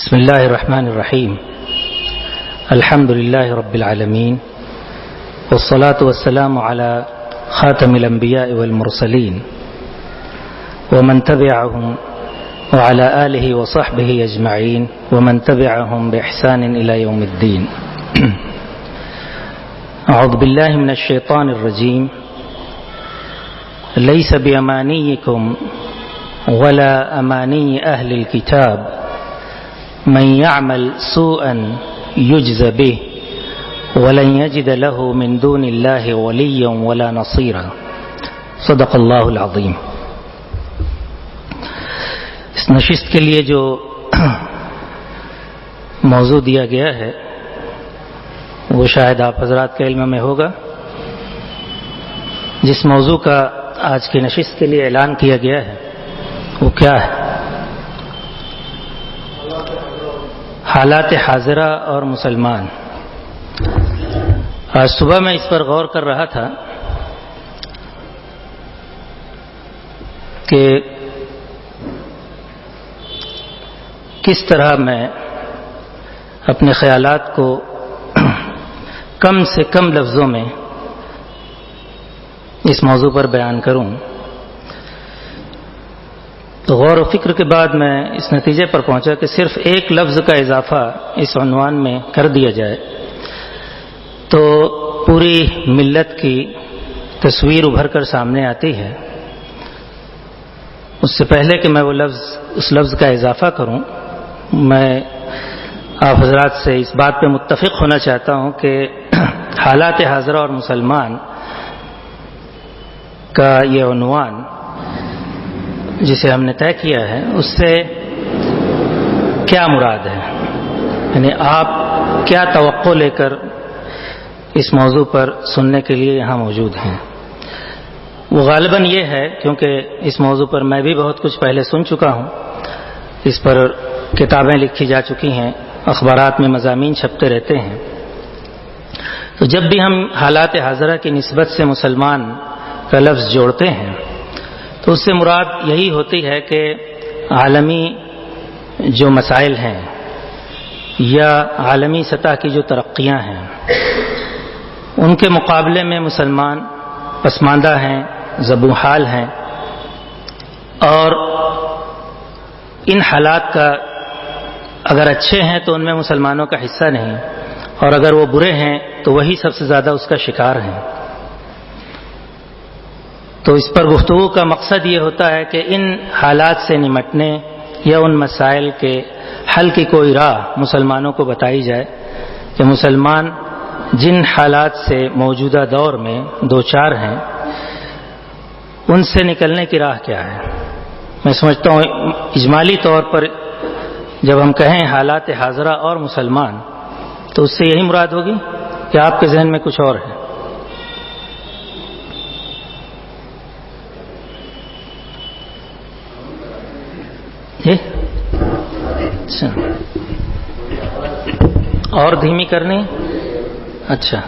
بسم الله الرحمن الرحيم. الحمد لله رب العالمين، والصلاة والسلام على خاتم الأنبياء والمرسلين ومن تبعهم وعلى آله وصحبه أجمعين ومن تبعهم بإحسان إلى يوم الدين. أعوذ بالله من الشيطان الرجيم. ليس بأمانيكم ولا أماني أهل الكتاب من يعمل سوءا يجز به ولن يجد له من دون الله وليا ولا نصيرا. صدق اللہ العظیم. اس نشست کے لیے جو موضوع دیا گیا ہے وہ شاید آپ حضرات کے علم میں ہوگا. جس موضوع کا آج کی نشست کے لیے اعلان کیا گیا ہے وہ کیا ہے؟ حالات حاضرہ اور مسلمان. آج صبح میں اس پر غور کر رہا تھا کہ کس طرح میں اپنے خیالات کو کم سے کم لفظوں میں اس موضوع پر بیان کروں. تو غور و فکر کے بعد میں اس نتیجے پر پہنچا کہ صرف ایک لفظ کا اضافہ اس عنوان میں کر دیا جائے تو پوری ملت کی تصویر ابھر کر سامنے آتی ہے. اس سے پہلے کہ میں اس لفظ کا اضافہ کروں، میں آپ حضرات سے اس بات پہ متفق ہونا چاہتا ہوں کہ حالات حاضرہ اور مسلمان کا یہ عنوان جسے ہم نے طے کیا ہے اس سے کیا مراد ہے، یعنی آپ کیا توقع لے کر اس موضوع پر سننے کے لیے یہاں موجود ہیں. وہ غالباً یہ ہے کیونکہ اس موضوع پر میں بھی بہت کچھ پہلے سن چکا ہوں، اس پر کتابیں لکھی جا چکی ہیں، اخبارات میں مضامین چھپتے رہتے ہیں. تو جب بھی ہم حالات حاضرہ کی نسبت سے مسلمان کا لفظ جوڑتے ہیں تو اس سے مراد یہی ہوتی ہے کہ عالمی جو مسائل ہیں یا عالمی سطح کی جو ترقیاں ہیں ان کے مقابلے میں مسلمان پسماندہ ہیں، زبوں حال ہیں، اور ان حالات کا اگر اچھے ہیں تو ان میں مسلمانوں کا حصہ نہیں، اور اگر وہ برے ہیں تو وہی سب سے زیادہ اس کا شکار ہیں. تو اس پر گفتگو کا مقصد یہ ہوتا ہے کہ ان حالات سے نمٹنے یا ان مسائل کے حل کی کوئی راہ مسلمانوں کو بتائی جائے کہ مسلمان جن حالات سے موجودہ دور میں دوچار ہیں ان سے نکلنے کی راہ کیا ہے. میں سمجھتا ہوں اجمالی طور پر جب ہم کہیں حالات حاضرہ اور مسلمان تو اس سے یہی مراد ہوگی کہ آپ کے ذہن میں کچھ اور ہے؟ اچھا، اور دھیمی کرنی؟ اچھا،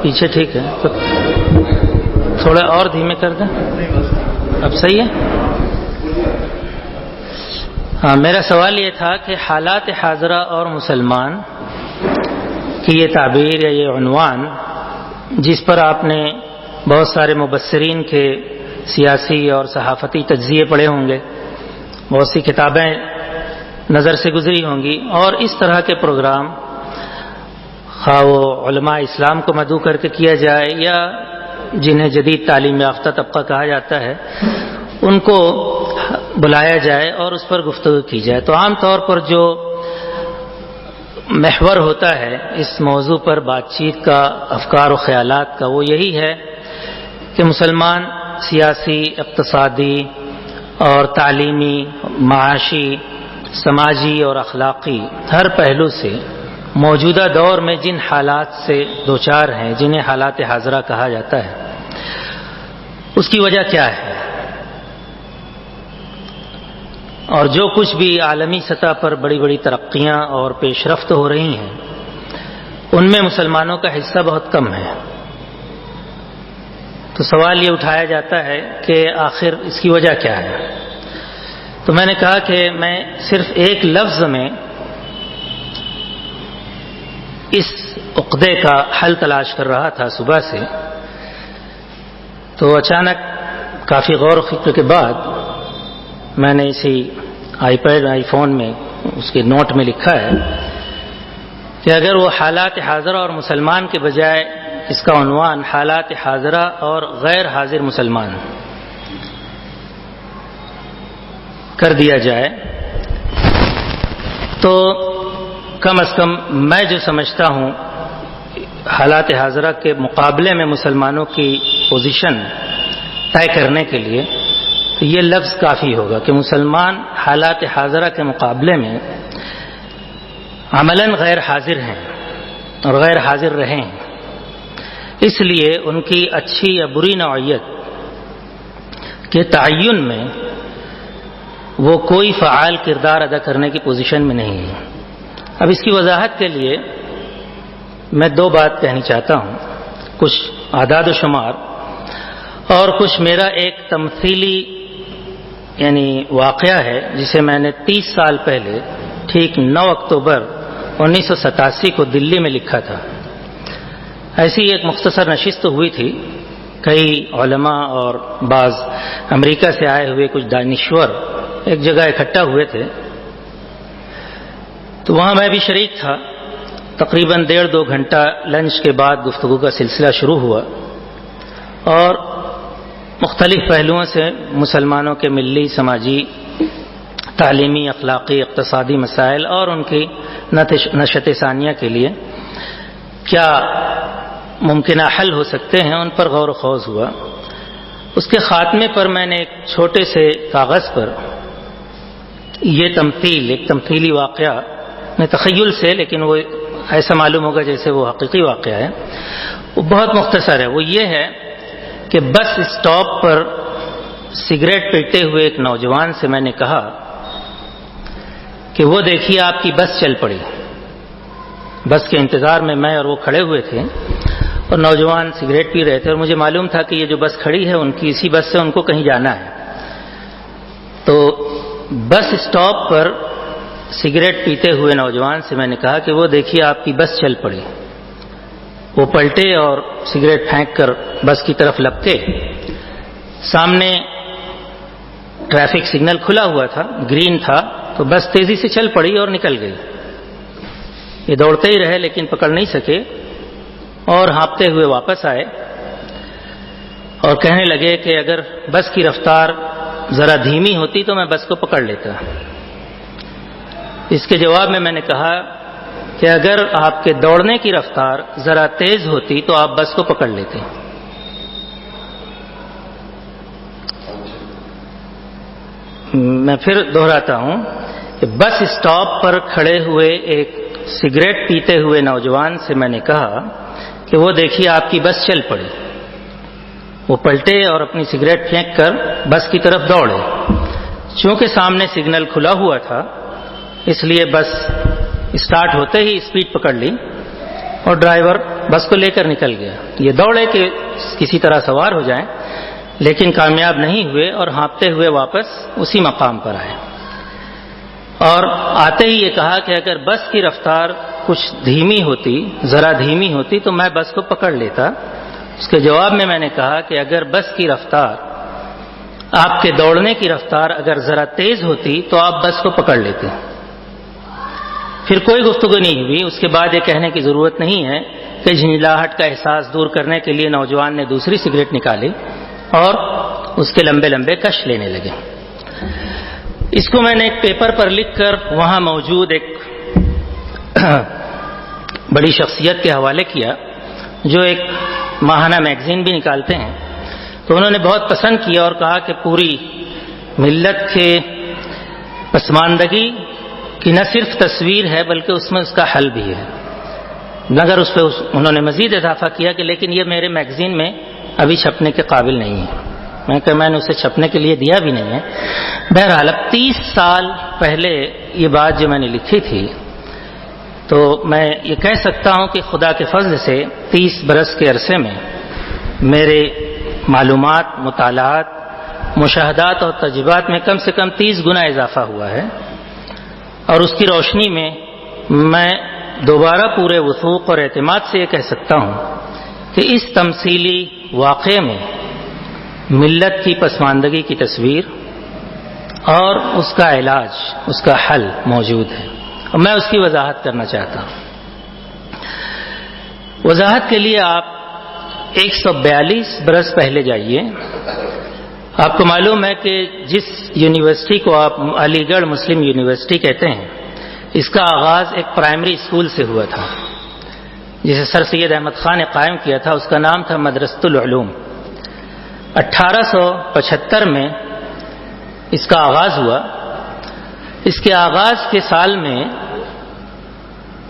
پیچھے ٹھیک ہے تو تھوڑا اور دھیمے کر دیں. اب صحیح ہے؟ ہاں، میرا سوال یہ تھا کہ حالات حاضرہ اور مسلمان کی یہ تعبیر یا یہ عنوان جس پر آپ نے بہت سارے مبصرین کے سیاسی اور صحافتی تجزیے پڑھے ہوں گے، بہت سی کتابیں نظر سے گزری ہوں گی، اور اس طرح کے پروگرام خواہ وہ علماء اسلام کو مدعو کر کے کیا جائے یا جنہیں جدید تعلیم یافتہ طبقہ کہا جاتا ہے ان کو بلایا جائے اور اس پر گفتگو کی جائے، تو عام طور پر جو محور ہوتا ہے اس موضوع پر بات چیت کا، افکار و خیالات کا، وہ یہی ہے کہ مسلمان سیاسی، اقتصادی اور تعلیمی، معاشی، سماجی اور اخلاقی ہر پہلو سے موجودہ دور میں جن حالات سے دوچار ہیں، جنہیں حالات حاضرہ کہا جاتا ہے، اس کی وجہ کیا ہے، اور جو کچھ بھی عالمی سطح پر بڑی بڑی ترقیاں اور پیش رفت ہو رہی ہیں ان میں مسلمانوں کا حصہ بہت کم ہے. تو سوال یہ اٹھایا جاتا ہے کہ آخر اس کی وجہ کیا ہے. تو میں نے کہا کہ میں صرف ایک لفظ میں اس عقدے کا حل تلاش کر رہا تھا صبح سے، تو اچانک کافی غور و فکر کے بعد میں نے اسی آئی پیڈ آئی فون میں اس کے نوٹ میں لکھا ہے کہ اگر وہ حالات حاضرہ اور مسلمان کے بجائے اس کا عنوان حالات حاضرہ اور غیر حاضر مسلمان کر دیا جائے تو کم از کم میں جو سمجھتا ہوں حالات حاضرہ کے مقابلے میں مسلمانوں کی پوزیشن طے کرنے کے لیے تو یہ لفظ کافی ہوگا کہ مسلمان حالات حاضرہ کے مقابلے میں عملاً غیر حاضر ہیں اور غیر حاضر رہے ہیں. اس لیے ان کی اچھی یا بری نوعیت کے تعین میں وہ کوئی فعال کردار ادا کرنے کی پوزیشن میں نہیں ہے. اب اس کی وضاحت کے لیے میں دو بات کہنی چاہتا ہوں، کچھ اعداد و شمار اور کچھ میرا ایک تمثیلی یعنی واقعہ ہے جسے میں نے 30 سال پہلے ٹھیک 9 اکتوبر 1987 کو دلی میں لکھا تھا. ایسی ایک مختصر نشست ہوئی تھی، کئی علماء اور بعض امریکہ سے آئے ہوئے کچھ دانشور ایک جگہ اکٹھا ہوئے تھے، تو وہاں میں بھی شریک تھا. تقریباً 1.5-2 گھنٹہ لنچ کے بعد گفتگو کا سلسلہ شروع ہوا اور مختلف پہلوؤں سے مسلمانوں کے ملی، سماجی، تعلیمی، اخلاقی، اقتصادی مسائل اور ان کی نشت ثانیہ کے لیے کیا ممکنہ حل ہو سکتے ہیں ان پر غور و خوض ہوا. اس کے خاتمے پر میں نے ایک چھوٹے سے کاغذ پر یہ ایک تمثیلی واقعہ میں تخیل سے، لیکن وہ ایسا معلوم ہوگا جیسے وہ حقیقی واقعہ ہے، وہ بہت مختصر ہے. وہ یہ ہے کہ بس اسٹاپ پر سگریٹ پیتے ہوئے ایک نوجوان سے میں نے کہا کہ وہ دیکھیے آپ کی بس چل پڑی. بس کے انتظار میں اور وہ کھڑے ہوئے تھے اور نوجوان سگریٹ پی رہے تھے اور مجھے معلوم تھا کہ یہ جو بس کھڑی ہے ان کی اسی بس سے ان کو کہیں جانا ہے. تو بس اسٹاپ پر سگریٹ پیتے ہوئے نوجوان سے میں نے کہا کہ وہ دیکھیے آپ کی بس چل پڑی. وہ پلٹے اور سگریٹ پھینک کر بس کی طرف لپکے. سامنے ٹریفک سگنل کھلا ہوا تھا، گرین تھا، تو بس تیزی سے چل پڑی اور نکل گئی. یہ دوڑتے ہی رہے لیکن پکڑ نہیں سکے اور ہانپتے ہوئے واپس آئے اور کہنے لگے کہ اگر بس کی رفتار ذرا دھیمی ہوتی تو میں بس کو پکڑ لیتا. اس کے جواب میں نے کہا کہ اگر آپ کے دوڑنے کی رفتار ذرا تیز ہوتی تو آپ بس کو پکڑ لیتے. میں پھر دہراتا ہوں کہ بس اسٹاپ پر کھڑے ہوئے ایک سگریٹ پیتے ہوئے نوجوان سے میں نے کہا کہ وہ دیکھیے آپ کی بس چل پڑی. وہ پلٹے اور اپنی سگریٹ پھینک کر بس کی طرف دوڑے. چونکہ سامنے سگنل کھلا ہوا تھا اس لیے بس اسٹارٹ ہوتے ہی اسپیڈ پکڑ لی اور ڈرائیور بس کو لے کر نکل گیا. یہ دوڑے کہ کسی طرح سوار ہو جائیں لیکن کامیاب نہیں ہوئے اور ہانپتے ہوئے واپس اسی مقام پر آئے. اور آتے ہی یہ کہا کہ اگر بس کی رفتار کچھ دھیمی ہوتی، ذرا دھیمی ہوتی تو میں بس کو پکڑ لیتا. اس کے جواب میں نے کہا کہ اگر بس کی رفتار، آپ کے دوڑنے کی رفتار اگر ذرا تیز ہوتی تو آپ بس کو پکڑ لیتے. پھر کوئی گفتگو نہیں ہوئی. اس کے بعد یہ کہنے کی ضرورت نہیں ہے کہ جھنجھلاہٹ کا احساس دور کرنے کے لیے نوجوان نے دوسری سگریٹ نکالی اور اس کے لمبے لمبے کش لینے لگے. اس کو میں نے ایک پیپر پر لکھ کر وہاں موجود ایک بڑی شخصیت کے حوالے کیا جو ایک ماہانہ میگزین بھی نکالتے ہیں. تو انہوں نے بہت پسند کیا اور کہا کہ پوری ملت کے پسماندگی کی نہ صرف تصویر ہے بلکہ اس میں اس کا حل بھی ہے. مگر اس پہ انہوں نے مزید اضافہ کیا کہ لیکن یہ میرے میگزین میں ابھی چھپنے کے قابل نہیں ہے. میں نے اسے چھپنے کے لیے دیا بھی نہیں ہے. بہرحال اب 30 سال پہلے یہ بات جو میں نے لکھی تھی تو میں یہ کہہ سکتا ہوں کہ خدا کے فضل سے 30 برس کے عرصے میں میرے معلومات، مطالعات، مشاہدات اور تجربات میں کم سے کم 30 گنا اضافہ ہوا ہے، اور اس کی روشنی میں میں دوبارہ پورے وثوق اور اعتماد سے یہ کہہ سکتا ہوں کہ اس تمثیلی واقعے میں ملت کی پسماندگی کی تصویر اور اس کا علاج، اس کا حل موجود ہے، اور میں اس کی وضاحت کرنا چاہتا ہوں۔ وضاحت کے لیے آپ 142 برس پہلے جائیے۔ آپ کو معلوم ہے کہ جس یونیورسٹی کو آپ علی گڑھ مسلم یونیورسٹی کہتے ہیں، اس کا آغاز ایک پرائمری اسکول سے ہوا تھا جسے سر سید احمد خان نے قائم کیا تھا۔ اس کا نام تھا مدرسۃ العلوم۔ 1875 میں اس کا آغاز ہوا۔ اس کے آغاز کے سال میں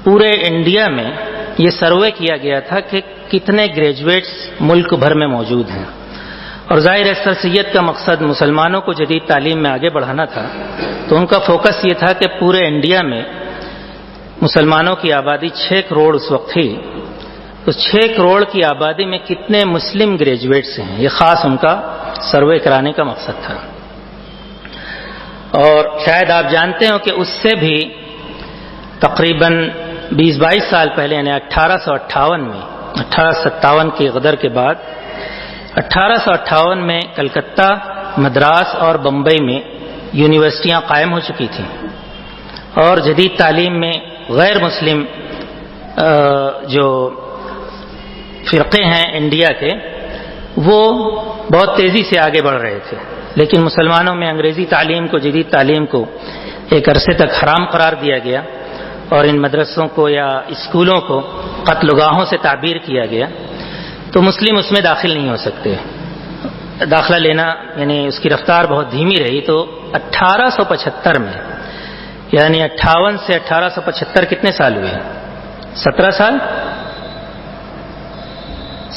پورے انڈیا میں یہ سروے کیا گیا تھا کہ کتنے گریجویٹس ملک بھر میں موجود ہیں، اور ظاہر ہے سر سید کا مقصد مسلمانوں کو جدید تعلیم میں آگے بڑھانا تھا، تو ان کا فوکس یہ تھا کہ پورے انڈیا میں مسلمانوں کی آبادی 6 کروڑ اس وقت تھی، اس 6 کروڑ کی آبادی میں کتنے مسلم گریجویٹس ہیں، یہ خاص ان کا سروے کرانے کا مقصد تھا۔ اور شاید آپ جانتے ہو کہ اس سے بھی تقریباً 20-22 سال پہلے، یعنی 1858 میں، 1857 کے غدر کے بعد 1858 میں کلکتہ، مدراس اور بمبئی میں یونیورسٹیاں قائم ہو چکی تھیں، اور جدید تعلیم میں غیر مسلم جو فرقے ہیں انڈیا کے، وہ بہت تیزی سے آگے بڑھ رہے تھے، لیکن مسلمانوں میں انگریزی تعلیم کو، جدید تعلیم کو ایک عرصے تک حرام قرار دیا گیا، اور ان مدرسوں کو یا اسکولوں کو قتل گاہوں سے تعبیر کیا گیا، تو مسلم اس میں داخل نہیں ہو سکتے، داخلہ لینا یعنی اس کی رفتار بہت دھیمی رہی۔ تو 1875 میں، یعنی 58 سے 1875 کتنے سال ہوئے؟ 17 سال،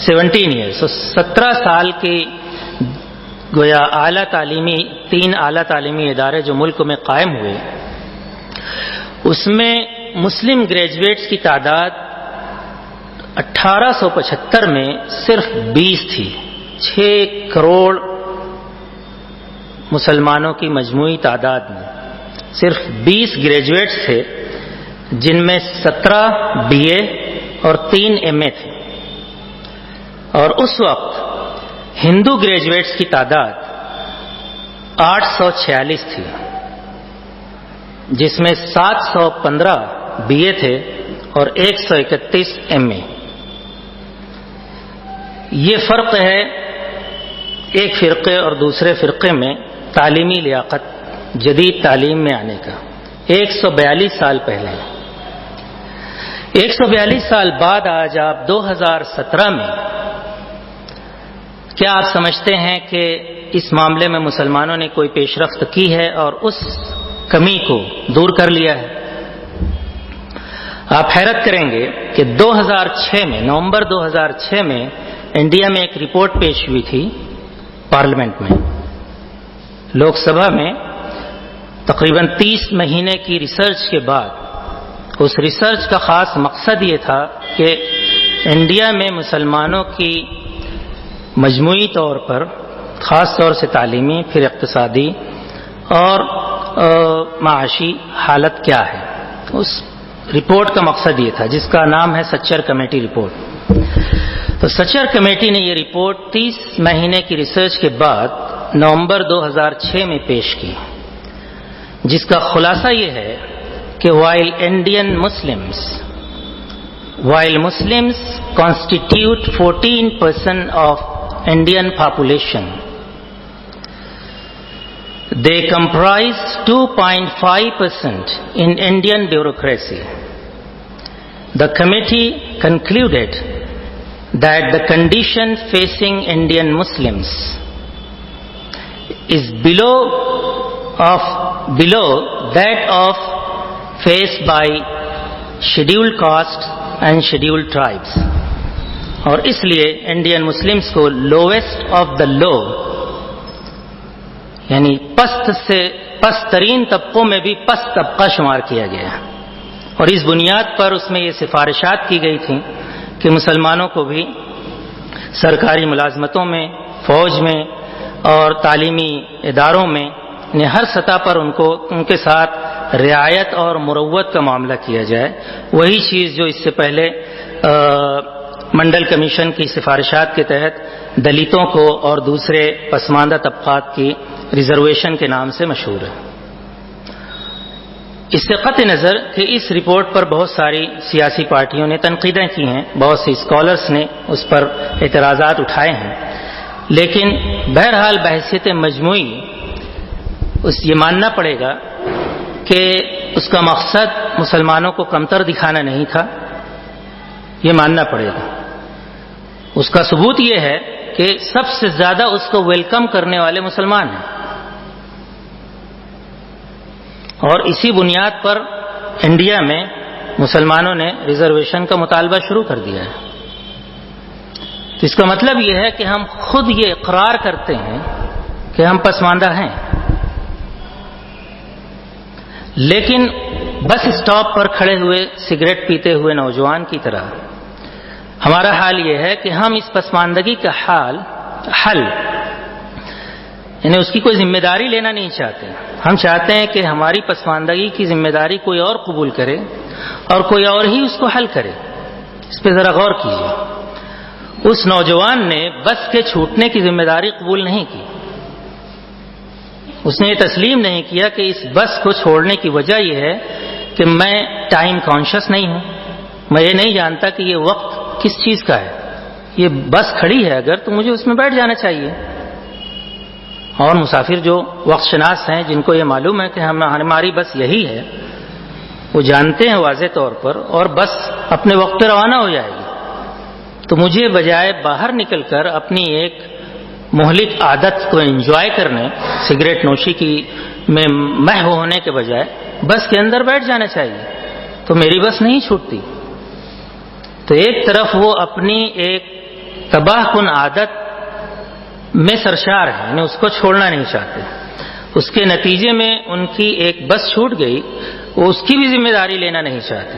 17 ایئرس۔ 17 سال کی گویا اعلیٰ تعلیمی 3 اعلیٰ تعلیمی ادارے جو ملک میں قائم ہوئے، اس میں مسلم گریجویٹس کی تعداد 1875 میں صرف 20 تھی۔ 6 کروڑ مسلمانوں کی مجموعی تعداد میں صرف 20 گریجویٹس تھے، جن میں 17 بی اے اور 3 ایم اے تھے، اور اس وقت ہندو گریجویٹس کی تعداد 846 تھی، جس میں 715 بی اے تھے اور 131 ایم اے۔ یہ فرق ہے ایک فرقے اور دوسرے فرقے میں تعلیمی لیاقت، جدید تعلیم میں آنے کا۔ 142 سال پہلے، 142 سال بعد آج آپ 2017 میں، کیا آپ سمجھتے ہیں کہ اس معاملے میں مسلمانوں نے کوئی پیش رفت کی ہے اور اس کمی کو دور کر لیا ہے؟ آپ حیرت کریں گے کہ 2006 میں، نومبر 2006 میں انڈیا میں ایک رپورٹ پیش ہوئی تھی پارلیمنٹ میں، لوک سبھا میں، تقریباً 30 مہینے کی ریسرچ کے بعد۔ اس ریسرچ کا خاص مقصد یہ تھا کہ انڈیا میں مسلمانوں کی مجموعی طور پر، خاص طور سے تعلیمی، پھر اقتصادی اور معاشی حالت کیا ہے۔ اس رپورٹ کا مقصد یہ تھا، جس کا نام ہے سچر کمیٹی رپورٹ۔ تو سچر کمیٹی نے یہ رپورٹ 30 مہینے کی ریسرچ کے بعد نومبر 2006 میں پیش کی، جس کا خلاصہ یہ ہے کہ while Muslims constitute 14% of Indian population, they comprise 2.5% in Indian bureaucracy. The committee concluded that the condition facing Indian Muslims is below that of faced by scheduled castes and scheduled tribes, اور اس لیے Indian Muslims کو lowest of the لو، یعنی پست سے پست ترین طبقوں میں بھی پست طبقہ شمار کیا گیا، اور اس بنیاد پر اس میں یہ سفارشات کی گئی تھیں کہ مسلمانوں کو بھی سرکاری ملازمتوں میں فوج میں اور تعلیمی اداروں میں ہر سطح پر ان کے ساتھ رعایت اور مروت کا معاملہ کیا جائے. وہی چیز جو اس سے پہلے منڈل کمیشن کی سفارشات کے تحت دلتوں کو اور دوسرے پسماندہ طبقات کی ریزرویشن کے نام سے مشہور ہے. اس سے قطع نظر کہ اس رپورٹ پر بہت ساری سیاسی پارٹیوں نے تنقیدیں کی ہیں، بہت سے اسکالرس نے اس پر اعتراضات اٹھائے ہیں، لیکن بہرحال بحیثیت مجموعی یہ ماننا پڑے گا کہ اس کا مقصد مسلمانوں کو کمتر دکھانا نہیں تھا. یہ ماننا پڑے گا. اس کا ثبوت یہ ہے کہ سب سے زیادہ اس کو ویلکم کرنے والے مسلمان ہیں، اور اسی بنیاد پر انڈیا میں مسلمانوں نے ریزرویشن کا مطالبہ شروع کر دیا ہے. تو اس کا مطلب یہ ہے کہ ہم خود یہ اقرار کرتے ہیں کہ ہم پسماندہ ہیں، لیکن بس اسٹاپ پر کھڑے ہوئے سگریٹ پیتے ہوئے نوجوان کی طرح ہمارا حال یہ ہے کہ ہم اس پسماندگی کا حل یعنی اس کی کوئی ذمہ داری لینا نہیں چاہتے. ہم چاہتے ہیں کہ ہماری پسماندگی کی ذمہ داری کوئی اور قبول کرے اور کوئی اور ہی اس کو حل کرے. اس پہ ذرا غور کیجیے. اس نوجوان نے بس کے چھوٹنے کی ذمہ داری قبول نہیں کی. اس نے یہ تسلیم نہیں کیا کہ اس بس کو چھوڑنے کی وجہ یہ ہے کہ میں ٹائم کانشس نہیں ہوں، میں یہ نہیں جانتا کہ یہ وقت کس چیز کا ہے. یہ بس کھڑی ہے اگر تو مجھے اس میں بیٹھ جانا چاہیے. اور مسافر جو وقت شناس ہیں، جن کو یہ معلوم ہے کہ ہماری بس یہی ہے، وہ جانتے ہیں واضح طور پر، اور بس اپنے وقت پہ روانہ ہو جائے گی. تو مجھے بجائے باہر نکل کر اپنی ایک مہلک عادت کو انجوائے کرنے، سگریٹ نوشی کی میں محو ہونے کے بجائے بس کے اندر بیٹھ جانا چاہیے. تو میری بس نہیں چھوٹتی. تو ایک طرف وہ اپنی ایک تباہ کن عادت میں سرشار ہے، یعنی اس کو چھوڑنا نہیں چاہتے. اس کے نتیجے میں ان کی ایک بس چھوٹ گئی، وہ اس کی بھی ذمہ داری لینا نہیں چاہتے.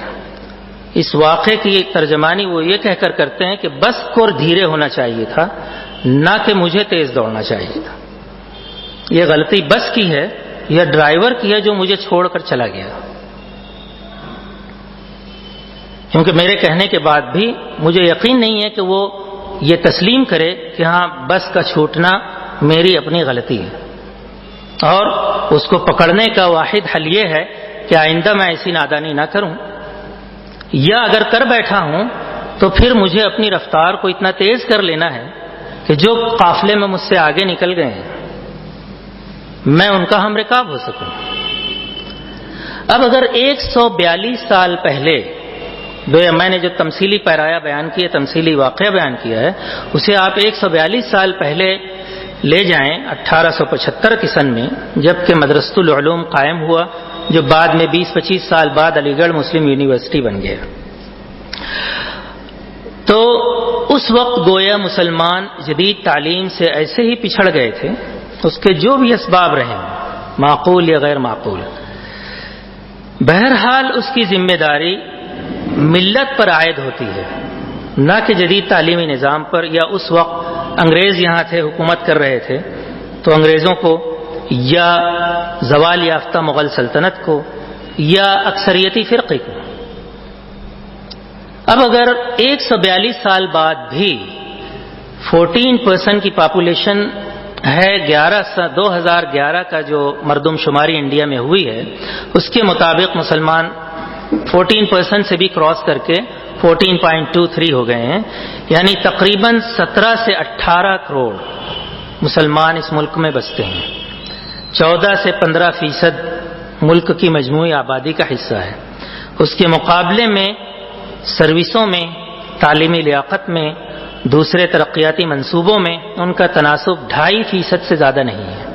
اس واقعے کی ترجمانی وہ یہ کہہ کر کرتے ہیں کہ بس کو دھیرے ہونا چاہیے تھا، نہ کہ مجھے تیز دوڑنا چاہیے تھا. یہ غلطی بس کی ہے یا ڈرائیور کی ہے جو مجھے چھوڑ کر چلا گیا. کیونکہ میرے کہنے کے بعد بھی مجھے یقین نہیں ہے کہ وہ یہ تسلیم کرے کہ ہاں بس کا چھوٹنا میری اپنی غلطی ہے. اور اس کو پکڑنے کا واحد حل یہ ہے کہ آئندہ میں ایسی نادانی نہ کروں، یا اگر کر بیٹھا ہوں تو پھر مجھے اپنی رفتار کو اتنا تیز کر لینا ہے کہ جو قافلے میں مجھ سے آگے نکل گئے ہیں میں ان کا ہم رکاب ہو سکوں. اب اگر 142 سال پہلے میں نے جو تمثیلی پیرایا بیان کیا، تمثیلی واقعہ بیان کیا ہے، اسے آپ 142 سال پہلے لے جائیں 1875 کی سن میں، جبکہ مدرسۃ العلوم قائم ہوا، جو بعد میں 20-25 سال بعد علی گڑھ مسلم یونیورسٹی بن گیا. تو اس وقت گویا مسلمان جدید تعلیم سے ایسے ہی پچھڑ گئے تھے، اس کے جو بھی اسباب رہے ہیں، معقول یا غیر معقول. بہرحال اس کی ذمہ داری ملت پر عائد ہوتی ہے، نہ کہ جدید تعلیمی نظام پر، یا اس وقت انگریز یہاں تھے، حکومت کر رہے تھے، تو انگریزوں کو یا زوال یافتہ مغل سلطنت کو یا اکثریتی فرقے کو. اب اگر 142 سال بعد بھی 14% کی پاپولیشن ہے، 2011 کا جو مردم شماری انڈیا میں ہوئی ہے، اس کے مطابق مسلمان 14% سے بھی کراس کر کے 14.23 ہو گئے ہیں، یعنی تقریباً 17 سے 18 کروڑ مسلمان اس ملک میں بستے ہیں. 14 سے 15% ملک کی مجموعی آبادی کا حصہ ہے. اس کے مقابلے میں سروسوں میں، تعلیمی لیاقت میں، دوسرے ترقیاتی منصوبوں میں ان کا تناسب 2.5% سے زیادہ نہیں ہے.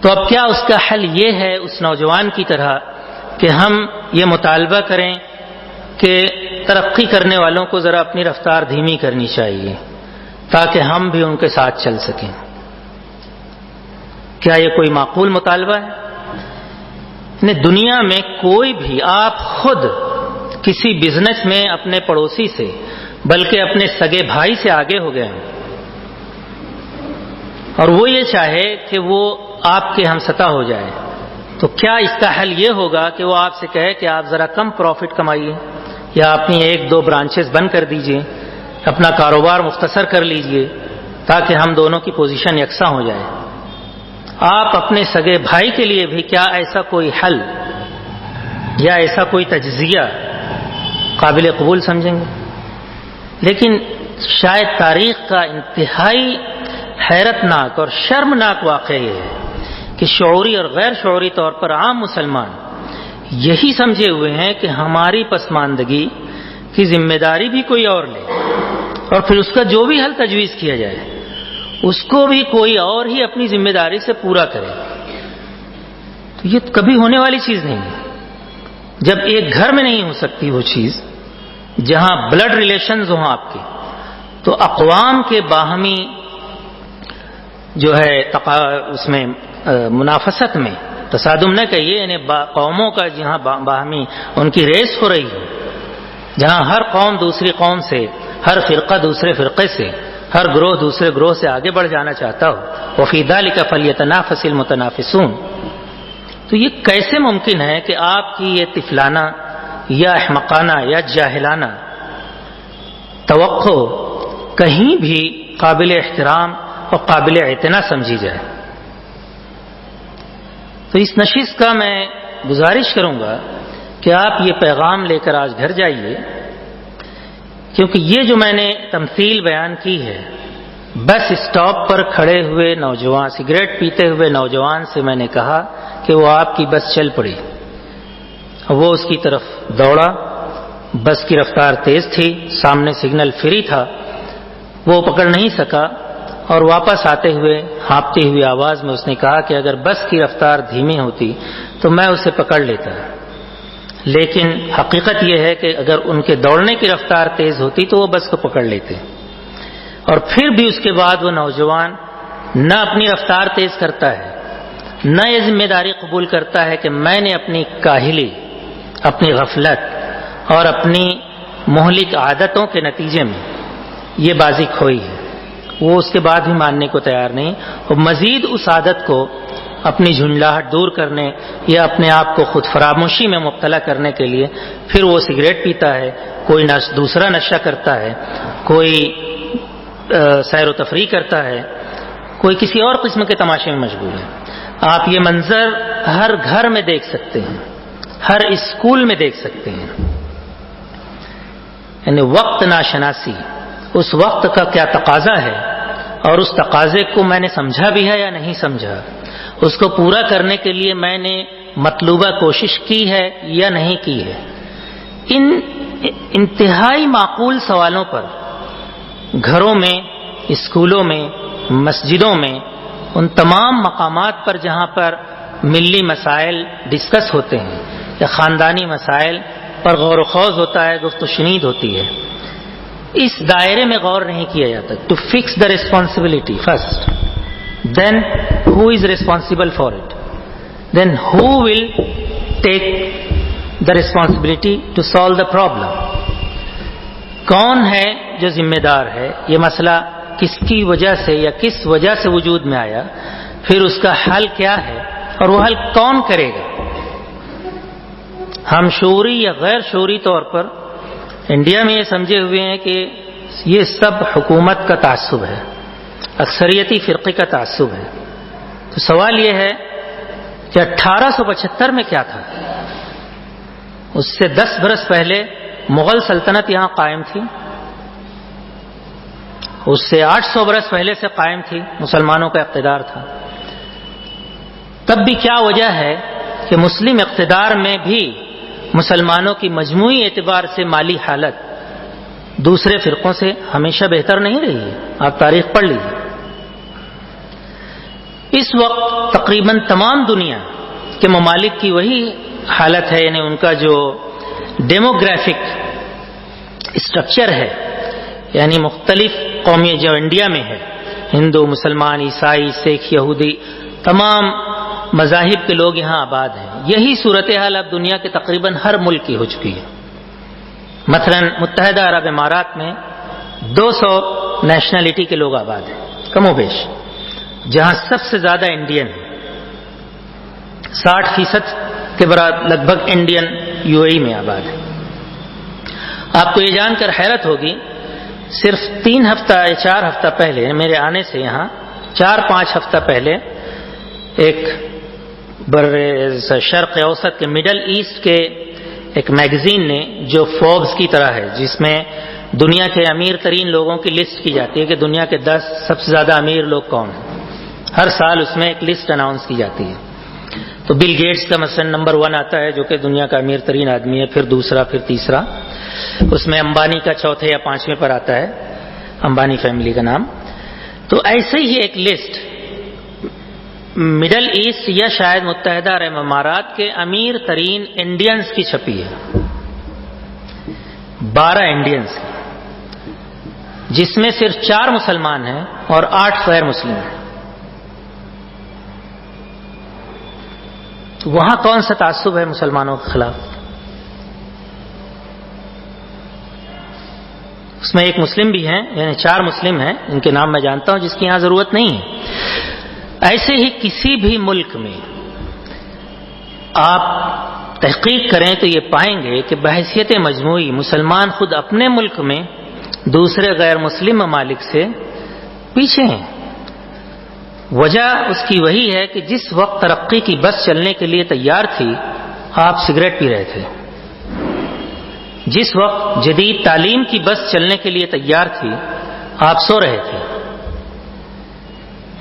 تو اب کیا اس کا حل یہ ہے اس نوجوان کی طرح کہ ہم یہ مطالبہ کریں کہ ترقی کرنے والوں کو ذرا اپنی رفتار دھیمی کرنی چاہیے تاکہ ہم بھی ان کے ساتھ چل سکیں؟ کیا یہ کوئی معقول مطالبہ ہے؟ دنیا میں کوئی بھی، آپ خود کسی بزنس میں اپنے پڑوسی سے، بلکہ اپنے سگے بھائی سے آگے ہو گئے ہیں، اور وہ یہ چاہے کہ وہ آپ کے ہم سطح ہو جائے، تو کیا اس کا حل یہ ہوگا کہ وہ آپ سے کہے کہ آپ ذرا کم پروفٹ کمائیے، یا اپنی 1-2 برانچز بند کر دیجئے، اپنا کاروبار مختصر کر لیجئے تاکہ ہم دونوں کی پوزیشن یکساں ہو جائے؟ آپ اپنے سگے بھائی کے لیے بھی کیا ایسا کوئی حل یا ایسا کوئی تجزیہ قابل قبول سمجھیں گے؟ لیکن شاید تاریخ کا انتہائی حیرت ناک اور شرمناک واقعہ یہ ہے کہ شعوری اور غیر شعوری طور پر عام مسلمان یہی سمجھے ہوئے ہیں کہ ہماری پسماندگی کی ذمہ داری بھی کوئی اور لے، اور پھر اس کا جو بھی حل تجویز کیا جائے اس کو بھی کوئی اور ہی اپنی ذمہ داری سے پورا کرے۔ تو یہ کبھی ہونے والی چیز نہیں ہے۔ جب ایک گھر میں نہیں ہو سکتی وہ چیز جہاں بلڈ ریلیشنز ہوں آپ کے، تو اقوام کے باہمی جو ہے اس میں منافست میں تصادم نہ کہیے، یعنی قوموں کا جہاں باہمی ان کی ریس ہو رہی ہے، جہاں ہر قوم دوسری قوم سے، ہر فرقہ دوسرے فرقے سے، ہر گروہ دوسرے گروہ سے آگے بڑھ جانا چاہتا ہو، وفی ذلک فلیتنافس المتنافسون، تو یہ کیسے ممکن ہے کہ آپ کی یہ طفلانہ یا احمقانہ یا جاہلانہ توقع کہیں بھی قابل احترام اور قابل اعتنا سمجھی جائے؟ تو اس نشست کا میں گزارش کروں گا کہ آپ یہ پیغام لے کر آج گھر جائیے، کیونکہ یہ جو میں نے تمثیل بیان کی ہے، بس اسٹاپ پر کھڑے ہوئے نوجوان، سگریٹ پیتے ہوئے نوجوان سے میں نے کہا کہ وہ آپ کی بس چل پڑی، وہ اس کی طرف دوڑا، بس کی رفتار تیز تھی، سامنے سگنل فری تھا، وہ پکڑ نہیں سکا، اور واپس آتے ہوئے ہانپتی ہوئی آواز میں اس نے کہا کہ اگر بس کی رفتار دھیمی ہوتی تو میں اسے پکڑ لیتا، لیکن حقیقت یہ ہے کہ اگر ان کے دوڑنے کی رفتار تیز ہوتی تو وہ بس کو پکڑ لیتے۔ اور پھر بھی اس کے بعد وہ نوجوان نہ اپنی رفتار تیز کرتا ہے، نہ یہ ذمہ داری قبول کرتا ہے کہ میں نے اپنی کاہلی، اپنی غفلت اور اپنی مہلک عادتوں کے نتیجے میں یہ بازی کھوئی ہے۔ وہ اس کے بعد بھی ماننے کو تیار نہیں، اور مزید اس عادت کو اپنی جھنجھلاہٹ دور کرنے یا اپنے آپ کو خود فراموشی میں مبتلا کرنے کے لیے پھر وہ سگریٹ پیتا ہے، کوئی دوسرا نشہ کرتا ہے، کوئی سیر و تفریح کرتا ہے، کوئی کسی اور قسم کے تماشے میں مشغول ہے۔ آپ یہ منظر ہر گھر میں دیکھ سکتے ہیں، ہر اسکول میں دیکھ سکتے ہیں۔ یعنی وقت ناشناسی، اس وقت کا کیا تقاضا ہے، اور اس تقاضے کو میں نے سمجھا بھی ہے یا نہیں سمجھا، اس کو پورا کرنے کے لیے میں نے مطلوبہ کوشش کی ہے یا نہیں کی ہے۔ ان انتہائی معقول سوالوں پر گھروں میں، اسکولوں میں، مسجدوں میں، ان تمام مقامات پر جہاں پر ملی مسائل ڈسکس ہوتے ہیں یا خاندانی مسائل پر غور و خوض ہوتا ہے، گفت و شنید ہوتی ہے، اس دائرے میں غور نہیں کیا جاتا۔ To fix the responsibility first, then who is responsible for it, then who will take the responsibility to solve the problem. کون ہے جو ذمہ دار ہے، یہ مسئلہ کس کی وجہ سے یا کس وجہ سے وجود میں آیا، پھر اس کا حل کیا ہے، اور وہ حل کون کرے گا۔ ہم شعوری یا غیر شعوری طور پر انڈیا میں یہ سمجھے ہوئے ہیں کہ یہ سب حکومت کا تعصب ہے، اکثریتی فرقے کا تعصب ہے۔ تو سوال یہ ہے کہ 1875 میں کیا تھا؟ اس سے 10 برس پہلے مغل سلطنت یہاں قائم تھی، اس سے 800 برس پہلے سے قائم تھی، مسلمانوں کا اقتدار تھا۔ تب بھی کیا وجہ ہے کہ مسلم اقتدار میں بھی مسلمانوں کی مجموعی اعتبار سے مالی حالت دوسرے فرقوں سے ہمیشہ بہتر نہیں رہی ہے؟ آپ تاریخ پڑھ لیجیے۔ اس وقت تقریباً تمام دنیا کے ممالک کی وہی حالت ہے، یعنی ان کا جو ڈیموگرافک اسٹرکچر ہے، یعنی مختلف قومی جو انڈیا میں ہے، ہندو، مسلمان، عیسائی، سکھ، یہودی، تمام مذاہب کے لوگ یہاں آباد ہیں۔ یہی صورتحال اب دنیا کے تقریباً ہر ملک کی ہو چکی ہے۔ مثلا متحدہ عرب امارات میں 200 نیشنلٹی کے لوگ آباد ہیں، کم و بیش، جہاں سب سے زیادہ انڈین 60% کے برابر لگ بھگ انڈین UAE میں آباد ہے. آپ کو یہ جان کر حیرت ہوگی، صرف 3 ہفتہ یا 4 ہفتہ پہلے میرے آنے سے یہاں 4-5 ہفتہ پہلے ایک شرق اوسط کے مڈل ایسٹ کے ایک میگزین نے، جو فوربس کی طرح ہے، جس میں دنیا کے امیر ترین لوگوں کی لسٹ کی جاتی ہے کہ دنیا کے 10 سب سے زیادہ امیر لوگ کون ہیں، ہر سال اس میں ایک لسٹ اناؤنس کی جاتی ہے. تو بل گیٹس کا مثلا نمبر 1 آتا ہے، جو کہ دنیا کا امیر ترین آدمی ہے، پھر دوسرا، پھر تیسرا. اس میں امبانی کا 4 یا 5 پر آتا ہے، امبانی فیملی کا نام. تو ایسے ہی ایک لسٹ مڈل ایسٹ یا شاید متحدہ عرب امارات کے امیر ترین انڈینز کی چھپی ہے، 12 انڈینز کی، جس میں صرف 4 مسلمان ہیں اور 8 غیر مسلم ہیں. تو وہاں کون سا تعصب ہے مسلمانوں کے خلاف؟ اس میں ایک مسلم بھی ہیں، یعنی 4 مسلم ہیں جن کے نام میں جانتا ہوں، جس کی یہاں ضرورت نہیں ہے. ایسے ہی کسی بھی ملک میں آپ تحقیق کریں تو یہ پائیں گے کہ بحیثیت مجموعی مسلمان خود اپنے ملک میں دوسرے غیر مسلم ممالک سے پیچھے ہیں. وجہ اس کی وہی ہے کہ جس وقت ترقی کی بس چلنے کے لیے تیار تھی، آپ سگریٹ پی رہے تھے. جس وقت جدید تعلیم کی بس چلنے کے لیے تیار تھی، آپ سو رہے تھے.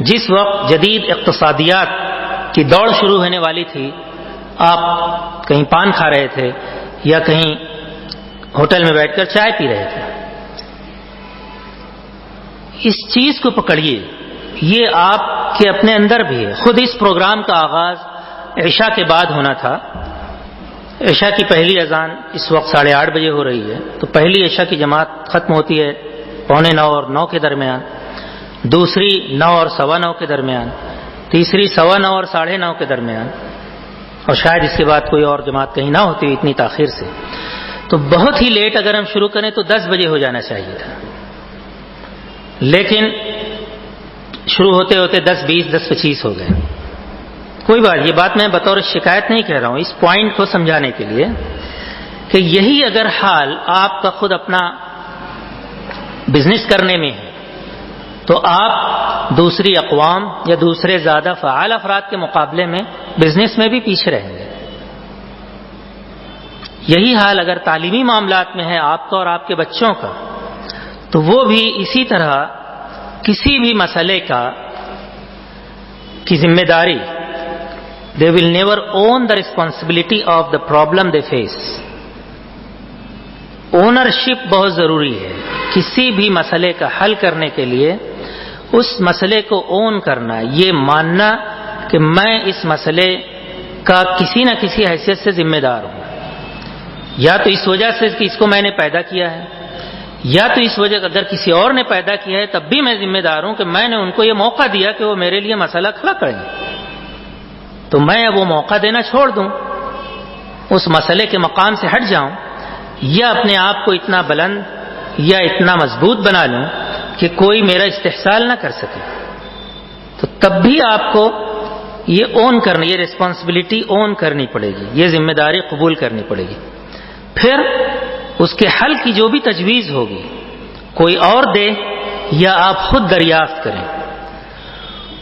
جس وقت جدید اقتصادیات کی دوڑ شروع ہونے والی تھی، آپ کہیں پان کھا رہے تھے یا کہیں ہوٹل میں بیٹھ کر چائے پی رہے تھے. اس چیز کو پکڑیے، یہ آپ کے اپنے اندر بھی ہے. خود اس پروگرام کا آغاز عشاء کے بعد ہونا تھا. عشاء کی پہلی اذان اس وقت 8:30 بجے ہو رہی ہے، تو پہلی عشاء کی جماعت ختم ہوتی ہے 8:45 اور 9 کے درمیان، دوسری 9 اور 9:15 کے درمیان، تیسری 9:15 اور 9:30 کے درمیان، اور شاید اس کے بعد کوئی اور جماعت کہیں نہ ہوتی اتنی تاخیر سے. تو بہت ہی لیٹ اگر ہم شروع کریں تو 10 بجے ہو جانا چاہیے تھا، لیکن شروع ہوتے ہوتے 10:20 10:25 ہو گئے. کوئی بات، یہ بات میں بطور شکایت نہیں کہہ رہا ہوں، اس پوائنٹ کو سمجھانے کے لیے کہ یہی اگر حال آپ کا خود اپنا بزنس کرنے میں ہے تو آپ دوسری اقوام یا دوسرے زیادہ فعال افراد کے مقابلے میں بزنس میں بھی پیچھے رہیں گے. یہی حال اگر تعلیمی معاملات میں ہے آپ کا اور آپ کے بچوں کا، تو وہ بھی اسی طرح کسی بھی مسئلے کی ذمہ داری، they will never own the responsibility of the problem they face. Ownership بہت ضروری ہے. کسی بھی مسئلے کا حل کرنے کے لیے اس مسئلے کو اون کرنا، یہ ماننا کہ میں اس مسئلے کا کسی نہ کسی حیثیت سے ذمہ دار ہوں، یا تو اس وجہ سے کہ اس کو میں نے پیدا کیا ہے، یا تو اس وجہ اگر کسی اور نے پیدا کیا ہے تب بھی میں ذمہ دار ہوں کہ میں نے ان کو یہ موقع دیا کہ وہ میرے لیے مسئلہ کھڑا کریں، تو میں وہ موقع دینا چھوڑ دوں، اس مسئلے کے مقام سے ہٹ جاؤں، یا اپنے آپ کو اتنا بلند یا اتنا مضبوط بنا لوں کہ کوئی میرا استحصال نہ کر سکے. تو تب بھی آپ کو یہ اون کرنی، یہ ریسپانسبلٹی اون کرنی پڑے گی، یہ ذمہ داری قبول کرنی پڑے گی. پھر اس کے حل کی جو بھی تجویز ہوگی کوئی اور دے یا آپ خود دریافت کریں،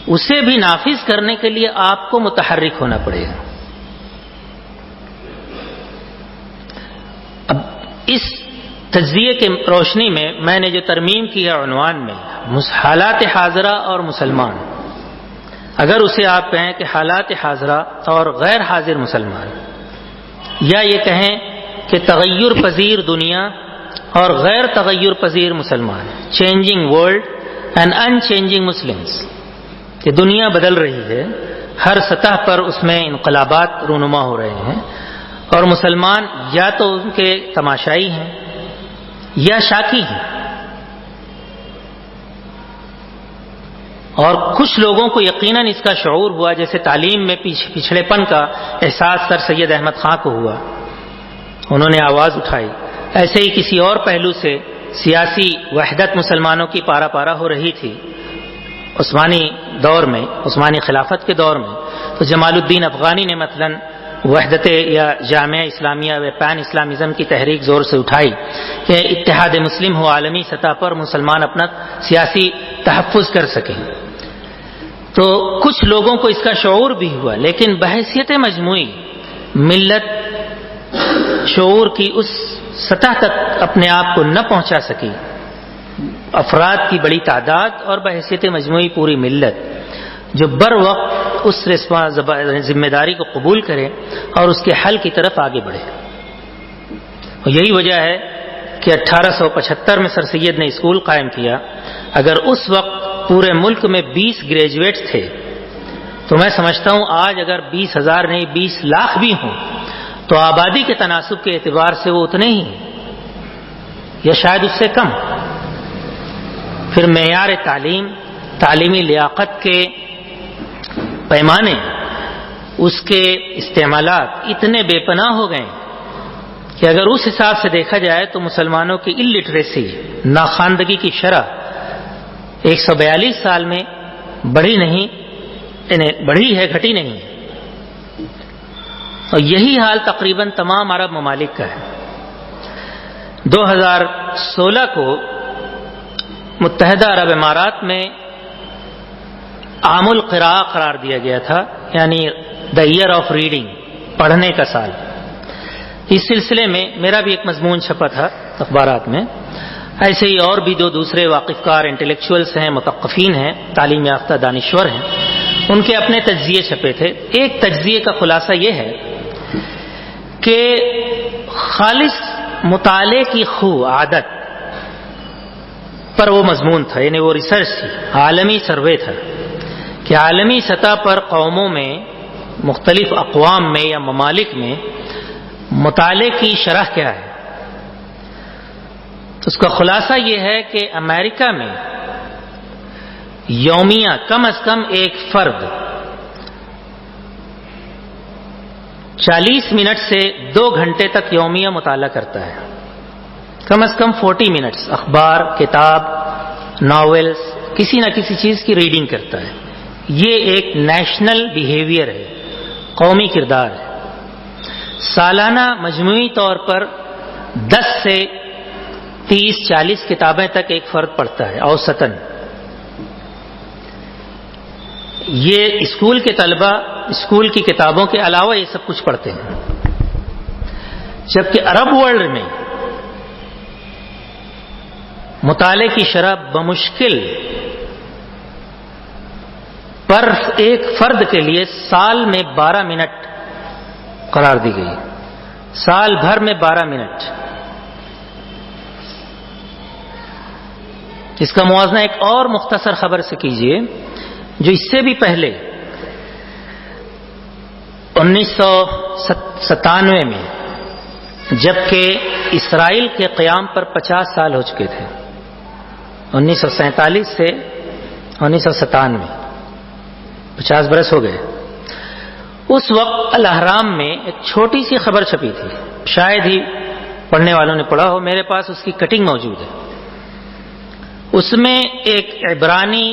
اسے بھی نافذ کرنے کے لیے آپ کو متحرک ہونا پڑے گا. اب اس تجزیے کے روشنی میں نے جو ترمیم کی ہے عنوان میں، حالات حاضرہ اور مسلمان، اگر اسے آپ کہیں کہ حالات حاضرہ اور غیر حاضر مسلمان، یا یہ کہیں کہ تغیر پذیر دنیا اور غیر تغیر پذیر مسلمان، changing world and in changing Muslims, کہ دنیا بدل رہی ہے، ہر سطح پر اس میں انقلابات رونما ہو رہے ہیں، اور مسلمان یا تو ان کے تماشائی ہیں یا شاکی ہیں. اور کچھ لوگوں کو یقیناً اس کا شعور ہوا، جیسے تعلیم میں پچھڑے پن کا احساس سر سید احمد خان کو ہوا، انہوں نے آواز اٹھائی. ایسے ہی کسی اور پہلو سے سیاسی وحدت مسلمانوں کی پارا پارا ہو رہی تھی، عثمانی دور میں، عثمانی خلافت کے دور میں، تو جمال الدین افغانی نے مثلاً وحدت یا جامعہ اسلامیہ و پین اسلامزم کی تحریک زور سے اٹھائی کہ اتحاد مسلم ہو، عالمی سطح پر مسلمان اپنا سیاسی تحفظ کر سکیں. تو کچھ لوگوں کو اس کا شعور بھی ہوا، لیکن بحیثیت مجموعی ملت شعور کی اس سطح تک اپنے آپ کو نہ پہنچا سکی. افراد کی بڑی تعداد اور بحیثیت مجموعی پوری ملت جو بر وقت اس ذمہ داری کو قبول کرے اور اس کے حل کی طرف آگے بڑھے. اور یہی وجہ ہے کہ 1875 میں سر سید نے اسکول قائم کیا. اگر اس وقت پورے ملک میں 20 گریجویٹ تھے تو میں سمجھتا ہوں آج اگر 20,000 نہیں 20 لاکھ بھی ہوں تو آبادی کے تناسب کے اعتبار سے وہ اتنے ہی ہیں یا شاید اس سے کم. پھر معیار تعلیم، تعلیمی لیاقت کے پیمانے، اس کے استعمالات اتنے بے پناہ ہو گئے کہ اگر اس حساب سے دیکھا جائے تو مسلمانوں کی الٹریسی، ناخواندگی کی شرح 142 سال میں بڑھی نہیں، بڑھی ہے، گھٹی نہیں ہے. اور یہی حال تقریباً تمام عرب ممالک کا ہے. 2016 کو متحدہ عرب امارات میں عام القراء قرار دیا گیا تھا، یعنی دا ایئر آف ریڈنگ، پڑھنے کا سال. اس سلسلے میں میرا بھی ایک مضمون چھپا تھا اخبارات میں. ایسے ہی اور بھی جو دوسرے واقف کار انٹلیکچوئلس ہیں، مثقفین ہیں، تعلیم یافتہ دانشور ہیں، ان کے اپنے تجزیے چھپے تھے. ایک تجزیے کا خلاصہ یہ ہے کہ خالص مطالعے کی خو عادت پر وہ مضمون تھا، یعنی وہ ریسرچ تھی، عالمی سروے تھا کہ عالمی سطح پر قوموں میں، مختلف اقوام میں یا ممالک میں مطالعے کی شرح کیا ہے. اس کا خلاصہ یہ ہے کہ امریکہ میں یومیہ کم از کم ایک فرد 40 منٹ سے 2 گھنٹے تک یومیہ مطالعہ کرتا ہے. کم از کم 40 منٹس اخبار، کتاب، ناولز، کسی نہ کسی چیز کی ریڈنگ کرتا ہے. یہ ایک نیشنل بیہیویئر ہے، قومی کردار ہے. سالانہ مجموعی طور پر 10 سے 30-40 کتابیں تک ایک فرد پڑھتا ہے اوسطاً. یہ اسکول کے طلبہ اسکول کی کتابوں کے علاوہ یہ سب کچھ پڑھتے ہیں، جبکہ عرب ورلڈ میں مطالعے کی شرح بمشکل پر ایک فرد کے لیے سال میں 12 منٹ قرار دی گئی. سال بھر میں 12 منٹ. اس کا موازنہ ایک اور مختصر خبر سے کیجئے جو اس سے بھی پہلے 1997 میں، جبکہ اسرائیل کے قیام پر 50 سال ہو چکے تھے. 1947 سے 1997 50 برس ہو گئے. اس وقت الاہرام میں ایک چھوٹی سی خبر چھپی تھی، شاید ہی پڑھنے والوں نے پڑھا ہو، میرے پاس اس کی کٹنگ موجود ہے. اس میں ایک عبرانی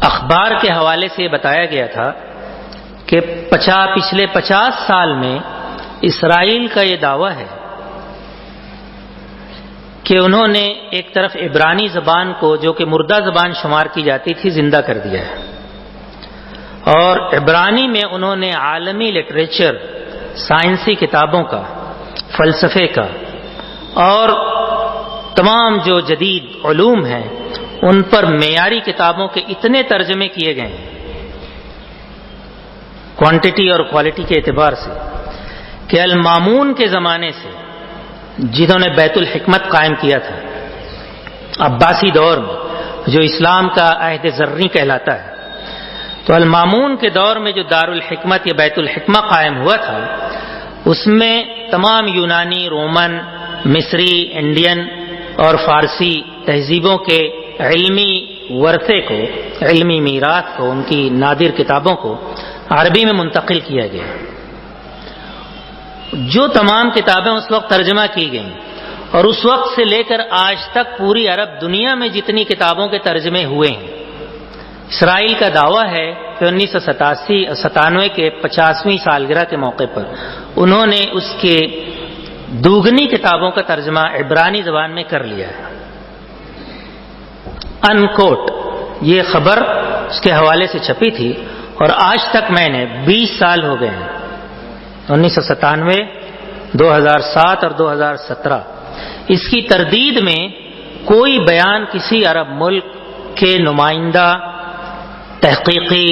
اخبار کے حوالے سے بتایا گیا تھا کہ پچھلے 50 سال میں اسرائیل کا یہ دعویٰ ہے کہ انہوں نے ایک طرف عبرانی زبان کو، جو کہ مردہ زبان شمار کی جاتی تھی، زندہ کر دیا ہے، اور عبرانی میں انہوں نے عالمی لٹریچر، سائنسی کتابوں کا، فلسفے کا اور تمام جو جدید علوم ہیں ان پر معیاری کتابوں کے اتنے ترجمے کیے گئے ہیں کوانٹٹی اور کوالٹی کے اعتبار سے کہ المامون کے زمانے سے، جنہوں نے بیت الحکمت قائم کیا تھا عباسی دور میں، جو اسلام کا عہد زرعی کہلاتا ہے، تو المامون کے دور میں جو دارالحکمت یا بیت الحکمہ قائم ہوا تھا، اس میں تمام یونانی، رومن، مصری، انڈین اور فارسی تہذیبوں کے علمی ورثے کو، علمی میراث کو، ان کی نادر کتابوں کو عربی میں منتقل کیا گیا. جو تمام کتابیں اس وقت ترجمہ کی گئیں اور اس وقت سے لے کر آج تک پوری عرب دنیا میں جتنی کتابوں کے ترجمے ہوئے ہیں، اسرائیل کا دعویٰ ہے کہ 1997 کے 50ویں سالگرہ کے موقع پر انہوں نے اس کے دوگنی کتابوں کا ترجمہ عبرانی زبان میں کر لیا ہے. ان کوٹ یہ خبر اس کے حوالے سے چھپی تھی، اور آج تک میں نے 20 سال ہو گئے ہیں، 1997، 2007 اور 2017، اس کی تردید میں کوئی بیان کسی عرب ملک کے نمائندہ تحقیقی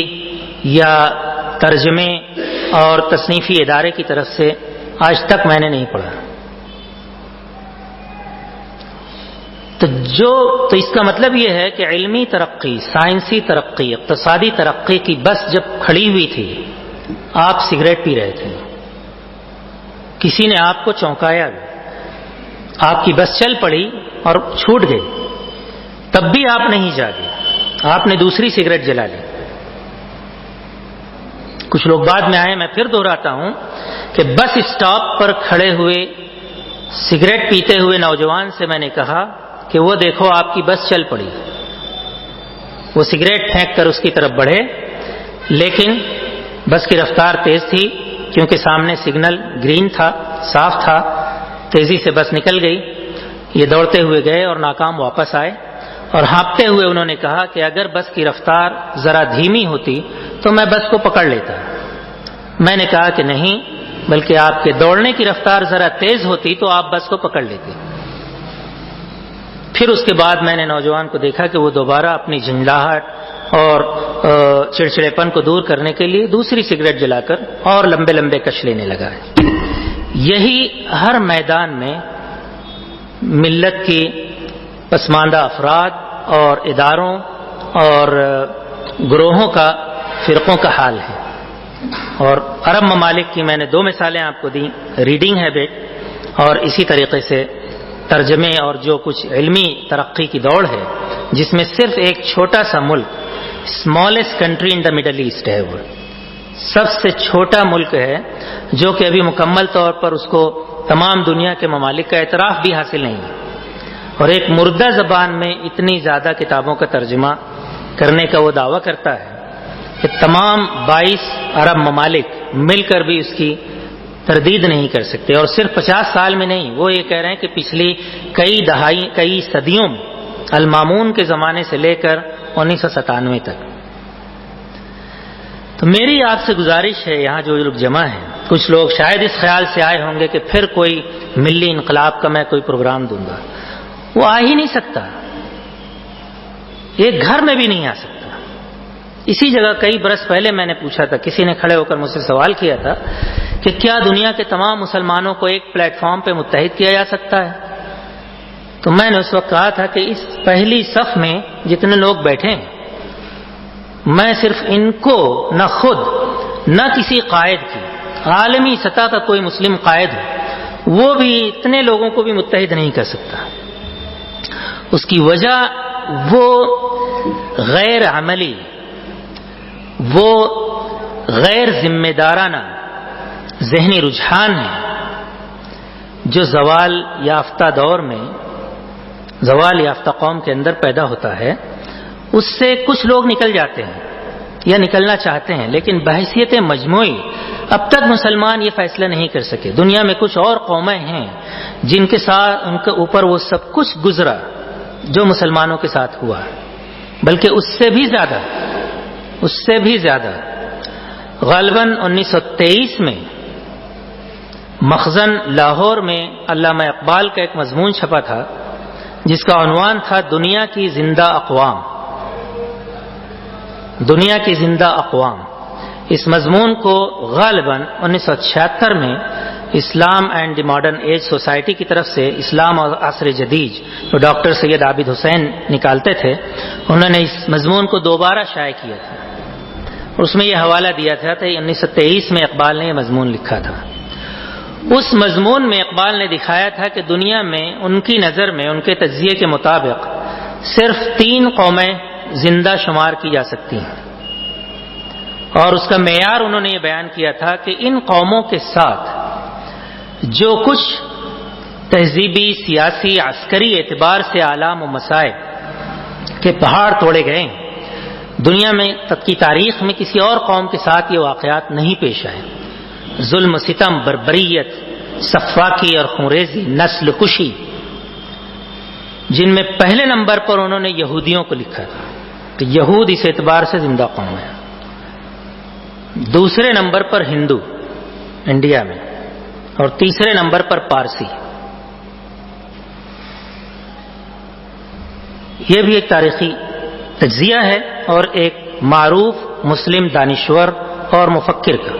یا ترجمے اور تصنیفی ادارے کی طرف سے آج تک میں نے نہیں پڑھا. تو اس کا مطلب یہ ہے کہ علمی ترقی، سائنسی ترقی، اقتصادی ترقی کی بس جب کھڑی ہوئی تھی، آپ سگریٹ پی رہے تھے، کسی نے آپ کو چونکایا بھی، آپ کی بس چل پڑی اور چھوٹ گئی، تب بھی آپ نہیں جاگے، آپ نے دوسری سگریٹ جلا لی. کچھ لوگ بعد میں آئے، میں پھر دہراتا ہوں کہ بس اسٹاپ پر کھڑے ہوئے سگریٹ پیتے ہوئے نوجوان سے میں نے کہا کہ وہ دیکھو آپ کی بس چل پڑی. وہ سگریٹ پھینک کر اس کی طرف بڑھے، لیکن بس کی رفتار تیز تھی کیونکہ سامنے سگنل گرین تھا، صاف تھا، تیزی سے بس نکل گئی. یہ دوڑتے ہوئے گئے اور ناکام واپس آئے، اور ہانپتے ہوئے انہوں نے کہا کہ اگر بس کی رفتار ذرا دھیمی ہوتی تو میں بس کو پکڑ لیتا. میں نے کہا کہ نہیں، بلکہ آپ کے دوڑنے کی رفتار ذرا تیز ہوتی تو آپ بس کو پکڑ لیتے. پھر اس کے بعد میں نے نوجوان کو دیکھا کہ وہ دوبارہ اپنی جھنجھلاہٹ اور چڑچڑےپن کو دور کرنے کے لیے دوسری سگریٹ جلا کر اور لمبے لمبے کش لینے لگا ہے. یہی ہر میدان میں ملت کی پسماندہ افراد اور اداروں اور گروہوں کا، فرقوں کا حال ہے. اور عرب ممالک کی میں نے 2 مثالیں آپ کو دیں، ریڈنگ ہیبٹ اور اسی طریقے سے ترجمے اور جو کچھ علمی ترقی کی دوڑ ہے، جس میں صرف ایک چھوٹا سا ملک، smallest country in the Middle East ہے، وہ سب سے چھوٹا ملک ہے جو کہ ابھی مکمل طور پر اس کو تمام دنیا کے ممالک کا اعتراف بھی حاصل نہیں ہے، اور ایک مردہ زبان میں اتنی زیادہ کتابوں کا ترجمہ کرنے کا وہ دعویٰ کرتا ہے کہ تمام 22 عرب ممالک مل کر بھی اس کی تردید نہیں کر سکتے. اور صرف 50 سال میں نہیں، وہ یہ کہہ رہے ہیں کہ پچھلی کئی صدیوں میں، المامون کے زمانے سے لے کر 1997 تک. تو میری آپ سے گزارش ہے، یہاں جو لوگ جمع ہیں، کچھ لوگ شاید اس خیال سے آئے ہوں گے کہ پھر کوئی ملی انقلاب کا میں کوئی پروگرام دوں گا. وہ آ ہی نہیں سکتا، ایک گھر میں بھی نہیں آ سکتا. اسی جگہ کئی برس پہلے میں نے پوچھا تھا، کسی نے کھڑے ہو کر مجھ سے سوال کیا تھا کہ کیا دنیا کے تمام مسلمانوں کو ایک پلیٹ فارم پہ متحد کیا جا سکتا ہے؟ تو میں نے اس وقت کہا تھا کہ اس پہلی صف میں جتنے لوگ بیٹھے ہیں، میں صرف ان کو، نہ خود نہ کسی قائد کی، عالمی سطح کا کوئی مسلم قائد ہو، وہ بھی اتنے لوگوں کو بھی متحد نہیں کر سکتا. اس کی وجہ وہ غیر عملی، وہ غیر ذمہ دارانہ ذہنی رجحان ہے جو زوال یافتہ دور میں، زوال یافتہ قوم کے اندر پیدا ہوتا ہے. اس سے کچھ لوگ نکل جاتے ہیں یا نکلنا چاہتے ہیں، لیکن بحیثیت مجموعی اب تک مسلمان یہ فیصلہ نہیں کر سکے. دنیا میں کچھ اور قومیں ہیں جن کے ساتھ، ان کے اوپر وہ سب کچھ گزرا جو مسلمانوں کے ساتھ ہوا، بلکہ اس سے بھی زیادہ. غالباً 1923 میں مخزن لاہور میں علامہ اقبال کا ایک مضمون چھپا تھا جس کا عنوان تھا دنیا کی زندہ اقوام. دنیا کی زندہ اقوام. اس مضمون کو غالباً 1976 میں Islam and the modern age society کی طرف سے، اسلام اور عصر جدید، جو ڈاکٹر سید عابد حسین نکالتے تھے، انہوں نے اس مضمون کو دوبارہ شائع کیا تھا، اور اس میں یہ حوالہ دیا تھا کہ 1923 میں اقبال نے یہ مضمون لکھا تھا. اس مضمون میں اقبال نے دکھایا تھا کہ دنیا میں ان کی نظر میں، ان کے تجزیے کے مطابق، صرف 3 قومیں زندہ شمار کی جا سکتی ہیں، اور اس کا معیار انہوں نے یہ بیان کیا تھا کہ ان قوموں کے ساتھ جو کچھ تہذیبی، سیاسی، عسکری اعتبار سے آلام و مصائب کے پہاڑ توڑے گئے، دنیا میں کی تاریخ میں کسی اور قوم کے ساتھ یہ واقعات نہیں پیش آئے. ظلم و ستم، بربریت، سفاکی اور خونریزی، نسل کشی، جن میں پہلے نمبر پر انہوں نے یہودیوں کو لکھا تھا کہ یہود اس اعتبار سے زندہ قوم ہے. دوسرے نمبر پر ہندو انڈیا میں، اور تیسرے نمبر پر پارسی. یہ بھی ایک تاریخی تجزیہ ہے اور ایک معروف مسلم دانشور اور مفکر کا،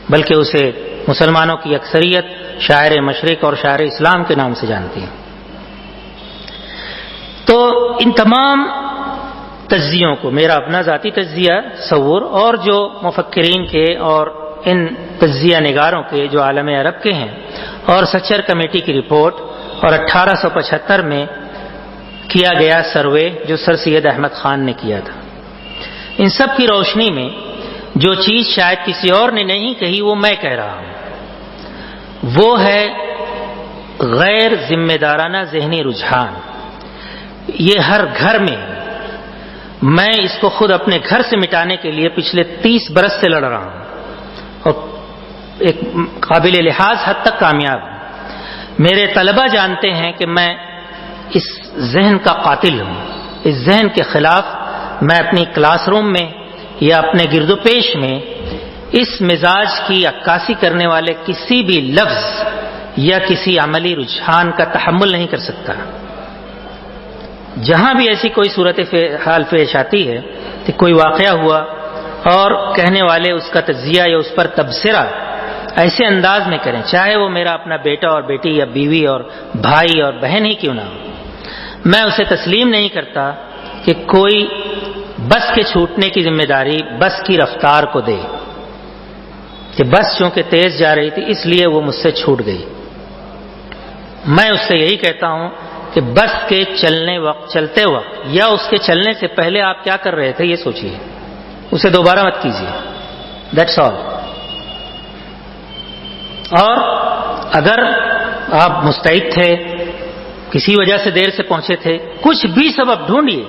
بلکہ اسے مسلمانوں کی اکثریت شاعر مشرق اور شاعر اسلام کے نام سے جانتی ہے. تو ان تمام تجزیوں کو، میرا اپنا ذاتی تجزیہ تصور اور جو مفکرین کے اور ان تجزیہ نگاروں کے جو عالم عرب کے ہیں، اور سچر کمیٹی کی رپورٹ، اور 1875 میں کیا گیا سروے جو سر سید احمد خان نے کیا تھا، ان سب کی روشنی میں جو چیز شاید کسی اور نے نہیں کہی وہ میں کہہ رہا ہوں، وہ ہے غیر ذمہ دارانہ ذہنی رجحان. یہ ہر گھر میں ہے. میں اس کو خود اپنے گھر سے مٹانے کے لیے پچھلے 30 برس سے لڑ رہا ہوں اور ایک قابل لحاظ حد تک کامیاب ہوں. میرے طلبہ جانتے ہیں کہ میں اس ذہن کا قاتل ہوں. اس ذہن کے خلاف میں اپنی کلاس روم میں یا اپنے گرد و پیش میں اس مزاج کی عکاسی کرنے والے کسی بھی لفظ یا کسی عملی رجحان کا تحمل نہیں کر سکتا. جہاں بھی ایسی کوئی صورت حال پیش آتی ہے کہ کوئی واقعہ ہوا اور کہنے والے اس کا تجزیہ یا اس پر تبصرہ ایسے انداز میں کریں، چاہے وہ میرا اپنا بیٹا اور بیٹی یا بیوی اور بھائی اور بہن ہی کیوں نہ ہو، میں اسے تسلیم نہیں کرتا کہ کوئی بس کے چھوٹنے کی ذمہ داری بس کی رفتار کو دے کہ بس چونکہ تیز جا رہی تھی اس لیے وہ مجھ سے چھوٹ گئی. میں اس سے یہی کہتا ہوں کہ بس کے چلتے وقت یا اس کے چلنے سے پہلے آپ کیا کر رہے تھے یہ سوچیے، اسے دوبارہ مت کیجیے. That's all. اور اگر آپ مستعد تھے، کسی وجہ سے دیر سے پہنچے تھے، کچھ بھی سبب ڈھونڈیے،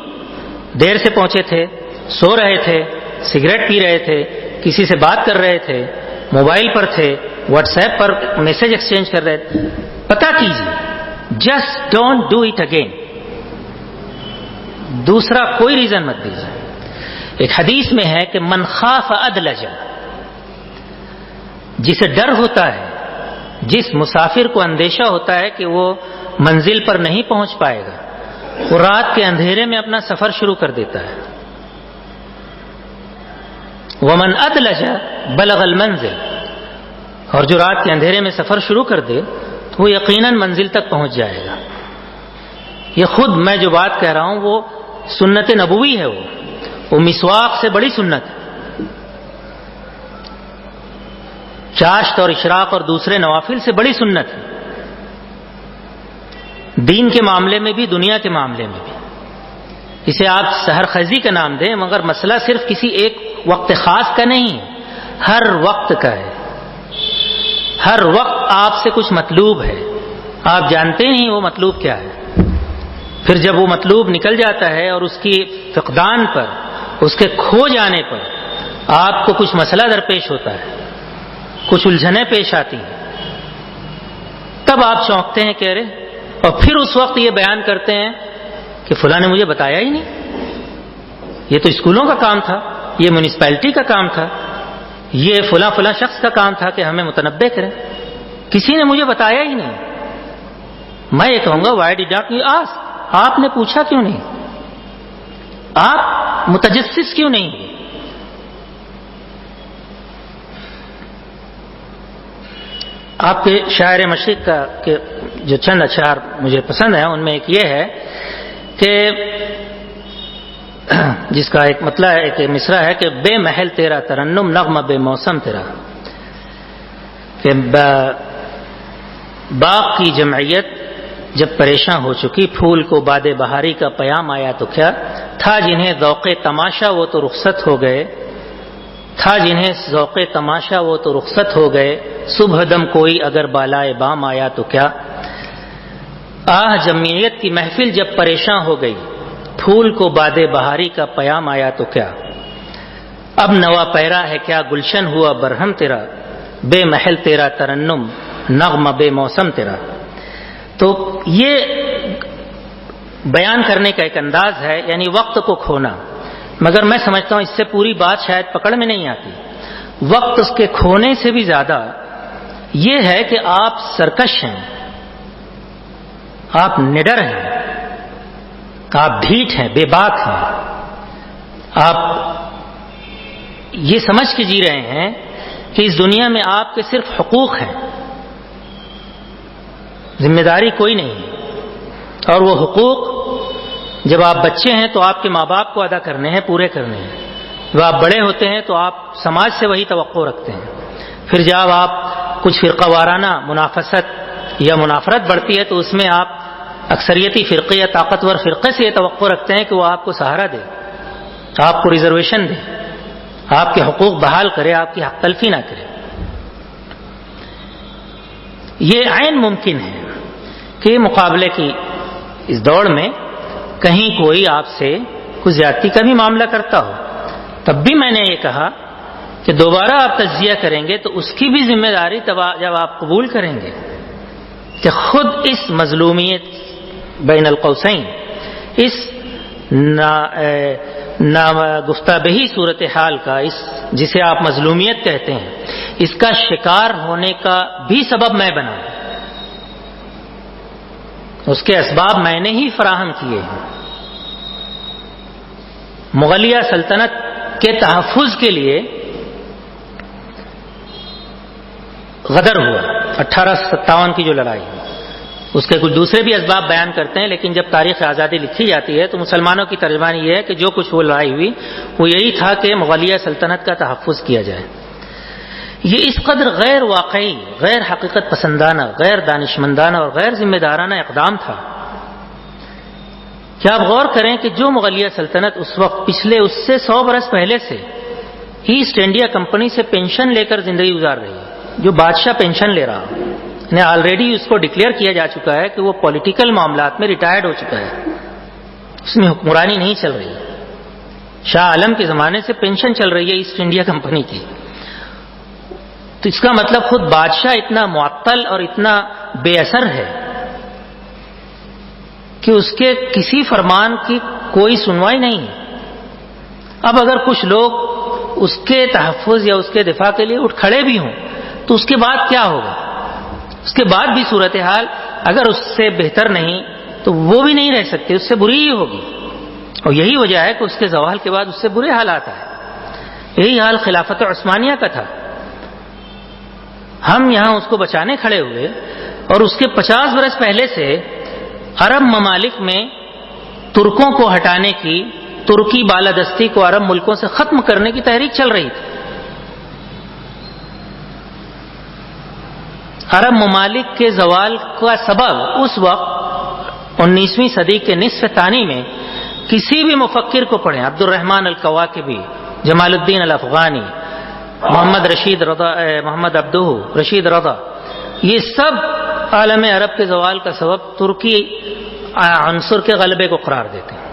دیر سے پہنچے تھے، سو رہے تھے، سگریٹ پی رہے تھے، کسی سے بات کر رہے تھے، موبائل پر تھے، واٹس ایپ پر میسج ایکسچینج کر رہے تھے، پتہ کیجیے. Just don't do it again. دوسرا کوئی ریزن مت دیجیے. ایک حدیث میں ہے کہ من خاف ادلج، جسے ڈر ہوتا ہے، جس مسافر کو اندیشہ ہوتا ہے کہ وہ منزل پر نہیں پہنچ پائے گا، وہ رات کے اندھیرے میں اپنا سفر شروع کر دیتا ہے. ومن ادلج بلغ المنزل، اور جو رات کے اندھیرے میں سفر شروع کر دے تو وہ یقیناً منزل تک پہنچ جائے گا. یہ خود میں جو بات کہہ رہا ہوں وہ سنت نبوی ہے، وہ مسواک سے بڑی سنت ہے. چاشت اور اشراق اور دوسرے نوافل سے بڑی سنت ہے، دین کے معاملے میں بھی دنیا کے معاملے میں بھی. اسے آپ سحر خیزی کا نام دیں، مگر مسئلہ صرف کسی ایک وقت خاص کا نہیں ہے، ہر وقت کا ہے. ہر وقت آپ سے کچھ مطلوب ہے، آپ جانتے نہیں وہ مطلوب کیا ہے. پھر جب وہ مطلوب نکل جاتا ہے اور اس کی فقدان پر، اس کے کھو جانے پر آپ کو کچھ مسئلہ درپیش ہوتا ہے، کچھ الجھنیں پیش آتی ہیں، تب آپ چونکتے ہیں کہ ارے، اور پھر اس وقت یہ بیان کرتے ہیں کہ فلاں نے مجھے بتایا ہی نہیں، یہ تو اسکولوں کا کام تھا، یہ میونسپلٹی کا کام تھا، یہ فلاں فلاں شخص کا کام تھا کہ ہمیں متنبہ کریں، کسی نے مجھے بتایا ہی نہیں. میں یہ کہوں گا why did not you ask, آپ نے پوچھا کیوں نہیں؟ آپ متجسس کیوں نہیں؟ آپ کے شاعر مشرق کا کہ جو چند اشعار مجھے پسند ہیں ان میں ایک یہ ہے کہ جس کا ایک مطلب ہے، ایک مصرع ہے کہ بے محل تیرا ترنم نغمہ بے موسم تیرا، کہ باغ کی جمعیت جب پریشان ہو چکی، پھول کو باد بہاری کا پیام آیا تو کیا تھا، جنہیں ذوق تماشا وہ تو رخصت ہو گئے، تھا جنہیں ذوق تماشا وہ تو رخصت ہو گئے، صبح دم کوئی اگر بالائے بام آیا تو کیا. جمعیت کی محفل جب پریشان ہو گئی، پھول کو باد بہاری کا پیام آیا تو کیا، اب نوا پیرا ہے کیا گلشن ہوا برہم تیرا، بے محل تیرا ترنم نغمہ بے موسم تیرا۔ تو یہ بیان کرنے کا ایک انداز ہے، یعنی وقت کو کھونا، مگر میں سمجھتا ہوں اس سے پوری بات شاید پکڑ میں نہیں آتی۔ وقت اس کے کھونے سے بھی زیادہ یہ ہے کہ آپ سرکش ہیں، آپ نڈر ہیں، آپ ڈھیٹ ہیں، بے باک ہیں، آپ یہ سمجھ کے جی رہے ہیں کہ اس دنیا میں آپ کے صرف حقوق ہیں، ذمہ داری کوئی نہیں ہے، اور وہ حقوق جب آپ بچے ہیں تو آپ کے ماں باپ کو ادا کرنے ہیں، پورے کرنے ہیں، جب آپ بڑے ہوتے ہیں تو آپ سماج سے وہی توقع رکھتے ہیں، پھر جب آپ کچھ فرقہ وارانہ منافست یا منافرت بڑھتی ہے تو اس میں آپ اکثریتی فرقے یا طاقتور فرقے سے یہ توقع رکھتے ہیں کہ وہ آپ کو سہارا دے، آپ کو ریزرویشن دے، آپ کے حقوق بحال کرے، آپ کی حق تلفی نہ کرے۔ یہ عین ممکن ہے کہ مقابلے کی اس دوڑ میں کہیں کوئی آپ سے کچھ زیادتی کا بھی معاملہ کرتا ہو، تب بھی میں نے یہ کہا کہ دوبارہ آپ تجزیہ کریں گے تو اس کی بھی ذمہ داری جب آپ قبول کریں گے کہ خود اس مظلومیت بین القوسین، اس گفتہ بہی صورتحال کا، اس جسے آپ مظلومیت کہتے ہیں، اس کا شکار ہونے کا بھی سبب میں بنا، اس کے اسباب میں نے ہی فراہم کیے ہیں۔ مغلیہ سلطنت کے تحفظ کے لیے غدر ہوا، 1857 کی جو لڑائی ہوئی، اس کے کچھ دوسرے بھی اسباب بیان کرتے ہیں، لیکن جب تاریخ آزادی لکھی جاتی ہے تو مسلمانوں کی ترجمانی یہ ہے کہ جو کچھ وہ لڑائی ہوئی وہ یہی تھا کہ مغلیہ سلطنت کا تحفظ کیا جائے۔ یہ اس قدر غیر واقعی، غیر حقیقت پسندانہ، غیر دانشمندانہ اور غیر ذمہ دارانہ اقدام تھا کہ آپ غور کریں کہ جو مغلیہ سلطنت اس وقت پچھلے اس سے 100 برس پہلے سے ایسٹ انڈیا کمپنی سے پینشن لے کر زندگی گزار رہی ہے، جو بادشاہ پینشن لے رہا نے آلریڈی اس کو ڈکلیئر کیا جا چکا ہے کہ وہ پولیٹیکل معاملات میں ریٹائرڈ ہو چکا ہے، اس میں حکمرانی نہیں چل رہی، شاہ عالم کے زمانے سے پینشن چل رہی ہے ایسٹ انڈیا کمپنی کی، تو اس کا مطلب خود بادشاہ اتنا معطل اور اتنا بے اثر ہے کہ اس کے کسی فرمان کی کوئی سنوائی نہیں ہے۔ اب اگر کچھ لوگ اس کے تحفظ یا اس کے دفاع کے لیے اٹھ کھڑے بھی ہوں تو اس کے بعد کیا ہوگا؟ اس کے بعد بھی صورتحال اگر اس سے بہتر نہیں تو وہ بھی نہیں رہ سکتے، اس سے بری ہی ہوگی، اور یہی وجہ ہے کہ اس کے زوال کے بعد اس سے برے حالات آئے۔ یہی حال خلافت عثمانیہ کا تھا، ہم یہاں اس کو بچانے کھڑے ہوئے، اور اس کے 50 برس پہلے سے عرب ممالک میں ترکوں کو ہٹانے کی، ترکی بالادستی کو عرب ملکوں سے ختم کرنے کی تحریک چل رہی تھی۔ عرب ممالک کے زوال کا سبب اس وقت 19ویں صدی کے نصف ثانی میں کسی بھی مفکر کو پڑھیں، عبد الرحمن الکواکبی، جمال الدین الافغانی، محمد عبدہ رشید رضا، یہ سب عالم عرب کے زوال کا سبب ترکی عنصر کے غلبے کو قرار دیتے ہیں۔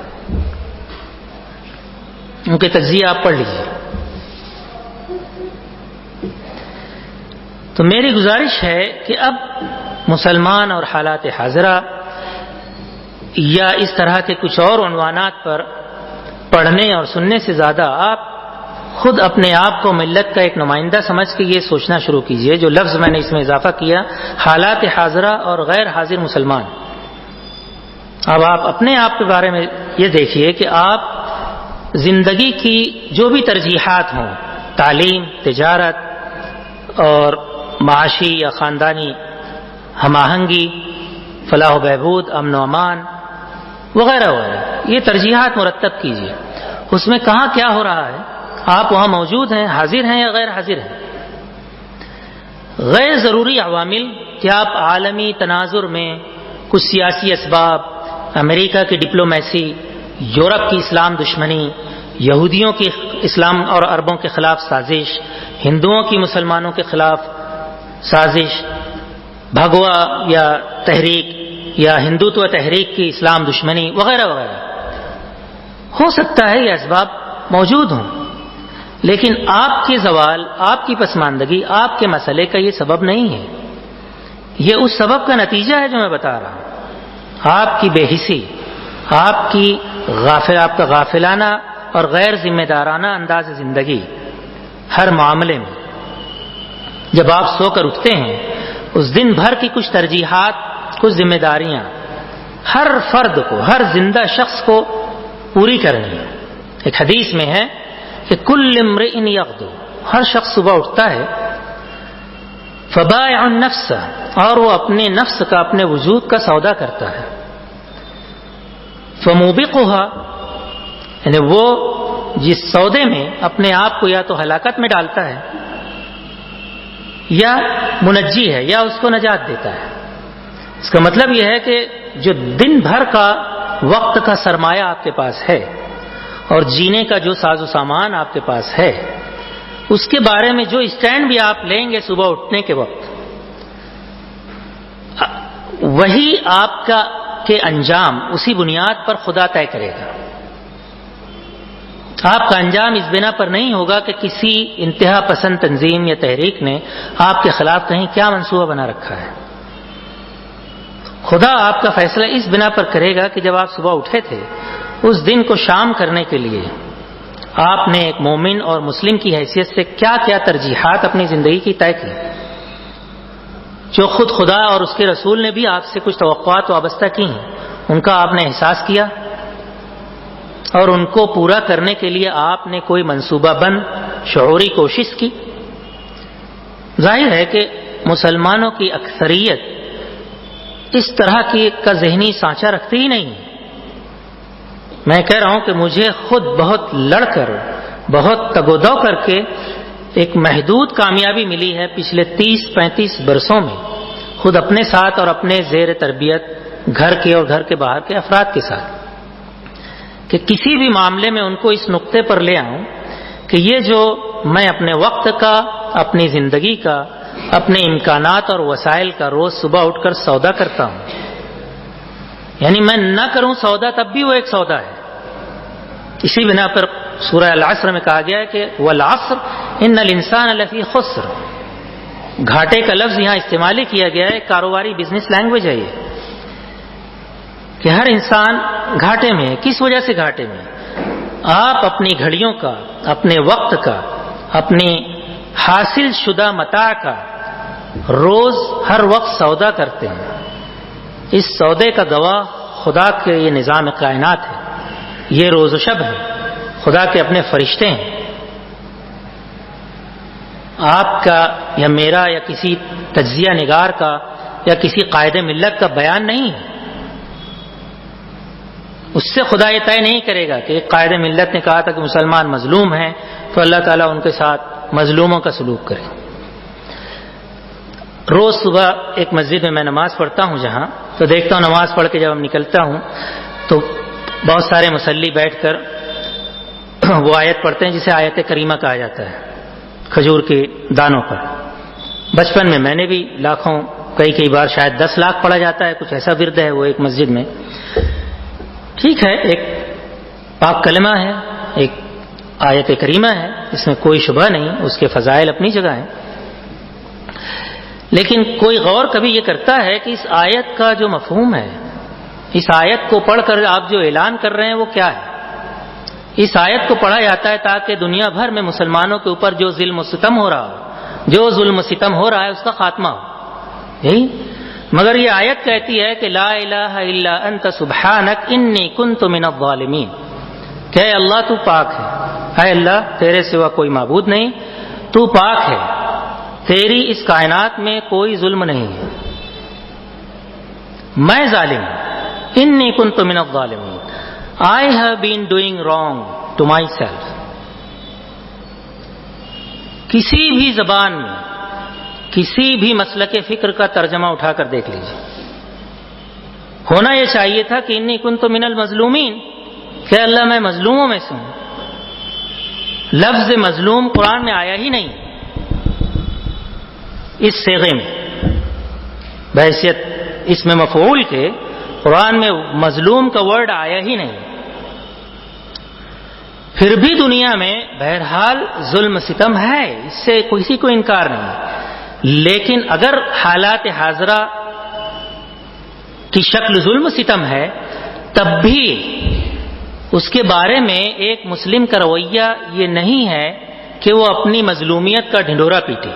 ان کے تجزیہ آپ پڑھ لیجیے۔ تو میری گزارش ہے کہ اب مسلمان اور حالات حاضرہ یا اس طرح کے کچھ اور عنوانات پر پڑھنے اور سننے سے زیادہ آپ خود اپنے آپ کو ملت کا ایک نمائندہ سمجھ کے یہ سوچنا شروع کیجئے، جو لفظ میں نے اس میں اضافہ کیا، حالات حاضرہ اور غیر حاضر مسلمان۔ اب آپ اپنے آپ کے بارے میں یہ دیکھیے کہ آپ زندگی کی جو بھی ترجیحات ہوں، تعلیم، تجارت اور معاشی یا خاندانی ہم آہنگی، فلاح و بہبود، امن و امان وغیرہ وغیرہ، یہ ترجیحات مرتب کیجئے، اس میں کہاں کیا ہو رہا ہے، آپ وہاں موجود ہیں، حاضر ہیں یا غیر حاضر ہیں۔ غیر ضروری عوامل کہ آپ عالمی تناظر میں کچھ سیاسی اسباب، امریکہ کی ڈپلومیسی، یورپ کی اسلام دشمنی، یہودیوں کی اسلام اور عربوں کے خلاف سازش، ہندوؤں کی مسلمانوں کے خلاف سازش، بھگوا یا تحریک یا ہندوتو تحریک کی اسلام دشمنی وغیرہ وغیرہ، ہو سکتا ہے یہ اسباب موجود ہوں، لیکن آپ کے زوال، آپ کی پسماندگی، آپ کے مسئلے کا یہ سبب نہیں ہے، یہ اس سبب کا نتیجہ ہے جو میں بتا رہا ہوں۔ آپ کی بے حسی، آپ کا غافلانہ اور غیر ذمہ دارانہ انداز زندگی، ہر معاملے میں جب آپ سو کر اٹھتے ہیں، اس دن بھر کی کچھ ترجیحات، کچھ ذمہ داریاں ہر فرد کو، ہر زندہ شخص کو پوری کرنی ہے۔ ایک حدیث میں ہے کہ کل امرئ یغدو، ہر شخص صبح اٹھتا ہے، فبائع النفس، اور وہ اپنے نفس کا، اپنے وجود کا سودا کرتا ہے، فموبقها، یعنی وہ جس سودے میں اپنے آپ کو یا تو ہلاکت میں ڈالتا ہے یا منجی ہے، یا اس کو نجات دیتا ہے۔ اس کا مطلب یہ ہے کہ جو دن بھر کا وقت کا سرمایہ آپ کے پاس ہے اور جینے کا جو ساز و سامان آپ کے پاس ہے، اس کے بارے میں جو اسٹینڈ بھی آپ لیں گے صبح اٹھنے کے وقت، وہی آپ کا کے انجام اسی بنیاد پر خدا طے کرے گا۔ آپ کا انجام اس بنا پر نہیں ہوگا کہ کسی انتہا پسند تنظیم یا تحریک نے آپ کے خلاف کہیں کیا منصوبہ بنا رکھا ہے۔ خدا آپ کا فیصلہ اس بنا پر کرے گا کہ جب آپ صبح اٹھے تھے، اس دن کو شام کرنے کے لیے آپ نے ایک مومن اور مسلم کی حیثیت سے کیا کیا ترجیحات اپنی زندگی کی طے کی، جو خود خدا اور اس کے رسول نے بھی آپ سے کچھ توقعات وابستہ کی ہیں، ان کا آپ نے احساس کیا اور ان کو پورا کرنے کے لیے آپ نے کوئی منصوبہ بند شعوری کوشش کی۔ ظاہر ہے کہ مسلمانوں کی اکثریت اس طرح کا ذہنی سانچہ رکھتی ہی نہیں۔ میں کہہ رہا ہوں کہ مجھے خود بہت لڑ کر، بہت تگودو کر کے ایک محدود کامیابی ملی ہے پچھلے 30-35 برسوں میں، خود اپنے ساتھ اور اپنے زیر تربیت گھر کے اور گھر کے باہر کے افراد کے ساتھ، کہ کسی بھی معاملے میں ان کو اس نقطے پر لے آؤں کہ یہ جو میں اپنے وقت کا، اپنی زندگی کا، اپنے امکانات اور وسائل کا روز صبح اٹھ کر سودا کرتا ہوں، یعنی میں نہ کروں سودا تب بھی وہ ایک سودا ہے۔ اسی بنا پر سورہ العصر میں کہا گیا ہے کہ والعصر ان الانسان لفی خسر، گھاٹے کا لفظ یہاں استعمال کیا گیا ہے، کاروباری بزنس لینگویج ہے یہ، کہ ہر انسان گھاٹے میں ہے۔ کس وجہ سے گھاٹے میں؟ آپ اپنی گھڑیوں کا، اپنے وقت کا، اپنی حاصل شدہ متاع کا روز ہر وقت سودا کرتے ہیں۔ اس سودے کا گواہ خدا کے یہ نظام کائنات ہے، یہ روز و شب ہے، خدا کے اپنے فرشتے ہیں۔ آپ کا یا میرا یا کسی تجزیہ نگار کا یا کسی قائد ملت کا بیان نہیں ہے۔ اس سے خدا یہ طے نہیں کرے گا کہ ایک قائد ملت نے کہا تھا کہ مسلمان مظلوم ہیں تو اللہ تعالیٰ ان کے ساتھ مظلوموں کا سلوک کرے۔ روز صبح ایک مسجد میں نماز پڑھتا ہوں جہاں، تو دیکھتا ہوں نماز پڑھ کے جب ہم نکلتا ہوں تو بہت سارے مصلی بیٹھ کر وہ آیت پڑھتے ہیں جسے آیت کریمہ کہا جاتا ہے، کھجور کے دانوں پر۔ بچپن میں نے بھی لاکھوں، کئی بار شاید 10 لاکھ پڑھا جاتا ہے، کچھ ایسا ورد ہے وہ ایک مسجد میں۔ ٹھیک ہے، ایک پاک کلمہ ہے، ایک آیت کریمہ ہے، اس میں کوئی شبہ نہیں، اس کے فضائل اپنی جگہ ہیں، لیکن کوئی غور کبھی یہ کرتا ہے کہ اس آیت کا جو مفہوم ہے، اس آیت کو پڑھ کر آپ جو اعلان کر رہے ہیں وہ کیا ہے؟ اس آیت کو پڑھا جاتا ہے تاکہ دنیا بھر میں مسلمانوں کے اوپر جو ظلم و ستم ہو رہا ہو، جو ظلم و ستم ہو رہا ہے اس کا خاتمہ ہو، یہی۔ مگر یہ آیت کہتی ہے کہ لا الہ الا انت سبحانک انی کنت من الظالمین، کہ اے اللہ تو پاک ہے، اے اللہ تیرے سوا کوئی معبود نہیں، تو پاک ہے، تیری اس کائنات میں کوئی ظلم نہیں ہے، میں ظالم ہوں، انی کنت من الظالمین، I have been doing wrong to myself۔ کسی بھی زبان میں کسی بھی مسلک فکر کا ترجمہ اٹھا کر دیکھ لیجیے، ہونا یہ چاہیے تھا کہ انی کنت من المظلومین، کہ اللہ میں مظلوموں میں سے ہوں۔ لفظ مظلوم قرآن میں آیا ہی نہیں اس صیغے میں، بحیثیت اس میں مفعول کے قرآن میں مظلوم کا ورڈ آیا ہی نہیں۔ پھر بھی دنیا میں بہرحال ظلم ستم ہے، اس سے کسی کو انکار نہیں، لیکن اگر حالات حاضرہ کی شکل ظلم ستم ہے تب بھی اس کے بارے میں ایک مسلم کا رویہ یہ نہیں ہے کہ وہ اپنی مظلومیت کا ڈھنڈورا پیٹے،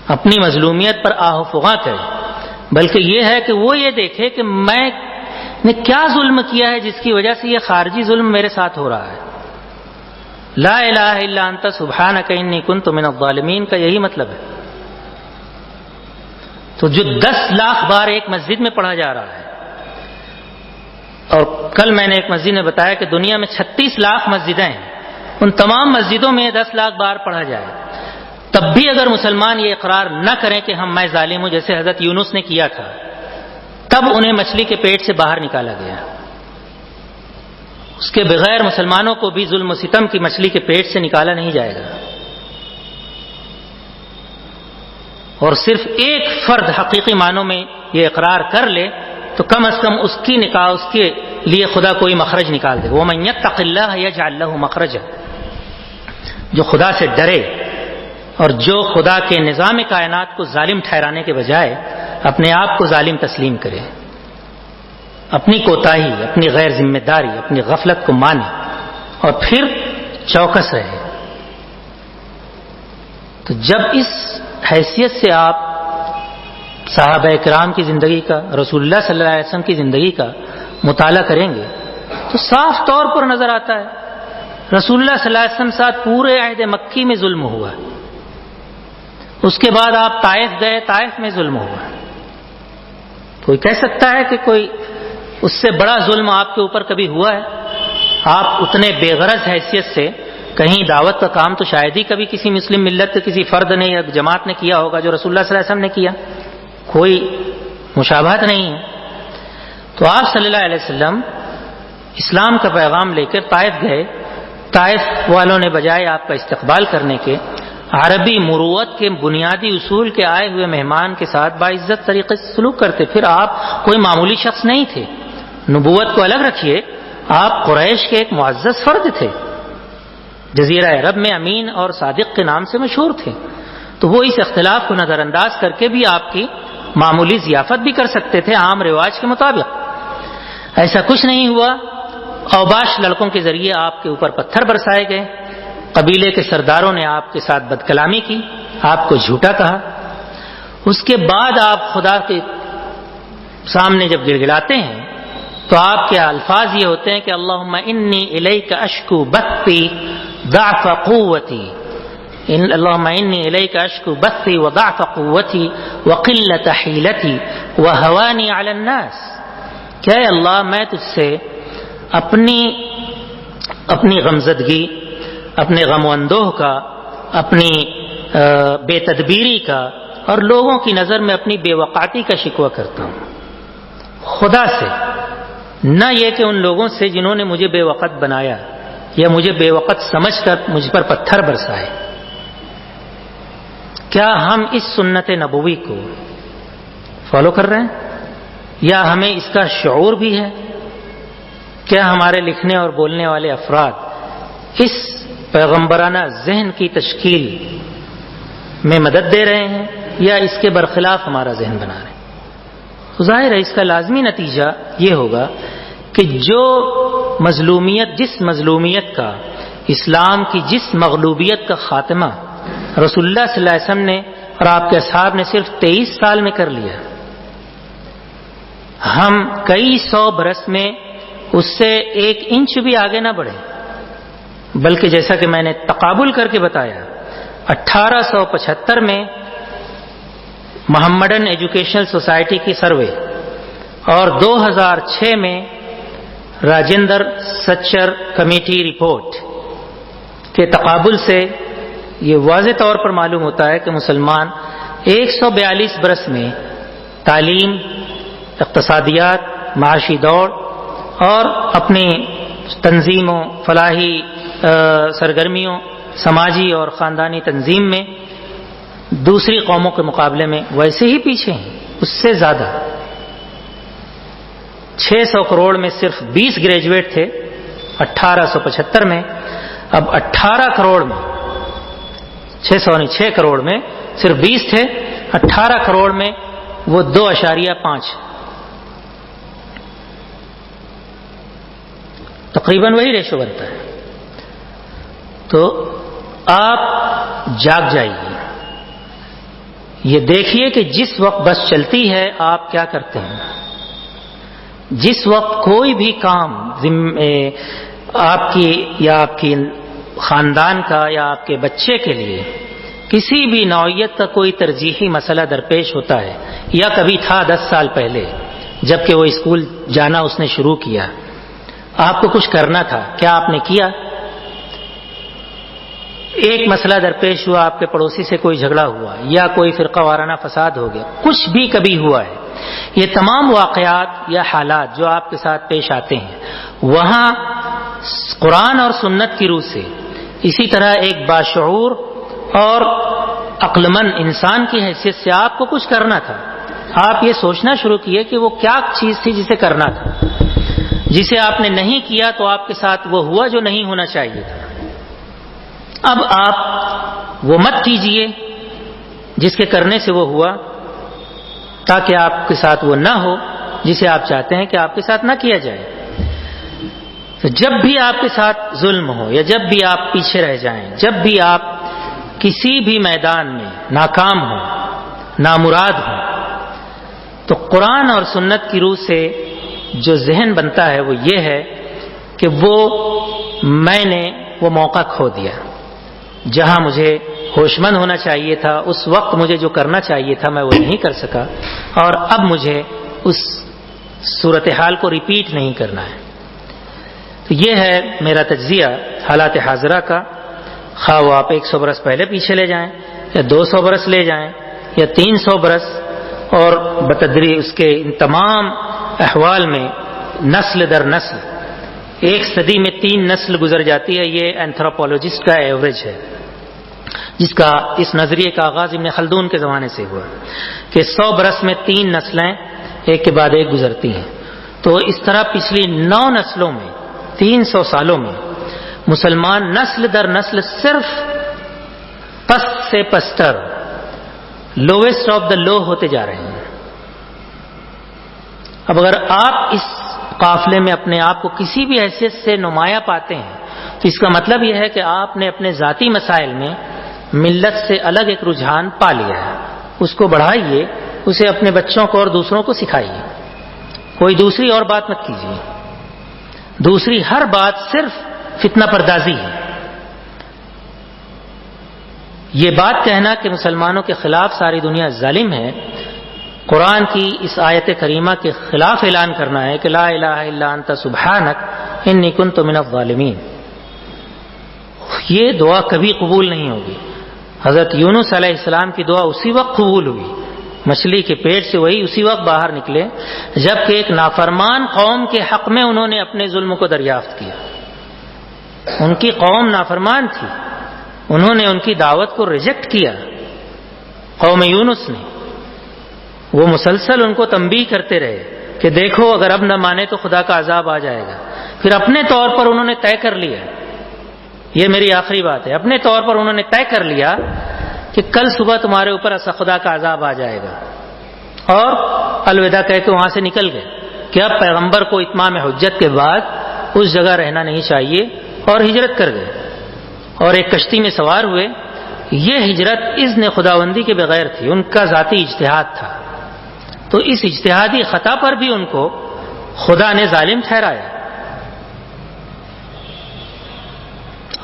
اپنی مظلومیت پر آہ و فغاں کرے، بلکہ یہ ہے کہ وہ یہ دیکھے کہ میں نے کیا ظلم کیا ہے جس کی وجہ سے یہ خارجی ظلم میرے ساتھ ہو رہا ہے۔ لا الہ الا انت سبحانک انی کنت من الظالمین کا یہی مطلب ہے۔ تو جو 10 لاکھ بار ایک مسجد میں پڑھا جا رہا ہے، اور کل میں نے ایک مسجد میں بتایا کہ دنیا میں 36 لاکھ مسجدیں ہیں، ان تمام مسجدوں میں 10 لاکھ بار پڑھا جائے، تب بھی اگر مسلمان یہ اقرار نہ کریں کہ میں ظالم ہوں جیسے حضرت یونس نے کیا تھا، تب انہیں مچھلی کے پیٹ سے باہر نکالا گیا۔ اس کے بغیر مسلمانوں کو بھی ظلم و ستم کی مچھلی کے پیٹ سے نکالا نہیں جائے گا۔ اور صرف ایک فرد حقیقی معنوں میں یہ اقرار کر لے تو کم از کم اس کی نکاح اس کے لیے خدا کوئی مخرج نکال دے۔ وَمَن يَتَّقِ اللَّهَ يَجْعَل لَّهُ مَخْرَجًا، جو خدا سے ڈرے اور جو خدا کے نظام کائنات کو ظالم ٹھہرانے کے بجائے اپنے آپ کو ظالم تسلیم کرے، اپنی کوتاہی، اپنی غیر ذمہ داری، اپنی غفلت کو مانے اور پھر چوکس رہے۔ تو جب اس حیثیت سے آپ صحابہ کرام کی زندگی کا، رسول اللہ صلی اللہ علیہ وسلم کی زندگی کا مطالعہ کریں گے تو صاف طور پر نظر آتا ہے رسول اللہ صلی اللہ علیہ وسلم ساتھ پورے عہد مکی میں ظلم ہوا، اس کے بعد آپ طائف گئے، طائف میں ظلم ہوا۔ کوئی کہہ سکتا ہے کہ کوئی اس سے بڑا ظلم آپ کے اوپر کبھی ہوا ہے؟ آپ اتنے بے غرض حیثیت سے کہیں دعوت کا کام تو شاید ہی کبھی کسی مسلم ملت کے کسی فرد نے یا جماعت نے کیا ہوگا جو رسول اللہ صلی اللہ علیہ وسلم نے کیا، کوئی مشابہت نہیں ہے۔ تو آپ صلی اللہ علیہ وسلم اسلام کا پیغام لے کر طائف گئے، طائف والوں نے بجائے آپ کا استقبال کرنے کے عربی مروت کے بنیادی اصول کے آئے ہوئے مہمان کے ساتھ باعزت طریقے سے سلوک کرتے۔ پھر آپ کوئی معمولی شخص نہیں تھے، نبوت کو الگ رکھیے، آپ قریش کے ایک معزز فرد تھے، جزیرہ عرب میں امین اور صادق کے نام سے مشہور تھے۔ تو وہ اس اختلاف کو نظر انداز کر کے بھی آپ کی معمولی ضیافت بھی کر سکتے تھے عام رواج کے مطابق۔ ایسا کچھ نہیں ہوا، اوباش لڑکوں کے ذریعے آپ کے اوپر پتھر برسائے گئے، قبیلے کے سرداروں نے آپ کے ساتھ بدکلامی کی، آپ کو جھوٹا کہا۔ اس کے بعد آپ خدا کے سامنے جب گڑگڑاتے ہیں تو آپ کے الفاظ یہ ہوتے ہیں کہ اللہم انی الیک اشکو بثی ضعف قوتی، اللہم انی الیک اشکو بثی وضعف قوتی وقلت حیلتی وہوانی علی الناس، کہ اے اللہ میں تجھ سے اپنی غمزدگی، اپنے غم و اندوہ کا، اپنی بے تدبیری کا اور لوگوں کی نظر میں اپنی بے وقاتی کا شکوہ کرتا ہوں، خدا سے، نہ یہ کہ ان لوگوں سے جنہوں نے مجھے بے وقت بنایا یا مجھے بے وقت سمجھ کر مجھ پر پتھر برسائے۔ کیا ہم اس سنت نبوی کو فالو کر رہے ہیں یا ہمیں اس کا شعور بھی ہے؟ کیا ہمارے لکھنے اور بولنے والے افراد اس پیغمبرانہ ذہن کی تشکیل میں مدد دے رہے ہیں یا اس کے برخلاف ہمارا ذہن بنا رہے ہیں؟ تو ظاہر ہے اس کا لازمی نتیجہ یہ ہوگا کہ جس مظلومیت کا، اسلام کی جس مغلوبیت کا خاتمہ رسول اللہ صلی اللہ علیہ وسلم نے اور آپ کے اصحاب نے صرف 23 سال میں کر لیا، ہم کئی سو برس میں اس سے 1 انچ بھی آگے نہ بڑھے، بلکہ جیسا کہ میں نے تقابل کر کے بتایا 1875 میں محمدن ایجوکیشنل سوسائٹی کی سروے اور 2006 میں راجندر سچر کمیٹی رپورٹ کے تقابل سے یہ واضح طور پر معلوم ہوتا ہے کہ مسلمان 142 برس میں تعلیم، اقتصادیات، معاشی دوڑ اور اپنی تنظیموں، فلاحی سرگرمیوں، سماجی اور خاندانی تنظیم میں دوسری قوموں کے مقابلے میں ویسے ہی پیچھے ہیں، اس سے زیادہ۔ 600 کروڑ میں صرف 20 گریجویٹ تھے 1875 میں. اب 18 کروڑ میں 6 کروڑ میں صرف 20 تھے، 18 کروڑ میں وہ 2.5 تقریباً وہی ریشو بنتا ہے. تو آپ جاگ جائیے، یہ دیکھیے کہ جس وقت بس چلتی ہے آپ کیا کرتے ہیں. جس وقت کوئی بھی کام آپ کی یا آپ کی خاندان کا یا آپ کے بچے کے لیے کسی بھی نوعیت کا کوئی ترجیحی مسئلہ درپیش ہوتا ہے، یا کبھی تھا 10 سال پہلے جب کہ وہ اسکول جانا اس نے شروع کیا، آپ کو کچھ کرنا تھا، کیا آپ نے کیا؟ ایک مسئلہ درپیش ہوا، آپ کے پڑوسی سے کوئی جھگڑا ہوا یا کوئی فرقہ وارانہ فساد ہو گیا، کچھ بھی کبھی ہوا ہے. یہ تمام واقعات یا حالات جو آپ کے ساتھ پیش آتے ہیں، وہاں قرآن اور سنت کی روح سے اسی طرح ایک باشعور اور عقل مند انسان کی حیثیت سے آپ کو کچھ کرنا تھا. آپ یہ سوچنا شروع کیے کہ وہ کیا چیز تھی جسے کرنا تھا، جسے آپ نے نہیں کیا تو آپ کے ساتھ وہ ہوا جو نہیں ہونا چاہیے تھا. اب آپ وہ مت کیجئے جس کے کرنے سے وہ ہوا، تاکہ آپ کے ساتھ وہ نہ ہو جسے آپ چاہتے ہیں کہ آپ کے ساتھ نہ کیا جائے. تو جب بھی آپ کے ساتھ ظلم ہو یا جب بھی آپ پیچھے رہ جائیں، جب بھی آپ کسی بھی میدان میں ناکام ہو، نامراد ہو، تو قرآن اور سنت کی روح سے جو ذہن بنتا ہے وہ یہ ہے کہ میں نے وہ موقع کھو دیا جہاں مجھے ہوش مند ہونا چاہیے تھا. اس وقت مجھے جو کرنا چاہیے تھا میں وہ نہیں کر سکا، اور اب مجھے اس صورتحال کو ریپیٹ نہیں کرنا ہے. تو یہ ہے میرا تجزیہ حالات حاضرہ کا، خواہ وہ آپ 100 برس پہلے پیچھے لے جائیں یا 200 برس لے جائیں یا 300 برس، اور بتدریج اس کے ان تمام احوال میں نسل در نسل 1 صدی میں 3 نسل گزر جاتی ہے. یہ اینتھروپولوجسٹ کا ایوریج ہے، جس کا اس نظریے کا آغاز ابن خلدون کے زمانے سے ہوا کہ 100 برس میں 3 نسلیں ایک کے بعد ایک گزرتی ہیں. تو اس طرح پچھلی 9 نسلوں میں 300 سالوں میں مسلمان نسل در نسل صرف پست سے پستر، لویسٹ آف دا لو ہوتے جا رہے ہیں. اب اگر آپ اس قافلے میں اپنے آپ کو کسی بھی حیثیت سے نمایاں پاتے ہیں تو اس کا مطلب یہ ہے کہ آپ نے اپنے ذاتی مسائل میں ملت سے الگ ایک رجحان پا لیا ہے. اس کو بڑھائیے، اسے اپنے بچوں کو اور دوسروں کو سکھائیے. کوئی دوسری اور بات مت کیجیے، دوسری ہر بات صرف فتنہ پردازی ہے. یہ بات کہنا کہ مسلمانوں کے خلاف ساری دنیا ظالم ہے، قرآن کی اس آیت کریمہ کے خلاف اعلان کرنا ہے کہ لا الہ الا انت سبحانک انی کنت من الظالمین. یہ دعا کبھی قبول نہیں ہوگی. حضرت یونس علیہ السلام کی دعا اسی وقت قبول ہوئی، مچھلی کے پیٹ سے وہی اسی وقت باہر نکلے جبکہ ایک نافرمان قوم کے حق میں انہوں نے اپنے ظلم کو دریافت کیا. ان کی قوم نافرمان تھی، انہوں نے ان کی دعوت کو ریجیکٹ کیا. قوم یونس نے وہ مسلسل ان کو تنبیہ کرتے رہے کہ دیکھو اگر اب نہ مانے تو خدا کا عذاب آ جائے گا. پھر اپنے طور پر انہوں نے طے کر لیا، یہ میری آخری بات ہے، اپنے طور پر انہوں نے طے کر لیا کہ کل صبح تمہارے اوپر خدا کا عذاب آ جائے گا، اور الوداع کہہ کے وہاں سے نکل گئے کہ اب پیغمبر کو اتمام حجت کے بعد اس جگہ رہنا نہیں چاہیے، اور ہجرت کر گئے اور ایک کشتی میں سوار ہوئے. یہ ہجرت اذن خداوندی کے بغیر تھی، ان کا ذاتی اجتہاد تھا. تو اس اجتہادی خطا پر بھی ان کو خدا نے ظالم ٹھہرایا.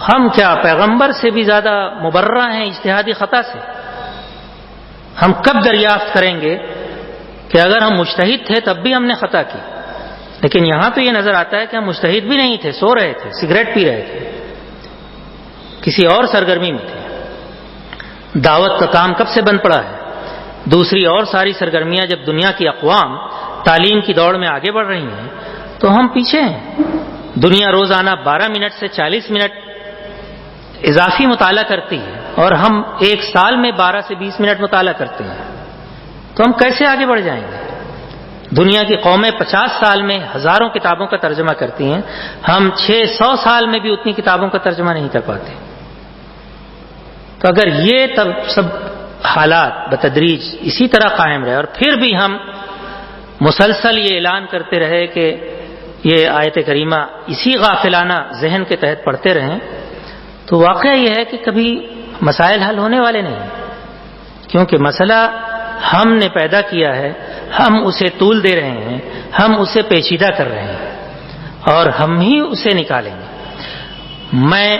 ہم کیا پیغمبر سے بھی زیادہ مبرہ ہیں اجتہادی خطا سے؟ ہم کب دریافت کریں گے کہ اگر ہم مجتہد تھے تب بھی ہم نے خطا کی؟ لیکن یہاں تو یہ نظر آتا ہے کہ ہم مجتہد بھی نہیں تھے، سو رہے تھے، سگریٹ پی رہے تھے، کسی اور سرگرمی میں تھے. دعوت کا کام کب سے بند پڑا ہے؟ دوسری اور ساری سرگرمیاں جب دنیا کی اقوام تعلیم کی دوڑ میں آگے بڑھ رہی ہیں تو ہم پیچھے ہیں. دنیا روزانہ 12 منٹ سے 40 منٹ اضافی مطالعہ کرتی ہے اور ہم ایک سال میں 12 سے 20 منٹ مطالعہ کرتے ہیں. تو ہم کیسے آگے بڑھ جائیں گے؟ دنیا کی قومیں 50 سال میں ہزاروں کتابوں کا ترجمہ کرتی ہیں، ہم 600 سال میں بھی اتنی کتابوں کا ترجمہ نہیں کر پاتے۔ تو اگر یہ سب حالات بتدریج اسی طرح قائم رہے اور پھر بھی ہم مسلسل یہ اعلان کرتے رہے کہ یہ آیت کریمہ اسی غافلانہ ذہن کے تحت پڑھتے رہیں، تو واقعہ یہ ہے کہ کبھی مسائل حل ہونے والے نہیں ہیں، کیونکہ مسئلہ ہم نے پیدا کیا ہے، ہم اسے طول دے رہے ہیں، ہم اسے پیچیدہ کر رہے ہیں اور ہم ہی اسے نکالیں گے۔ میں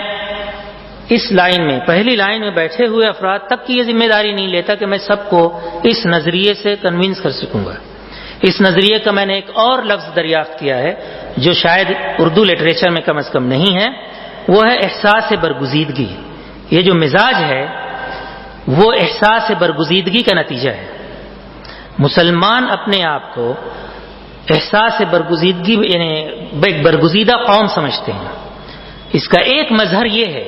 اس لائن میں، پہلی لائن میں بیٹھے ہوئے افراد تک کی یہ ذمہ داری نہیں لیتا کہ میں سب کو اس نظریے سے کنونس کر سکوں گا۔ اس نظریے کا میں نے ایک اور لفظ دریافت کیا ہے جو شاید اردو لٹریچر میں کم از کم نہیں ہے، وہ ہے احساس برگزیدگی۔ یہ جو مزاج ہے وہ احساس برگزیدگی کا نتیجہ ہے۔ مسلمان اپنے آپ کو احساس برگزیدگی یعنی ایک برگزیدہ قوم سمجھتے ہیں۔ اس کا ایک مظہر یہ ہے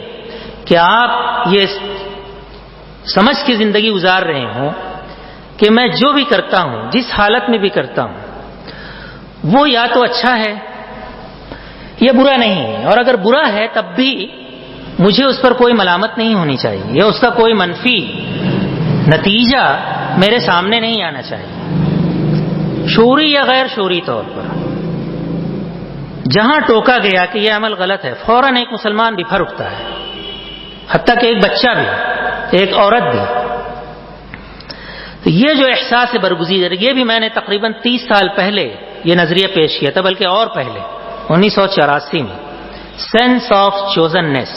کہ آپ یہ سمجھ کے زندگی گزار رہے ہوں کہ میں جو بھی کرتا ہوں، جس حالت میں بھی کرتا ہوں، وہ یا تو اچھا ہے یا برا نہیں ہے، اور اگر برا ہے تب بھی مجھے اس پر کوئی ملامت نہیں ہونی چاہیے یا اس کا کوئی منفی نتیجہ میرے سامنے نہیں آنا چاہیے، شعوری یا غیر شعوری طور پر۔ جہاں ٹوکا گیا کہ یہ عمل غلط ہے، فوراً ایک مسلمان بفر اٹھتا ہے، حتیٰ کہ ایک بچہ بھی، ایک عورت بھی۔ تو یہ جو احساس برگزیدگی، یہ بھی میں نے تقریباً 30 سال پہلے یہ نظریہ پیش کیا تھا، بلکہ اور پہلے 1984 میں، سینس آف چوزننیس،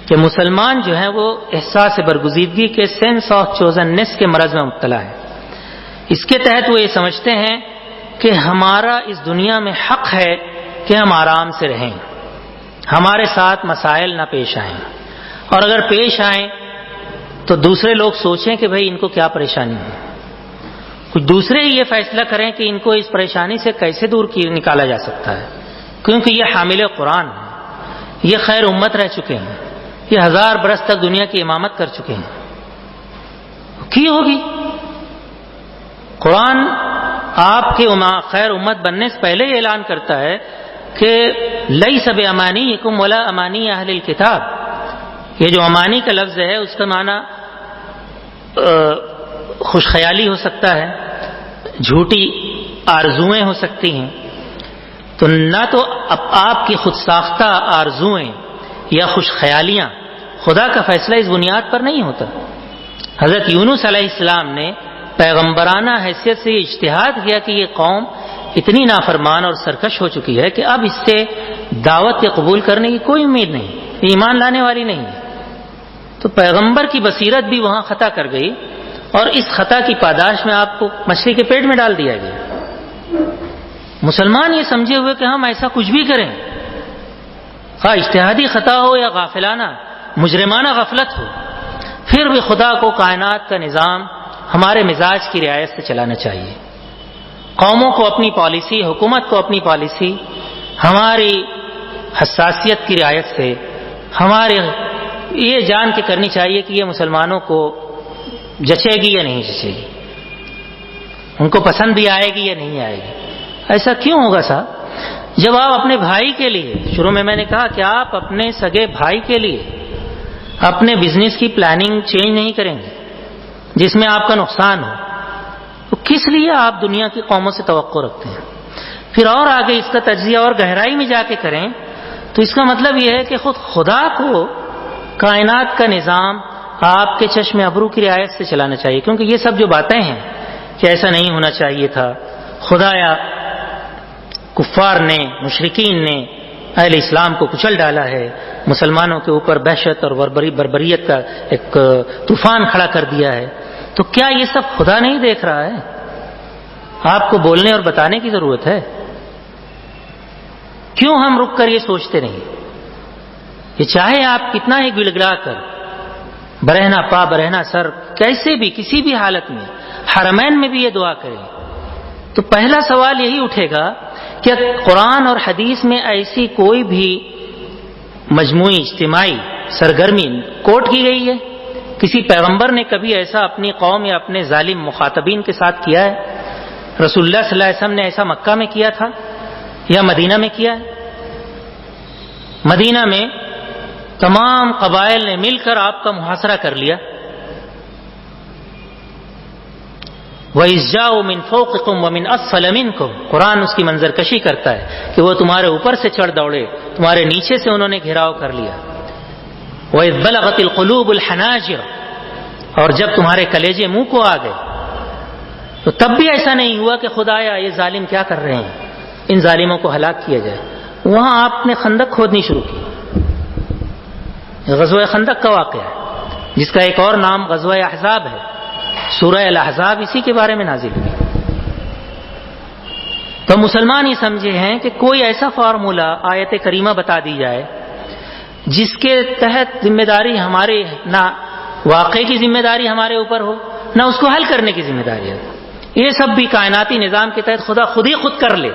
کہ مسلمان جو ہیں وہ احساس برگزیدگی کے سینس آف چوزننیس کے مرض میں مبتلا ہے۔ اس کے تحت وہ یہ سمجھتے ہیں کہ ہمارا اس دنیا میں حق ہے کہ ہم آرام سے رہیں، ہمارے ساتھ مسائل نہ پیش آئیں، اور اگر پیش آئیں تو دوسرے لوگ سوچیں کہ بھئی ان کو کیا پریشانی ہے، کچھ دوسرے ہی یہ فیصلہ کریں کہ ان کو اس پریشانی سے کیسے دور نکالا جا سکتا ہے، کیونکہ یہ حامل قرآن ہے، یہ خیر امت رہ چکے ہیں، یہ 1000 برس تک دنیا کی امامت کر چکے ہیں، کی ہوگی؟ قرآن آپ کے خیر امت بننے سے پہلے یہ اعلان کرتا ہے کہ لیس بامانیکم ولا امانی اہل الکتاب۔ یہ جو امانی کا لفظ ہے اس کا معنی خوش خیالی ہو سکتا ہے، جھوٹی آرزوئیں ہو سکتی ہیں، تو نہ تو آپ کی خود ساختہ آرزوئیں یا خوش خیالیاں، خدا کا فیصلہ اس بنیاد پر نہیں ہوتا۔ حضرت یونس علیہ السلام نے پیغمبرانہ حیثیت سے یہ اجتہاد کیا کہ یہ قوم اتنی نافرمان اور سرکش ہو چکی ہے کہ اب اس سے دعوت کے قبول کرنے کی کوئی امید نہیں، ایمان لانے والی نہیں ہے۔ تو پیغمبر کی بصیرت بھی وہاں خطا کر گئی، اور اس خطا کی پاداش میں آپ کو مچھلی کے پیٹ میں ڈال دیا گیا۔ مسلمان یہ سمجھے ہوئے کہ ہم ایسا کچھ بھی کریں، خواہ اجتہادی خطا ہو یا غافلانہ مجرمانہ غفلت ہو، پھر بھی خدا کو کائنات کا نظام ہمارے مزاج کی رعایت سے چلانا چاہیے۔ قوموں کو اپنی پالیسی، حکومت کو اپنی پالیسی ہماری حساسیت کی رعایت سے، ہمارے یہ جان کے کرنی چاہیے کہ یہ مسلمانوں کو جچے گی یا نہیں جچے گی، ان کو پسند بھی آئے گی یا نہیں آئے گی۔ ایسا کیوں ہوگا صاحب؟ جب آپ اپنے بھائی کے لیے، شروع میں نے کہا کہ آپ اپنے سگے بھائی کے لیے اپنے بزنس کی پلاننگ چینج نہیں کریں گے جس میں آپ کا نقصان ہو، تو کس لیے آپ دنیا کی قوموں سے توقع رکھتے ہیں؟ پھر اور آگے اس کا تجزیہ اور گہرائی میں جا کے کریں تو اس کا مطلب یہ ہے کہ خود خدا کو کائنات کا نظام آپ کے چشم ابرو کی رعایت سے چلانا چاہیے، کیونکہ یہ سب جو باتیں ہیں کہ ایسا نہیں ہونا چاہیے تھا، خدا یا کفار نے، مشرکین نے اہل اسلام کو کچل ڈالا ہے، مسلمانوں کے اوپر دہشت اور بربریت کا ایک طوفان کھڑا کر دیا ہے، تو کیا یہ سب خدا نہیں دیکھ رہا ہے؟ آپ کو بولنے اور بتانے کی ضرورت ہے۔ کیوں ہم رک کر یہ سوچتے نہیں؟ یہ چاہے آپ کتنا ہی گڑگڑا کر، برہنہ پا برہنہ سر، کیسے بھی کسی بھی حالت میں حرمین میں بھی یہ دعا کریں، تو پہلا سوال یہی اٹھے گا کہ قرآن اور حدیث میں ایسی کوئی بھی مجموعی اجتماعی سرگرمی کوٹ کی گئی ہے؟ کسی پیغمبر نے کبھی ایسا اپنی قوم یا اپنے ظالم مخاطبین کے ساتھ کیا ہے؟ رسول اللہ صلی اللہ علیہ وسلم نے ایسا مکہ میں کیا تھا یا مدینہ میں کیا ہے؟ مدینہ میں تمام قبائل نے مل کر آپ کا محاصرہ کر لیا. وَإِذْ جَاءُوا مِنْ فَوْقِكُمْ وَمِنْ أَسْفَلَ مِنْكُمْ، قرآن اس کی منظر کشی کرتا ہے کہ وہ تمہارے اوپر سے چڑھ دوڑے، تمہارے نیچے سے انہوں نے گھیراؤ کر لیا. وَإِذْ بَلَغَتِ الْقُلُوبُ الْحَنَاجِرَ، اور جب تمہارے کلیجے منہ کو آ گئے تو تب بھی ایسا نہیں ہوا کہ خدایا یہ ظالم کیا کر رہے ہیں، ان ظالموں کو ہلاک کیا جائے. وہاں آپ نے خندق کھودنی شروع کی. غزوہ خندق کا واقعہ ہے جس کا ایک اور نام غزوہ احزاب ہے. سورہ الاحزاب اسی کے بارے میں نازل ہوئی. تو مسلمان یہ سمجھے ہیں کہ کوئی ایسا فارمولہ آیت کریمہ بتا دی جائے جس کے تحت ذمہ داری ہمارے، نہ واقعے کی ذمہ داری ہمارے اوپر ہو، نہ اس کو حل کرنے کی ذمہ داری ہو. یہ سب بھی کائناتی نظام کے تحت خدا خود ہی خود کر لے.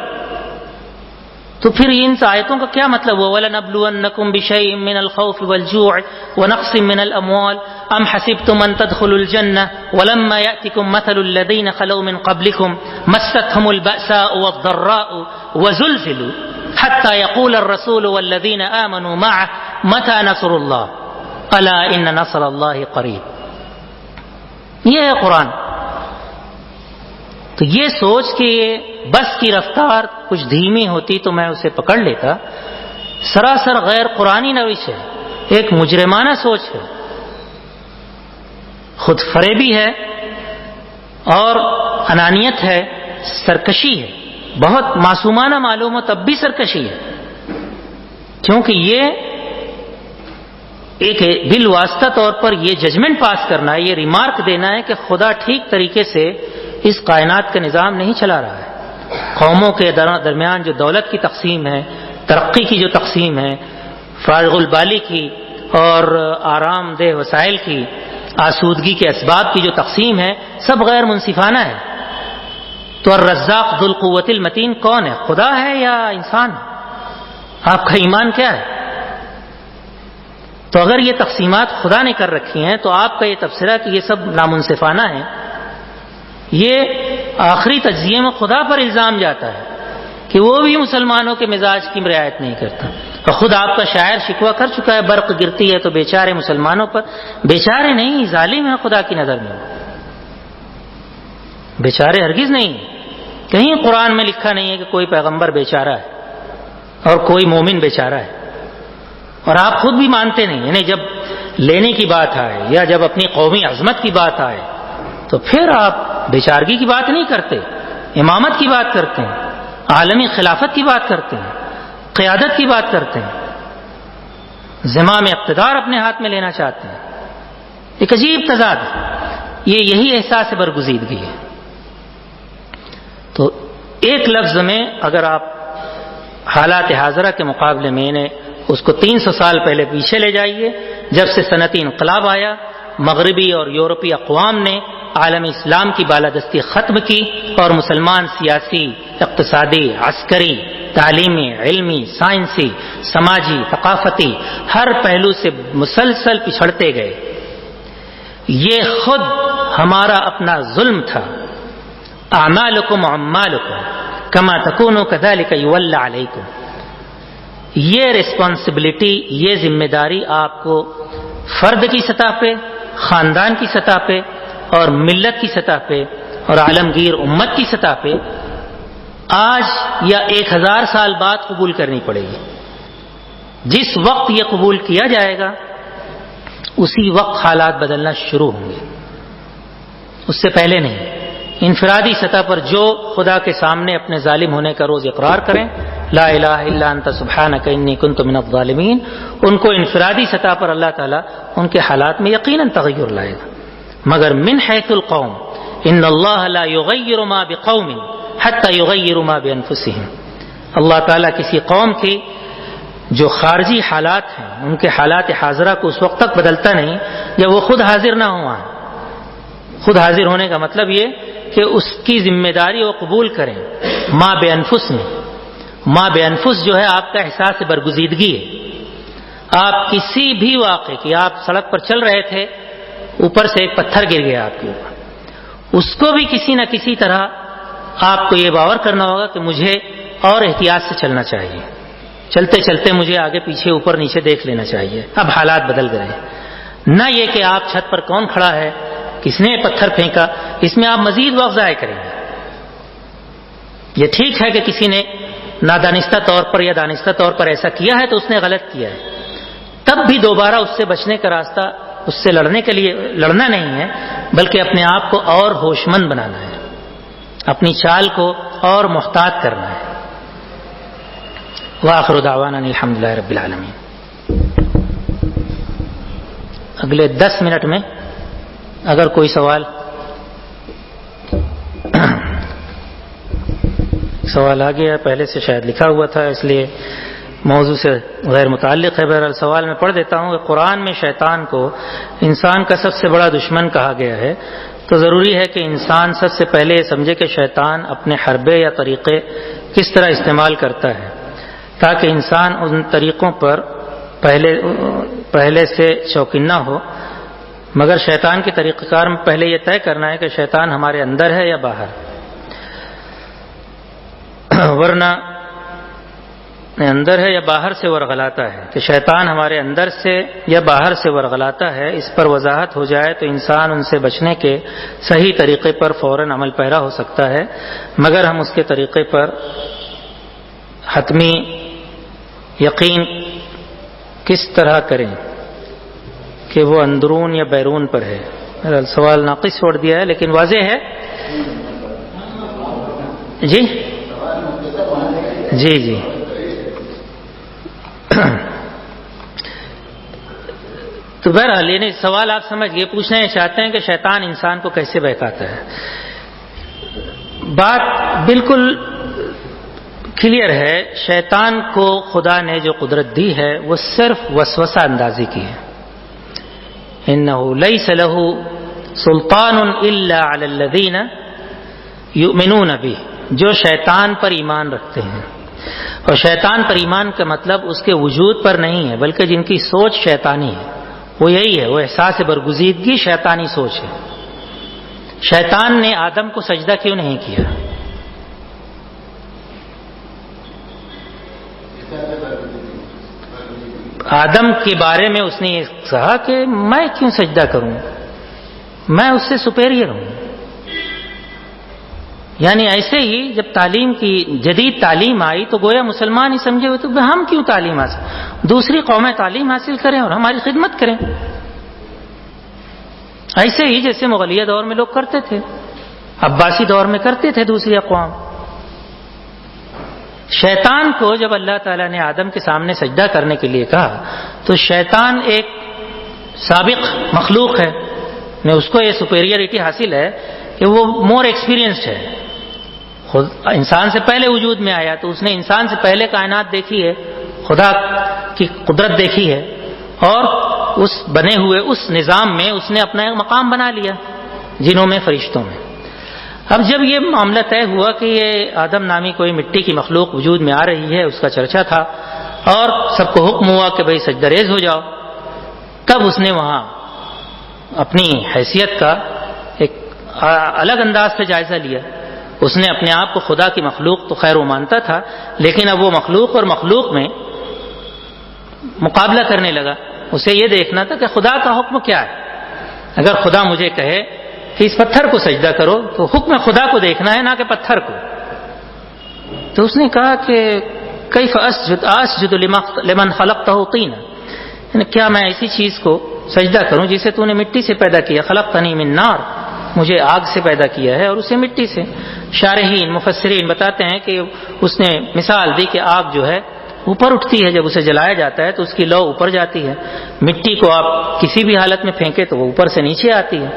تو پھر ان آیتوں کا کیا مطلب ہوا؟ وَلَنَبْلُوَنَّكُمْ بِشَيْءٍ مِّنَ الْخَوْفِ وَالْجُوعِ وَنَقْصٍ مِّنَ الْأَمْوَالِ أَمْ حَسِبْتُمْ أَن تَدْخُلُوا الْجَنَّةَ وَلَمَّا يَأْتِكُمْ مَثَلُ الَّذِينَ خَلَوْا مِن قَبْلِكُمْ مَسَّتْهُمُ الْبَأْسَاءُ وَالضَّرَّاءُ وَزُلْزِلُوا حَتَّى يَقُولَ الرَّسُولُ وَالَّذِينَ آمَنُوا مَعَهُ مَتَىٰ نَصْرُ اللَّهِ أَلَا إِنَّ نَصْرَ اللَّهِ قَرِيبٌ. یہ ہے قرآن. تو یہ سوچ کہ بس کی رفتار کچھ دھیمی ہوتی تو میں اسے پکڑ لیتا، سراسر غیر قرآنی روش ہے، ایک مجرمانہ سوچ ہے، خود فریبی ہے اور انانیت ہے، سرکشی ہے. بہت معصومانہ معلوم ہو تب بھی سرکشی ہے، کیونکہ یہ ایک بالواسطہ طور پر یہ ججمنٹ پاس کرنا ہے، یہ ریمارک دینا ہے کہ خدا ٹھیک طریقے سے اس کائنات کا نظام نہیں چلا رہا ہے. قوموں کے درمیان جو دولت کی تقسیم ہے، ترقی کی جو تقسیم ہے، فارغ البالی کی اور آرام دہ وسائل کی، آسودگی کے اسباب کی جو تقسیم ہے، سب غیر منصفانہ ہے. تو الرزاق ذو القوت المتین کون ہے؟ خدا ہے یا انسان؟ آپ کا ایمان کیا ہے؟ تو اگر یہ تقسیمات خدا نے کر رکھی ہیں تو آپ کا یہ تبصرہ کہ یہ سب نامنصفانہ ہے، یہ آخری تجزیے میں خدا پر الزام جاتا ہے کہ وہ بھی مسلمانوں کے مزاج کی رعایت نہیں کرتا. اور خود آپ کا شاعر شکوہ کر چکا ہے، برق گرتی ہے تو بیچارے مسلمانوں پر. بیچارے نہیں، ظالم ہیں خدا کی نظر میں، بیچارے ہرگز نہیں. کہیں قرآن میں لکھا نہیں ہے کہ کوئی پیغمبر بیچارہ ہے اور کوئی مومن بیچارہ ہے. اور آپ خود بھی مانتے نہیں. یعنی جب لینے کی بات آئے یا جب اپنی قومی عظمت کی بات آئے تو پھر آپ بیچارگی کی بات نہیں کرتے، امامت کی بات کرتے ہیں، عالمی خلافت کی بات کرتے ہیں، قیادت کی بات کرتے ہیں، زمام اقتدار اپنے ہاتھ میں لینا چاہتے ہیں. ایک عجیب تضاد ہے. یہی احساس برگزیدگی ہے. تو ایک لفظ میں اگر آپ حالات حاضرہ کے مقابلے میں اس کو 300 سال پہلے پیچھے لے جائیے، جب سے صنعتی انقلاب آیا، مغربی اور یورپی اقوام نے عالم اسلام کی بالادستی ختم کی اور مسلمان سیاسی، اقتصادی، عسکری، تعلیمی، علمی، سائنسی، سماجی، ثقافتی ہر پہلو سے مسلسل پچھڑتے گئے. یہ خود ہمارا اپنا ظلم تھا. اعمالکم اعمالکم کما تکونوا کذالک یولی علیکم. یہ ریسپانسبلٹی، یہ ذمہ داری آپ کو فرد کی سطح پہ، خاندان کی سطح پہ اور ملت کی سطح پہ اور عالمگیر امت کی سطح پہ آج یا 1000 سال بعد قبول کرنی پڑے گی. جس وقت یہ قبول کیا جائے گا اسی وقت حالات بدلنا شروع ہوں گے، اس سے پہلے نہیں. انفرادی سطح پر جو خدا کے سامنے اپنے ظالم ہونے کا روز اقرار کریں، لا الہ الا انت سبحانک انی کنت من الظالمین، ان کو انفرادی سطح پر اللہ تعالیٰ ان کے حالات میں یقیناً تغیر لائے گا. مگر من حیث القوم ان اللہ لا یغیر ما بقوم حتی یغیر ما بانفسہم. اللہ تعالیٰ کسی قوم کی جو خارجی حالات ہیں، ان کے حالات حاضرہ کو اس وقت تک بدلتا نہیں جب وہ خود حاضر نہ ہوا. خود حاضر ہونے کا مطلب یہ کہ اس کی ذمہ داری وہ قبول کریں. ما بانفس میں، ما بانفس جو ہے آپ کا احساس برگزیدگی ہے. آپ کسی بھی واقعے کی، آپ سڑک پر چل رہے تھے، اوپر سے ایک پتھر گر گیا آپ کے اوپر، اس کو بھی کسی نہ کسی طرح آپ کو یہ باور کرنا ہوگا کہ مجھے اور احتیاط سے چلنا چاہیے، چلتے چلتے مجھے آگے پیچھے اوپر نیچے دیکھ لینا چاہیے، اب حالات بدل گئے ہیں۔ نہ یہ کہ آپ چھت پر کون کھڑا ہے، کس نے پتھر پھینکا، اس میں آپ مزید وقت ضائع کریں گے۔ یہ ٹھیک ہے کہ کسی نے نادانستہ طور پر یا دانستہ طور پر ایسا کیا ہے تو اس نے غلط کیا ہے، تب بھی دوبارہ اس سے بچنے کا راستہ اس سے لڑنے کے لیے لڑنا نہیں ہے، بلکہ اپنے آپ کو اور ہوش مند بنانا ہے، اپنی چال کو اور محتاط کرنا ہے۔ وآخر دعوانا الحمدللہ رب العالمین۔ اگلے 10 منٹ میں اگر کوئی سوال آ گیا، پہلے سے شاید لکھا ہوا تھا اس لیے موضوع سے غیر متعلق ہے، بہرحال سوال میں پڑھ دیتا ہوں کہ قرآن میں شیطان کو انسان کا سب سے بڑا دشمن کہا گیا ہے، تو ضروری ہے کہ انسان سب سے پہلے یہ سمجھے کہ شیطان اپنے حربے یا طریقے کس طرح استعمال کرتا ہے، تاکہ انسان ان طریقوں پر پہلے سے شوقین نہ ہو۔ مگر شیطان کے طریقہ کار میں پہلے یہ طے کرنا ہے کہ شیطان ہمارے اندر ہے یا باہر، ورنہ اندر ہے یا باہر سے ورغلاتا ہے۔ کہ شیطان ہمارے اندر سے یا باہر سے ورغلاتا ہے، اس پر وضاحت ہو جائے تو انسان ان سے بچنے کے صحیح طریقے پر فوراً عمل پیرا ہو سکتا ہے، مگر ہم اس کے طریقے پر حتمی یقین کس طرح کریں کہ وہ اندرون یا بیرون پر ہے؟ سوال ناقص چھوڑ دیا ہے لیکن واضح ہے۔ جی جی جی تو بہرحال یہ سوال آپ سمجھ گئے، پوچھنا یہ چاہتے ہیں کہ شیطان انسان کو کیسے بہکاتا ہے۔ بات بالکل کلیئر ہے، شیطان کو خدا نے جو قدرت دی ہے وہ صرف وسوسہ اندازی کی ہے۔ انہ لیس لہ سلطان الا علی الذین یؤمنون بہ، جو شیطان پر ایمان رکھتے ہیں، اور شیطان پر ایمان کا مطلب اس کے وجود پر نہیں ہے بلکہ جن کی سوچ شیطانی ہے، وہ یہی ہے، وہ احساس برگزیدگی شیطانی سوچ ہے۔ شیطان نے آدم کو سجدہ کیوں نہیں کیا؟ آدم کے بارے میں اس نے یہ کہا کہ میں کیوں سجدہ کروں، میں اس سے سپیریئر ہوں۔ یعنی ایسے ہی جب تعلیم کی جدید تعلیم آئی تو گویا مسلمان ہی سمجھے ہوئے تو ہم کیوں تعلیم حاصل، دوسری قومیں تعلیم حاصل کریں اور ہماری خدمت کریں، ایسے ہی جیسے مغلیہ دور میں لوگ کرتے تھے، عباسی دور میں کرتے تھے دوسری اقوام۔ شیطان کو جب اللہ تعالیٰ نے آدم کے سامنے سجدہ کرنے کے لیے کہا تو شیطان ایک سابق مخلوق ہے، اس کو یہ سپیریئرٹی حاصل ہے کہ وہ مور ایکسپیرینسڈ ہے، خود انسان سے پہلے وجود میں آیا تو اس نے انسان سے پہلے کائنات دیکھی ہے، خدا کی قدرت دیکھی ہے، اور اس بنے ہوئے اس نظام میں اس نے اپنا ایک مقام بنا لیا جنوں میں فرشتوں میں۔ اب جب یہ معاملہ طے ہوا کہ یہ آدم نامی کوئی مٹی کی مخلوق وجود میں آ رہی ہے، اس کا چرچا تھا اور سب کو حکم ہوا کہ بھئی سجدہ ریز ہو جاؤ، تب اس نے وہاں اپنی حیثیت کا ایک الگ انداز سے جائزہ لیا۔ اس نے اپنے آپ کو خدا کی مخلوق تو خیر وہ مانتا تھا، لیکن اب وہ مخلوق اور مخلوق میں مقابلہ کرنے لگا۔ اسے یہ دیکھنا تھا کہ خدا کا حکم کیا ہے، اگر خدا مجھے کہے کہ اس پتھر کو سجدہ کرو تو حکم خدا کو دیکھنا ہے نہ کہ پتھر کو۔ تو اس نے کہا کہ کیف اسجد لمن خلقتہ طینا، یعنی کیا میں ایسی چیز کو سجدہ کروں جسے تو نے مٹی سے پیدا کیا، خلقتنی من نار، مجھے آگ سے پیدا کیا ہے اور اسے مٹی سے۔ شارحین مفسرین بتاتے ہیں کہ اس نے مثال دی کہ آگ جو ہے اوپر اٹھتی ہے، جب اسے جلایا جاتا ہے تو اس کی لو اوپر جاتی ہے، مٹی کو آپ کسی بھی حالت میں پھینکے تو وہ اوپر سے نیچے آتی ہے،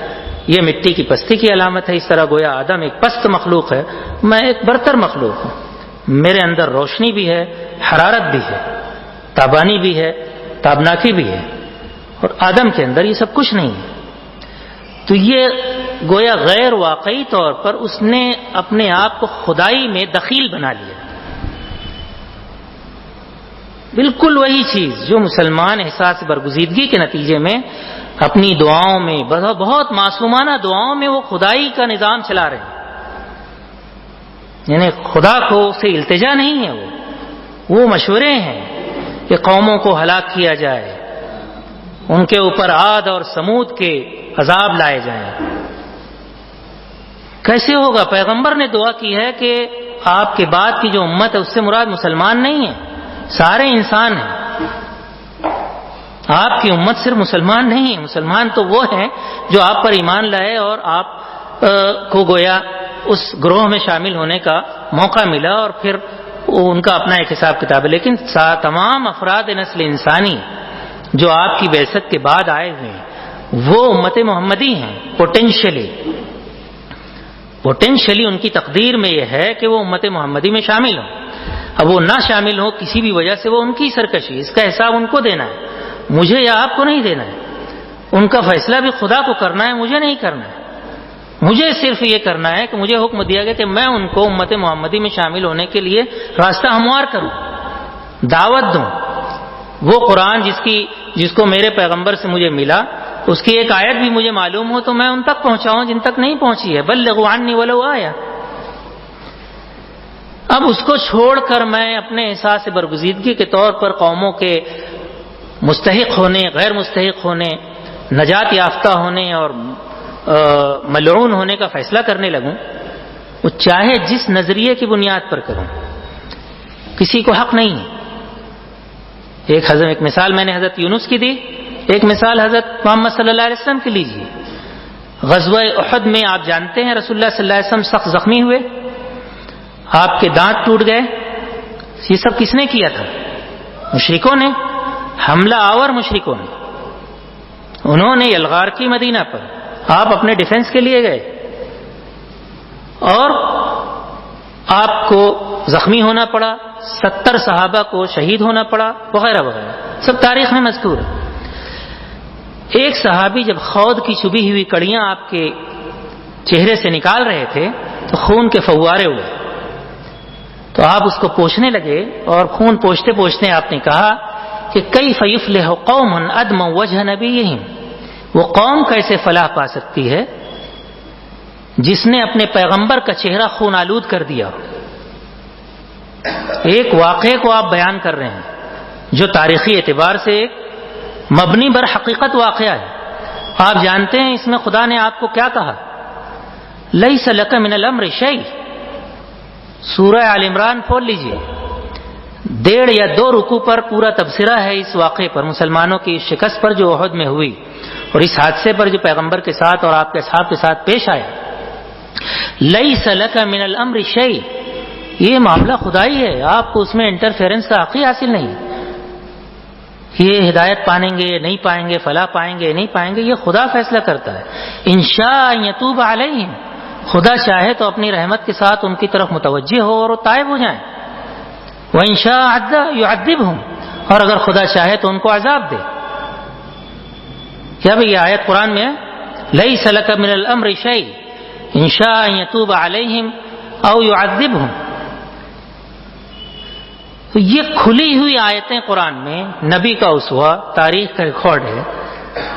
یہ مٹی کی پستی کی علامت ہے۔ اس طرح گویا آدم ایک پست مخلوق ہے، میں ایک برتر مخلوق ہوں، میرے اندر روشنی بھی ہے، حرارت بھی ہے، تابانی بھی ہے، تابناکی بھی ہے، اور آدم کے اندر یہ سب کچھ نہیں ہے۔ تو یہ گویا غیر واقعی طور پر اس نے اپنے آپ کو خدائی میں دخیل بنا لیا، بالکل وہی چیز جو مسلمان احساس برگزیدگی کے نتیجے میں اپنی دعاؤں میں، بہت معصومانہ دعاؤں میں وہ خدائی کا نظام چلا رہے ہیں۔ یعنی خدا کو سے التجا نہیں ہے، وہ مشورے ہیں کہ قوموں کو ہلاک کیا جائے، ان کے اوپر عاد اور سمود کے عذاب لائے جائیں۔ کیسے ہوگا؟ پیغمبر نے دعا کی ہے کہ آپ کے بعد کی جو امت ہے اس سے مراد مسلمان نہیں ہے، سارے انسان ہیں۔ آپ کی امت صرف مسلمان نہیں ہے، مسلمان تو وہ ہیں جو آپ پر ایمان لائے اور آپ کو گویا اس گروہ میں شامل ہونے کا موقع ملا، اور پھر ان کا اپنا ایک حساب کتاب ہے۔ لیکن تمام افراد نسل انسانی جو آپ کی بعثت کے بعد آئے ہوئے ہیں وہ امت محمدی ہیں۔ پوٹینشلی ان کی تقدیر میں یہ ہے کہ وہ امت محمدی میں شامل ہوں۔ اب وہ نہ شامل ہو کسی بھی وجہ سے، وہ ان کی سرکشی، اس کا حساب ان کو دینا ہے، مجھے یا آپ کو نہیں دینا ہے۔ ان کا فیصلہ بھی خدا کو کرنا ہے، مجھے نہیں کرنا ہے۔ مجھے صرف یہ کرنا ہے کہ مجھے حکم دیا گیا کہ میں ان کو امت محمدی میں شامل ہونے کے لیے راستہ ہموار کروں، دعوت دوں۔ وہ قرآن جس کو میرے پیغمبر سے مجھے ملا، اس کی ایک آیت بھی مجھے معلوم ہو تو میں ان تک پہنچاؤں جن تک نہیں پہنچی ہے۔ بلغوا عنی ولو آیا۔ اب اس کو چھوڑ کر میں اپنے احساس برگزیدگی کے طور پر قوموں کے مستحق ہونے، غیر مستحق ہونے، نجات یافتہ ہونے اور ملعون ہونے کا فیصلہ کرنے لگوں، وہ چاہے جس نظریے کی بنیاد پر کروں، کسی کو حق نہیں ہے۔ ایک مثال میں نے حضرت یونس کی دی، ایک مثال حضرت محمد صلی اللہ علیہ وسلم کی لیجیے۔ غزوہ احد میں آپ جانتے ہیں رسول اللہ صلی اللہ علیہ وسلم سخت زخمی ہوئے، آپ کے دانت ٹوٹ گئے۔ یہ سب کس نے کیا تھا؟ مشرکوں نے، حملہ آور مشرکوں نے۔ انہوں نے یلغار کی مدینہ پر، آپ اپنے ڈیفنس کے لیے گئے اور آپ کو زخمی ہونا پڑا، 70 صحابہ کو شہید ہونا پڑا، وغیرہ وغیرہ، سب تاریخ میں مذکور ہے۔ ایک صحابی جب خود کی چبھی ہوئی کڑیاں آپ کے چہرے سے نکال رہے تھے تو خون کے فوارے ہوئے، تو آپ اس کو پوچھنے لگے، اور خون پوچھتے پوچھتے آپ نے کہا کہ کیف یفلح قوم ادموا وجہ نبیہم، وہ قوم کیسے فلاح پا سکتی ہے جس نے اپنے پیغمبر کا چہرہ خون آلود کر دیا۔ ایک واقعے کو آپ بیان کر رہے ہیں جو تاریخی اعتبار سے ایک مبنی بر حقیقت واقعہ ہے۔ آپ جانتے ہیں اس میں خدا نے آپ کو کیا کہا؟ لیس لک من الامر شیء۔ سورہ آل عمران کھول لیجئے، 1.5 یا 2 رکوع پر پورا تبصرہ ہے اس واقعے پر، مسلمانوں کی شکست پر جو احد میں ہوئی، اور اس حادثے پر جو پیغمبر کے ساتھ اور آپ کے اصحاب کے ساتھ پیش آیا۔ لیس لک من الامر شیء، یہ معاملہ خدائی ہے، آپ کو اس میں انٹرفیرنس کا حق ہی حاصل نہیں۔ یہ ہدایت پائیں گے نہیں پائیں گے، فلاح پائیں گے نہیں پائیں گے، یہ خدا فیصلہ کرتا ہے۔ ان شاء یتوب علیہم، خدا چاہے تو اپنی رحمت کے ساتھ ان کی طرف متوجہ ہو اور وہ تائب ہو جائیں۔ وَإِن شَاءَ يُعَذِّبْهُمْ، اور اگر خدا چاہے تو ان کو عذاب دے۔ کیا بھئی یہ آیت قرآن میں ہے؟ لَيْسَ لَكَ مِنَ الْأَمْرِ شَيْءٌ إِن شَاءَ أَن يَتُوبَ عَلَيْهِمْ أَوْ يُعَذِّبْهُمْ۔ تو یہ کھلی ہوئی آیتیں قرآن میں نبی کا اسوہ، تاریخ کا ریکارڈ ہے۔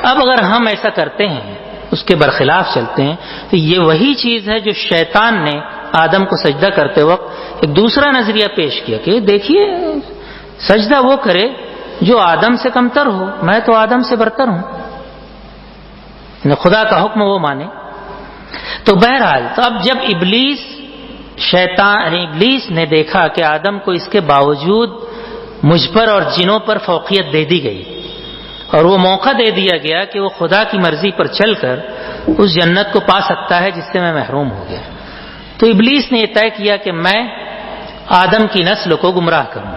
اب اگر ہم ایسا کرتے ہیں، اس کے برخلاف چلتے ہیں، تو یہ وہی چیز ہے جو شیطان نے آدم کو سجدہ کرتے وقت ایک دوسرا نظریہ پیش کیا کہ دیکھیے سجدہ وہ کرے جو آدم سے کمتر ہو، میں تو آدم سے برتر ہوں، خدا کا حکم وہ مانے۔ تو بہرحال تو اب جب ابلیس نے دیکھا کہ آدم کو اس کے باوجود مجھ پر اور جنوں پر فوقیت دے دی گئی، اور وہ موقع دے دیا گیا کہ وہ خدا کی مرضی پر چل کر اس جنت کو پا سکتا ہے جس سے میں محروم ہو گیا، تو ابلیس نے یہ طے کیا کہ میں آدم کی نسل کو گمراہ کروں،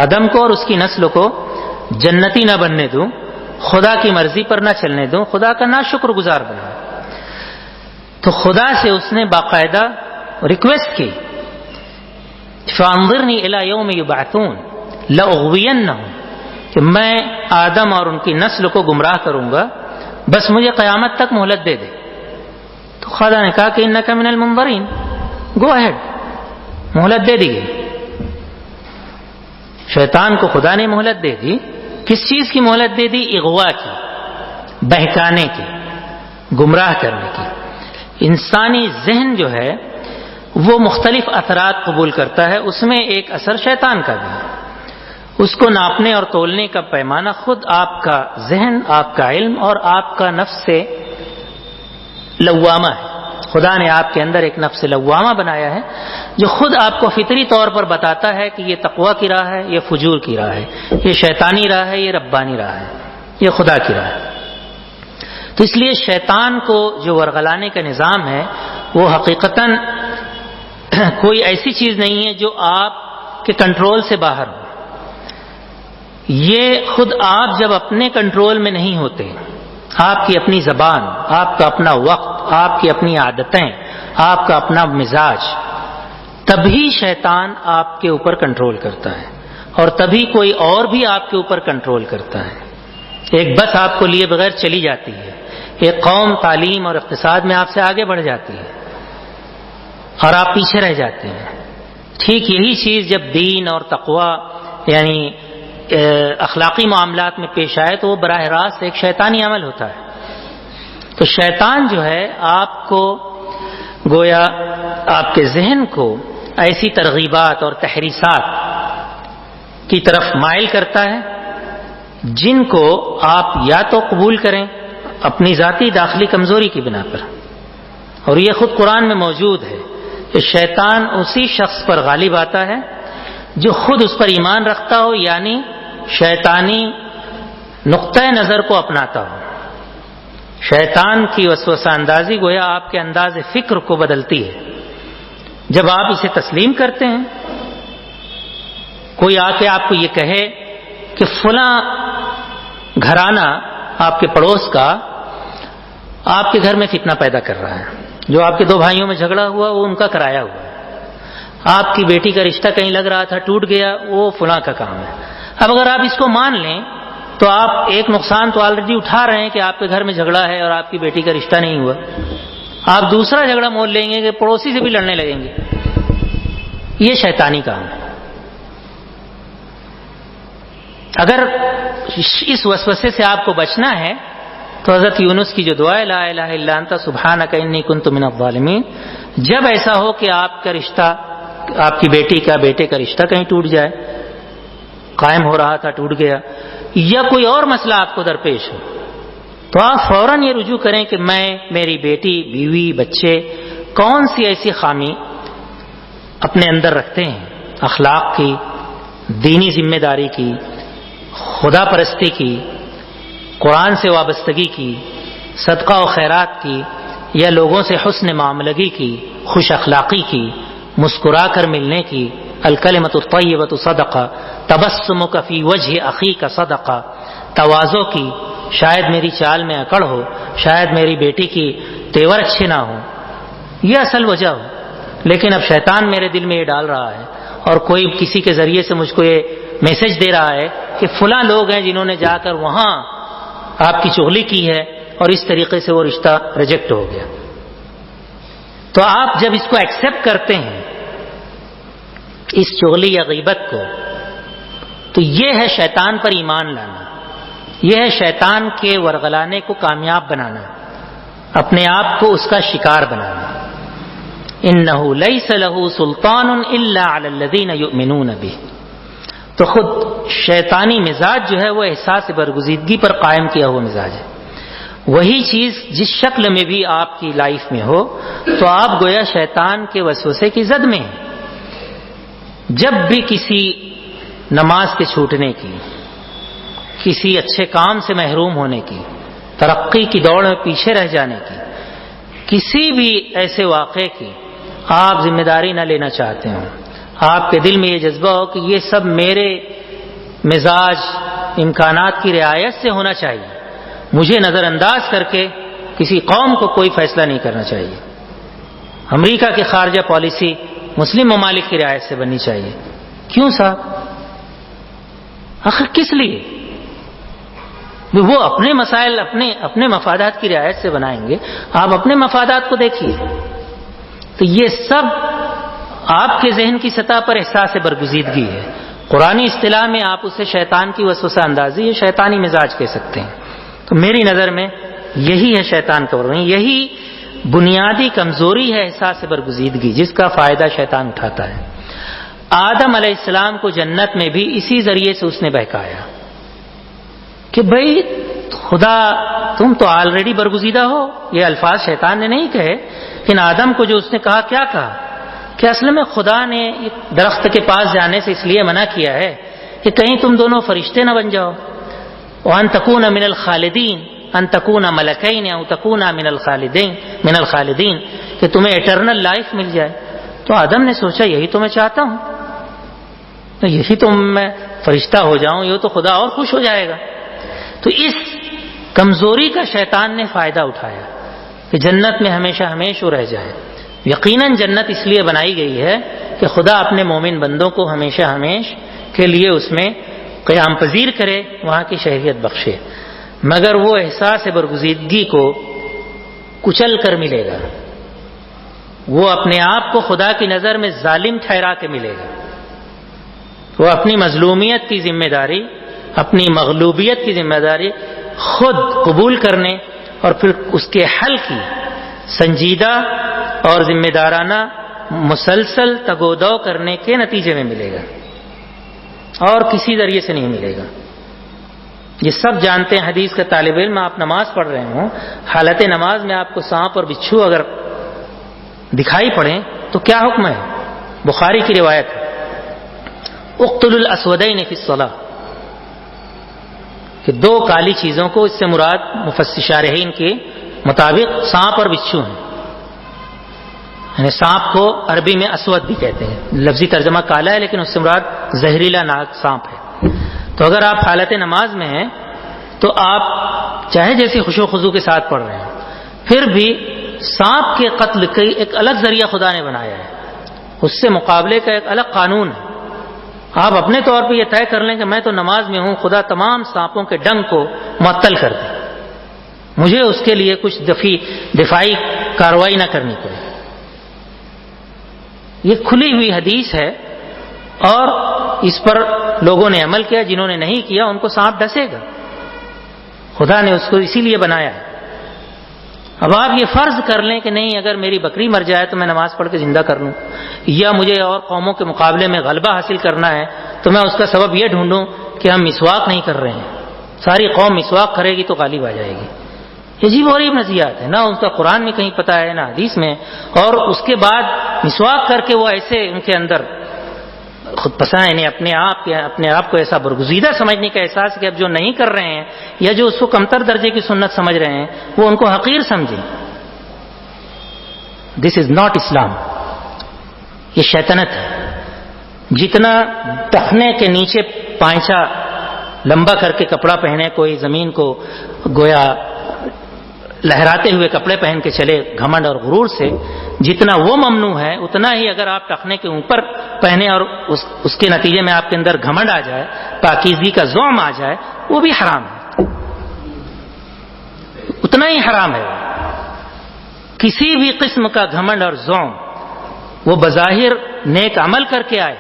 آدم کو اور اس کی نسل کو جنتی نہ بننے دوں، خدا کی مرضی پر نہ چلنے دوں، خدا کا ناشکر گزار بنا۔ تو خدا سے اس نے باقاعدہ ریکویسٹ کی، فانظرنی الی یوم یبعثون لاغوینہم، کہ میں آدم اور ان کی نسل کو گمراہ کروں گا، بس مجھے قیامت تک مہلت دے دے۔ تو خدا نے کہا کہ انک من المنظرین، گو اہیڈ، مہلت دے دی گئی۔ شیطان کو خدا نے مہلت دے دی، کس چیز کی مہلت دے دی؟ اغوا کی، بہکانے کی، گمراہ کرنے کی۔ انسانی ذہن جو ہے وہ مختلف اثرات قبول کرتا ہے، اس میں ایک اثر شیطان کا بھی ہے۔ اس کو ناپنے اور تولنے کا پیمانہ خود آپ کا ذہن، آپ کا علم اور آپ کا نفس سے لوامہ ہے۔ خدا نے آپ کے اندر ایک نفس لوامہ بنایا ہے جو خود آپ کو فطری طور پر بتاتا ہے کہ یہ تقویٰ کی راہ ہے، یہ فجور کی راہ ہے، یہ شیطانی راہ ہے، یہ ربانی راہ ہے، یہ خدا کی راہ ہے۔ تو اس لیے شیطان کو جو ورغلانے کا نظام ہے وہ حقیقتاً کوئی ایسی چیز نہیں ہے جو آپ کے کنٹرول سے باہر ہو۔ یہ خود آپ جب اپنے کنٹرول میں نہیں ہوتے، آپ کی اپنی زبان، آپ کا اپنا وقت، آپ کی اپنی عادتیں، آپ کا اپنا مزاج، تبھی شیطان آپ کے اوپر کنٹرول کرتا ہے، اور تبھی کوئی اور بھی آپ کے اوپر کنٹرول کرتا ہے۔ ایک بس آپ کو لیے بغیر چلی جاتی ہے، ایک قوم تعلیم اور اقتصاد میں آپ سے آگے بڑھ جاتی ہے اور آپ پیچھے رہ جاتے ہیں۔ ٹھیک یہی چیز جب دین اور تقویٰ یعنی اخلاقی معاملات میں پیش آئے تو وہ براہ راست ایک شیطانی عمل ہوتا ہے۔ تو شیطان جو ہے آپ کو گویا آپ کے ذہن کو ایسی ترغیبات اور تحریصات کی طرف مائل کرتا ہے جن کو آپ یا تو قبول کریں اپنی ذاتی داخلی کمزوری کی بنا پر، اور یہ خود قرآن میں موجود ہے کہ شیطان اسی شخص پر غالب آتا ہے جو خود اس پر ایمان رکھتا ہو، یعنی شیطانی نقطۂ نظر کو اپناتا ہو۔ شیطان کی وسوسہ اندازی گویا آپ کے انداز فکر کو بدلتی ہے۔ جب آپ اسے تسلیم کرتے ہیں، کوئی آ کے آپ کو یہ کہے کہ فلاں گھرانہ آپ کے پڑوس کا آپ کے گھر میں فتنہ پیدا کر رہا ہے، جو آپ کے دو بھائیوں میں جھگڑا ہوا وہ ان کا کرایا ہوا ہے، آپ کی بیٹی کا رشتہ کہیں لگ رہا تھا ٹوٹ گیا، وہ فلاں کا کام ہے۔ اب اگر آپ اس کو مان لیں تو آپ ایک نقصان تو آلریڈی اٹھا رہے ہیں کہ آپ کے گھر میں جھگڑا ہے اور آپ کی بیٹی کا رشتہ نہیں ہوا، آپ دوسرا جھگڑا مول لیں گے کہ پڑوسی سے بھی لڑنے لگیں گے۔ یہ شیطانی کام ہے۔ اگر اس وسوسے سے آپ کو بچنا ہے تو حضرت یونس کی جو دعا ہے لا الہ الا انت سبحانک انی کنت من الظالمین، جب ایسا ہو کہ آپ کا رشتہ، آپ کی بیٹی کا بیٹے کا رشتہ کہیں ٹوٹ جائے، قائم ہو رہا تھا ٹوٹ گیا، یا کوئی اور مسئلہ آپ کو درپیش ہو، تو آپ فوراً یہ رجوع کریں کہ میں، میری بیٹی، بیوی، بچے کون سی ایسی خامی اپنے اندر رکھتے ہیں، اخلاق کی، دینی ذمہ داری کی، خدا پرستی کی، قرآن سے وابستگی کی، صدقہ و خیرات کی، یا لوگوں سے حسن معاملگی کی، خوش اخلاقی کی، مسکرا کر ملنے کی، الکلمۃ الطیبۃ صدقہ، تبسمک فی وجہ اخیک صدقہ، تواضع کی، شاید میری چال میں اکڑ ہو، شاید میری بیٹی کی تیور اچھے نہ ہو، یہ اصل وجہ ہو، لیکن اب شیطان میرے دل میں یہ ڈال رہا ہے اور کوئی کسی کے ذریعے سے مجھ کو یہ میسج دے رہا ہے کہ فلاں لوگ ہیں جنہوں نے جا کر وہاں آپ کی چغلی کی ہے اور اس طریقے سے وہ رشتہ ریجیکٹ ہو گیا۔ تو آپ جب اس کو ایکسپٹ کرتے ہیں، اس چغلی یا غیبت کو، تو یہ ہے شیطان پر ایمان لانا، یہ ہے شیطان کے ورغلانے کو کامیاب بنانا، اپنے آپ کو اس کا شکار بنانا۔ انہ لیس لہ سلطان الا علی الذین یؤمنون بہ، تو خود شیطانی مزاج جو ہے وہ احساس برگزیدگی پر قائم کیا ہوا مزاج ہے۔ وہی چیز جس شکل میں بھی آپ کی لائف میں ہو تو آپ گویا شیطان کے وسوسے کی زد میں ہیں۔ جب بھی کسی نماز کے چھوٹنے کی، کسی اچھے کام سے محروم ہونے کی، ترقی کی دوڑ میں پیچھے رہ جانے کی، کسی بھی ایسے واقعے کی آپ ذمہ داری نہ لینا چاہتے ہوں، آپ کے دل میں یہ جذبہ ہو کہ یہ سب میرے مزاج، امکانات کی رعایت سے ہونا چاہیے، مجھے نظر انداز کر کے کسی قوم کو کوئی فیصلہ نہیں کرنا چاہیے، امریکہ کی خارجہ پالیسی مسلم ممالک کی رعایت سے بننی چاہیے۔ کیوں صاحب؟ آخر کس لیے؟ وہ اپنے مسائل اپنے مفادات کی رعایت سے بنائیں گے، آپ اپنے مفادات کو دیکھیے۔ تو یہ سب آپ کے ذہن کی سطح پر احساس برگزیدگی ہے۔ قرآنی اصطلاح میں آپ اسے شیطان کی وسوسہ اندازی یا شیطانی مزاج کہہ سکتے ہیں۔ تو میری نظر میں یہی ہے شیطان کا ورغلانا، یہی بنیادی کمزوری ہے احساس برگزیدگی، جس کا فائدہ شیطان اٹھاتا ہے۔ آدم علیہ السلام کو جنت میں بھی اسی ذریعے سے اس نے بہکایا کہ بھئی خدا تم تو آلریڈی برگزیدہ ہو۔ یہ الفاظ شیطان نے نہیں کہے، لیکن آدم کو جو اس نے کہا، کیا کہا کہ اصل میں خدا نے درخت کے پاس جانے سے اس لیے منع کیا ہے کہ کہیں تم دونوں فرشتے نہ بن جاؤ، وَأَن تَكُونَ مِنَ الْخَالِدِينَ أَن تَكُونَ مَلَكَيْنِ أَوْ تَكُونَ مِنَ الْخَالِدِينَ، کہ تمہیں ایٹرنل لائف مل جائے۔ تو آدم نے سوچا یہی تو میں چاہتا ہوں، تو یہی تو میں فرشتہ ہو جاؤں، یہ تو خدا اور خوش ہو جائے گا۔ تو اس کمزوری کا شیطان نے فائدہ اٹھایا کہ جنت میں ہمیشہ ہمیشہ رہ جائے۔ یقیناً جنت اس لیے بنائی گئی ہے کہ خدا اپنے مومن بندوں کو ہمیشہ ہمیش کے لیے اس میں قیام پذیر کرے، وہاں کی شہریت بخشے، مگر وہ احساس برگزیدگی کو کچل کر ملے گا، وہ اپنے آپ کو خدا کی نظر میں ظالم ٹھہرا کے ملے گا، وہ اپنی مظلومیت کی ذمہ داری، اپنی مغلوبیت کی ذمہ داری خود قبول کرنے اور پھر اس کے حل کی سنجیدہ اور ذمہ دارانہ مسلسل تگودو کرنے کے نتیجے میں ملے گا، اور کسی ذریعے سے نہیں ملے گا۔ یہ سب جانتے ہیں، حدیث کا طالب علم آپ نماز پڑھ رہے ہوں، حالت نماز میں آپ کو سانپ اور بچھو اگر دکھائی پڑیں تو کیا حکم ہے؟ بخاری کی روایت ہے، اقتلوا الاسودین فی الصلاۃ، کہ دو کالی چیزوں کو، اس سے مراد مفسر شارحین کے مطابق سانپ اور بچھو ہیں، یعنی سانپ کو عربی میں اسود بھی کہتے ہیں، لفظی ترجمہ کالا ہے لیکن اس سے مراد زہریلا ناگ سانپ ہے۔ تو اگر آپ حالت نماز میں ہیں تو آپ چاہے جیسی خشوع و خضوع کے ساتھ پڑھ رہے ہیں، پھر بھی سانپ کے قتل کی ایک الگ ذریعہ خدا نے بنایا ہے، اس سے مقابلے کا ایک الگ قانون ہے۔ آپ اپنے طور پہ یہ طے کر لیں کہ میں تو نماز میں ہوں، خدا تمام سانپوں کے ڈنگ کو معطل کر دے، مجھے اس کے لیے کچھ دفاعی کارروائی نہ کرنی پڑے۔ یہ کھلی ہوئی حدیث ہے اور اس پر لوگوں نے عمل کیا، جنہوں نے نہیں کیا ان کو سانپ ڈسے گا، خدا نے اس کو اسی لیے بنایا ہے۔ اب آپ یہ فرض کر لیں کہ نہیں، اگر میری بکری مر جائے تو میں نماز پڑھ کے زندہ کر لوں، یا مجھے اور قوموں کے مقابلے میں غلبہ حاصل کرنا ہے تو میں اس کا سبب یہ ڈھونڈوں کہ ہم مسواک نہیں کر رہے ہیں، ساری قوم مسواک کرے گی تو غالب آ جائے گی۔ یہ عجیب و غریب نظریات ہے، نہ ان کا قرآن میں کہیں پتہ ہے نہ حدیث میں، اور اس کے بعد مسواک کر کے وہ ایسے ان کے اندر خود پسند، یعنی اپنے آپ کو ایسا برگزیدہ سمجھنے کا احساس کہ اب جو نہیں کر رہے ہیں یا جو اس کو کمتر درجے کی سنت سمجھ رہے ہیں وہ ان کو حقیر سمجھیں۔ دس از ناٹ اسلام، یہ شیطنت ہے۔ جتنا ٹخنے کے نیچے پائنچا لمبا کر کے کپڑا پہنے کوئی زمین کو گویا لہراتے ہوئے کپڑے پہن کے چلے گھمنڈ اور غرور سے، جتنا وہ ممنوع ہے اتنا ہی اگر آپ ٹخنے کے اوپر پہنے اور اس کے نتیجے میں آپ کے اندر گھمنڈ آ جائے، پاکیزگی کا زوم آ جائے، وہ بھی حرام ہے، اتنا ہی حرام ہے۔ کسی بھی قسم کا گھمنڈ اور زوم وہ بظاہر نیک عمل کر کے آئے،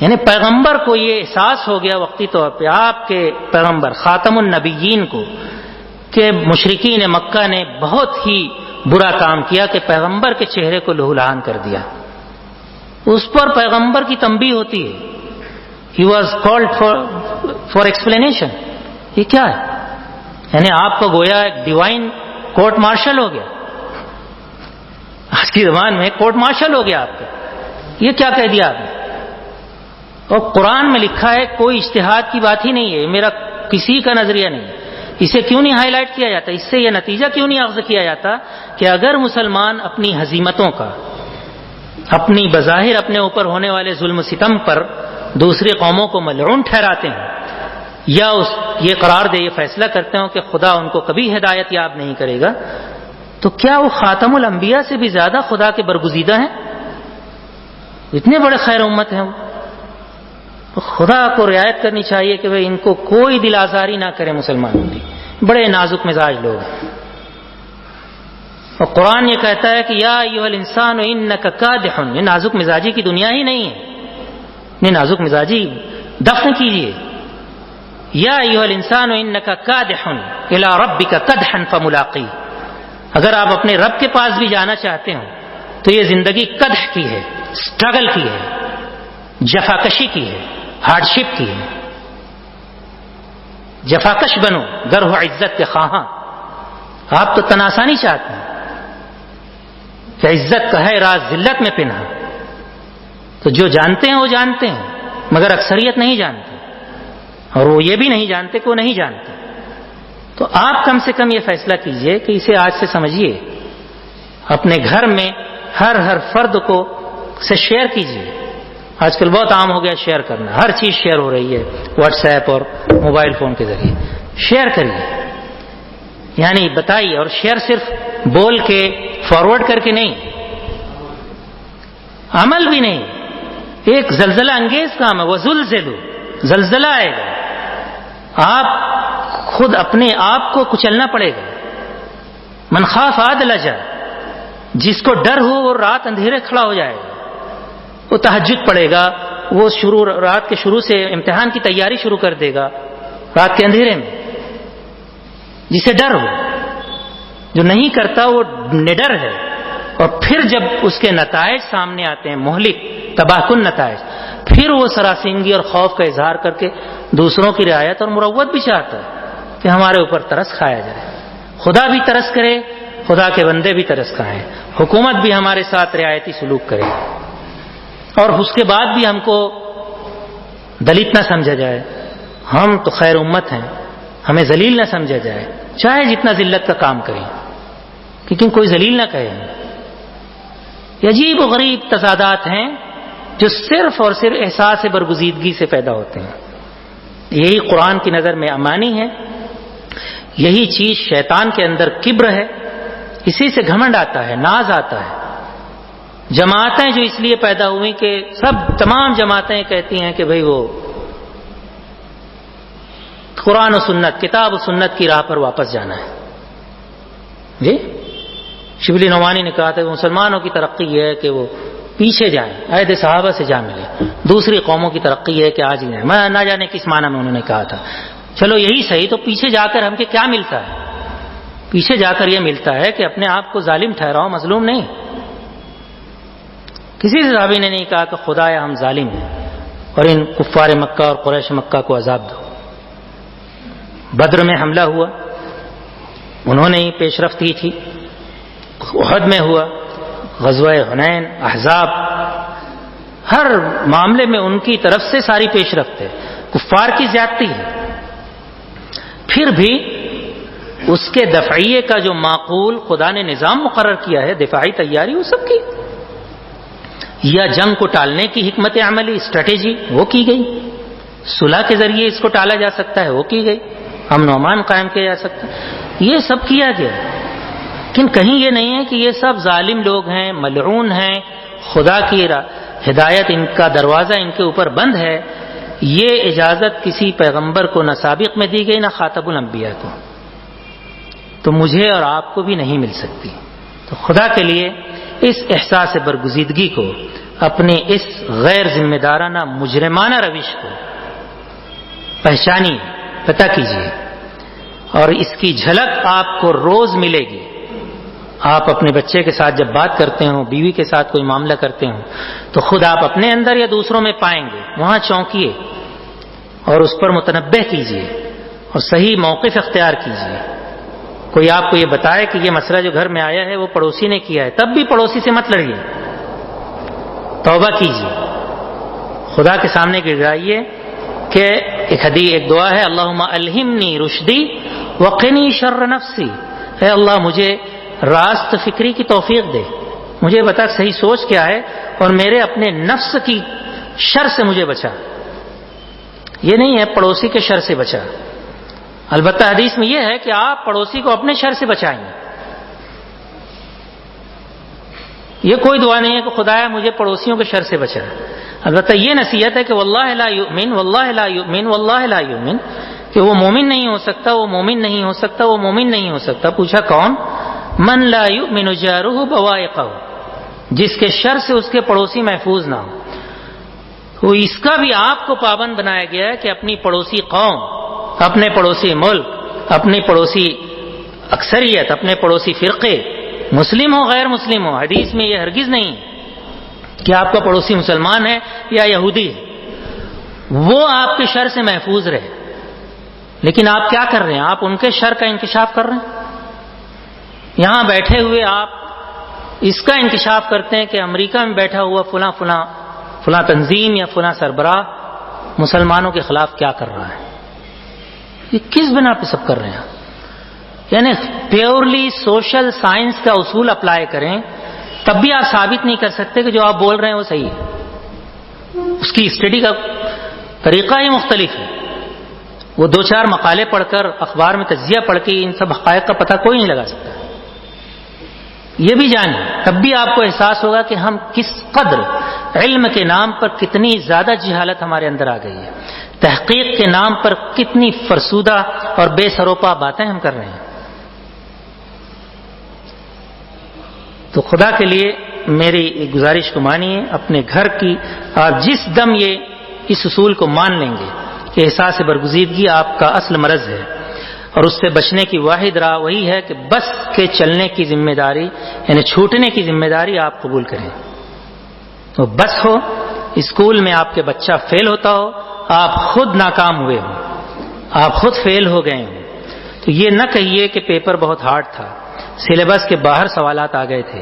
یعنی پیغمبر کو یہ احساس ہو گیا وقتی طور پہ، آپ کے پیغمبر خاتم النبیین کو، کہ مشرکین مکہ نے بہت ہی برا کام کیا کہ پیغمبر کے چہرے کو لہو لہان کر دیا، اس پر پیغمبر کی تنبیہ ہوتی ہے، he was called for explanation. یہ کیا ہے؟ یعنی آپ کو گویا ایک ڈیوائن کورٹ مارشل ہو گیا، آج کی زبان میں کورٹ مارشل ہو گیا آپ کا، یہ کیا کہہ دیا آپ نے؟ اور قرآن میں لکھا ہے، کوئی اجتہاد کی بات ہی نہیں ہے، یہ میرا کسی کا نظریہ نہیں ہے، اسے کیوں نہیں ہائی لائٹ کیا جاتا؟ اس سے یہ نتیجہ کیوں نہیں اخذ کیا جاتا کہ اگر مسلمان اپنی ہزیمتوں کا، اپنی بظاہر اپنے اوپر ہونے والے ظلم و ستم پر دوسری قوموں کو ملعون ٹھہراتے ہیں، یا یہ قرار دے، یہ فیصلہ کرتے ہوں کہ خدا ان کو کبھی ہدایت یاب نہیں کرے گا، تو کیا وہ خاتم الانبیاء سے بھی زیادہ خدا کے برگزیدہ ہیں؟ اتنے بڑے خیر امت ہیں وہ، خدا کو رعایت کرنی چاہیے کہ ان کو کوئی دل آزاری نہ کرے، مسلمانوں کی بڑے نازک مزاج لوگ ہیں۔ اور قرآن یہ کہتا ہے کہ یا ایھا الانسان انک کادح، یہ نازک مزاجی کی دنیا ہی نہیں ہے، یہ نازک مزاجی دفن کیجیے۔ یا ایھا الانسان انک کادح الی ربک کدحا فملاقیہ، اگر آپ اپنے رب کے پاس بھی جانا چاہتے ہو تو یہ زندگی قدح کی ہے، سٹرگل کی ہے، جفاکشی کی ہے، ہارڈشپ کی ہے۔ جفاکش بنو گر ہو عزت کے خواہاں۔ آپ تو تناسانی چاہتے ہیں کہ عزت کا ہے راز ذلت میں پنہا، تو جو جانتے ہیں وہ جانتے ہیں، مگر اکثریت نہیں جانتے، اور وہ یہ بھی نہیں جانتے کہ وہ نہیں جانتے۔ تو آپ کم سے کم یہ فیصلہ کیجئے کہ اسے آج سے سمجھیے، اپنے گھر میں ہر فرد کو سے شیئر کیجئے۔ آج کل بہت عام ہو گیا شیئر کرنا، ہر چیز شیئر ہو رہی ہے واٹس ایپ اور موبائل فون کے ذریعے۔ شیئر کریے، یعنی بتائیے، اور شیئر صرف بول کے فارورڈ کر کے نہیں، عمل بھی نہیں۔ ایک زلزلہ انگیز کام ہے، وہ زلزلہ آئے گا، آپ خود اپنے آپ کو کچلنا پڑے گا۔ من خاف ادلج، جس کو ڈر ہو وہ رات اندھیرے کھڑا ہو جائے گا، وہ تہجد پڑے گا، وہ رات کے شروع سے امتحان کی تیاری شروع کر دے گا رات کے اندھیرے میں، جسے ڈر ہو۔ جو نہیں کرتا وہ نڈر ہے، اور پھر جب اس کے نتائج سامنے آتے ہیں، مہلک تباہ کن نتائج، پھر وہ سراسیمگی اور خوف کا اظہار کر کے دوسروں کی رعایت اور مروت بھی چاہتا ہے کہ ہمارے اوپر ترس کھایا جائے۔ خدا بھی ترس کرے، خدا کے بندے بھی ترس کھائیں، حکومت بھی ہمارے ساتھ رعایتی سلوک کرے، اور اس کے بعد بھی ہم کو دلت نہ سمجھا جائے، ہم تو خیر امت ہیں، ہمیں ذلیل نہ سمجھا جائے، چاہے جتنا ذلت کا کام کریں، لیکن کوئی ذلیل نہ کہے۔ یہ عجیب و غریب تضادات ہیں جو صرف اور صرف احساس برگزیدگی سے پیدا ہوتے ہیں۔ یہی قرآن کی نظر میں امانی ہے، یہی چیز شیطان کے اندر کبر ہے، اسی سے گھمنڈ آتا ہے، ناز آتا ہے۔ جماعتیں جو اس لیے پیدا ہوئی کہ تمام جماعتیں کہتی ہیں کہ بھئی وہ قرآن و سنت، کتاب و سنت کی راہ پر واپس جانا ہے۔ جی شبلی نعمانی نے کہا تھا کہ مسلمانوں کی ترقی یہ ہے کہ وہ پیچھے جائیں، عہد صحابہ سے جا ملے، دوسری قوموں کی ترقی یہ ہے کہ آج ہی جائیں۔ میں نہ جانے کس معنی میں انہوں نے کہا تھا، چلو یہی صحیح، تو پیچھے جا کر ہم کے کیا ملتا ہے؟ پیچھے جا کر یہ ملتا ہے کہ اپنے آپ کو ظالم ٹھہراؤ، مظلوم نہیں۔ کسی صحابی نے نہیں کہا کہ خدایا ہم ظالم ہیں اور ان کفار مکہ اور قریش مکہ کو عذاب دو۔ بدر میں حملہ ہوا، انہوں نے ہی پیش رفت کی تھی، احد میں ہوا، غزوہ حنین، احزاب، ہر معاملے میں ان کی طرف سے ساری پیش رفت ہے، کفار کی زیادتی ہے۔ پھر بھی اس کے دفعیے کا جو معقول خدا نے نظام مقرر کیا ہے، دفاعی تیاری وہ سب کی، یا جنگ کو ٹالنے کی حکمت عملی، اسٹریٹجی وہ کی گئی، صلح کے ذریعے اس کو ٹالا جا سکتا ہے وہ کی گئی، امن و امان قائم کیا جا سکتا ہے، یہ سب کیا گیا۔ لیکن کہیں یہ نہیں ہے کہ یہ سب ظالم لوگ ہیں، ملعون ہیں، خدا کی ہدایت ان کا دروازہ ان کے اوپر بند ہے، یہ اجازت کسی پیغمبر کو نہ سابق میں دی گئی نہ خاتم الانبیاء کو، تو مجھے اور آپ کو بھی نہیں مل سکتی۔ تو خدا کے لیے اس احساس برگزیدگی کو، اپنی اس غیر ذمہ دارانہ مجرمانہ روش کو پہچانیے، پتہ کیجیے، اور اس کی جھلک آپ کو روز ملے گی۔ آپ اپنے بچے کے ساتھ جب بات کرتے ہوں، بیوی کے ساتھ کوئی معاملہ کرتے ہوں، تو خود آپ اپنے اندر یا دوسروں میں پائیں گے، وہاں چونکیے اور اس پر متنبہ کیجیے اور صحیح موقف اختیار کیجیے۔ کوئی آپ کو یہ بتائے کہ یہ مسئلہ جو گھر میں آیا ہے وہ پڑوسی نے کیا ہے، تب بھی پڑوسی سے مت لڑیے، توبہ کیجیے، خدا کے سامنے گڑائیے کہ ایک دعا ہے، اللہم الہمنی رشدی وقنی شر نفسی، اے اللہ مجھے راست فکری کی توفیق دے، مجھے بتا صحیح سوچ کیا ہے، اور میرے اپنے نفس کی شر سے مجھے بچا۔ یہ نہیں ہے پڑوسی کے شر سے بچا، البتہ حدیث میں یہ ہے کہ آپ پڑوسی کو اپنے شر سے بچائیں گے۔ یہ کوئی دعا نہیں ہے کہ خدایا مجھے پڑوسیوں کے شر سے بچا، البتہ یہ نصیحت ہے کہ واللہ لا یؤمن، واللہ لا یؤمن، واللہ لا یؤمن، کہ وہ مومن نہیں ہو سکتا، وہ مومن نہیں ہو سکتا، وہ مومن نہیں ہو سکتا۔ پوچھا کون؟ من لا یؤمن جارہ بوائقہ، جس کے شر سے اس کے پڑوسی محفوظ نہ ہو۔ تو اس کا بھی آپ کو پابند بنایا گیا ہے کہ اپنی پڑوسی قوم، اپنے پڑوسی ملک، اپنی پڑوسی اکثریت، اپنے پڑوسی فرقے، مسلم ہو غیر مسلم ہو، حدیث میں یہ ہرگز نہیں کہ آپ کا پڑوسی مسلمان ہے یا یہودی ہے، وہ آپ کے شر سے محفوظ رہے، لیکن آپ کیا کر رہے ہیں؟ آپ ان کے شر کا انکشاف کر رہے ہیں۔ یہاں بیٹھے ہوئے آپ اس کا انکشاف کرتے ہیں کہ امریکہ میں بیٹھا ہوا فلاں تنظیم یا فلاں سربراہ مسلمانوں کے خلاف کیا کر رہا ہے۔ یہ کس بنا پہ سب کر رہے ہیں؟ یعنی پیورلی سوشل سائنس کا اصول اپلائی کریں تب بھی آپ ثابت نہیں کر سکتے کہ جو آپ بول رہے ہیں وہ صحیح ہے۔ اس کی اسٹڈی کا طریقہ ہی مختلف ہے۔ وہ 2-4 مقالے پڑھ کر، اخبار میں تجزیہ پڑھ کے ان سب حقائق کا پتہ کوئی نہیں لگا سکتا۔ یہ بھی جانیں، تب بھی آپ کو احساس ہوگا کہ ہم کس قدر علم کے نام پر کتنی زیادہ جہالت ہمارے اندر آ گئی ہے، تحقیق کے نام پر کتنی فرسودہ اور بے سروپا باتیں ہم کر رہے ہیں۔ تو خدا کے لیے میری ایک گزارش کو مانیے، اپنے گھر کی آپ جس دم اس اصول کو مان لیں گے کہ احساس برگزیدگی آپ کا اصل مرض ہے، اور اس سے بچنے کی واحد راہ وہی ہے کہ بس کے چلنے کی ذمہ داری، یعنی چھوٹنے کی ذمہ داری آپ قبول کریں۔ تو بس ہو، اسکول میں آپ کے بچہ فیل ہوتا ہو، آپ خود ناکام ہوئے ہوں، آپ خود فیل ہو گئے ہوں، تو یہ نہ کہیے کہ پیپر بہت ہارڈ تھا، سلیبس کے باہر سوالات آ گئے تھے۔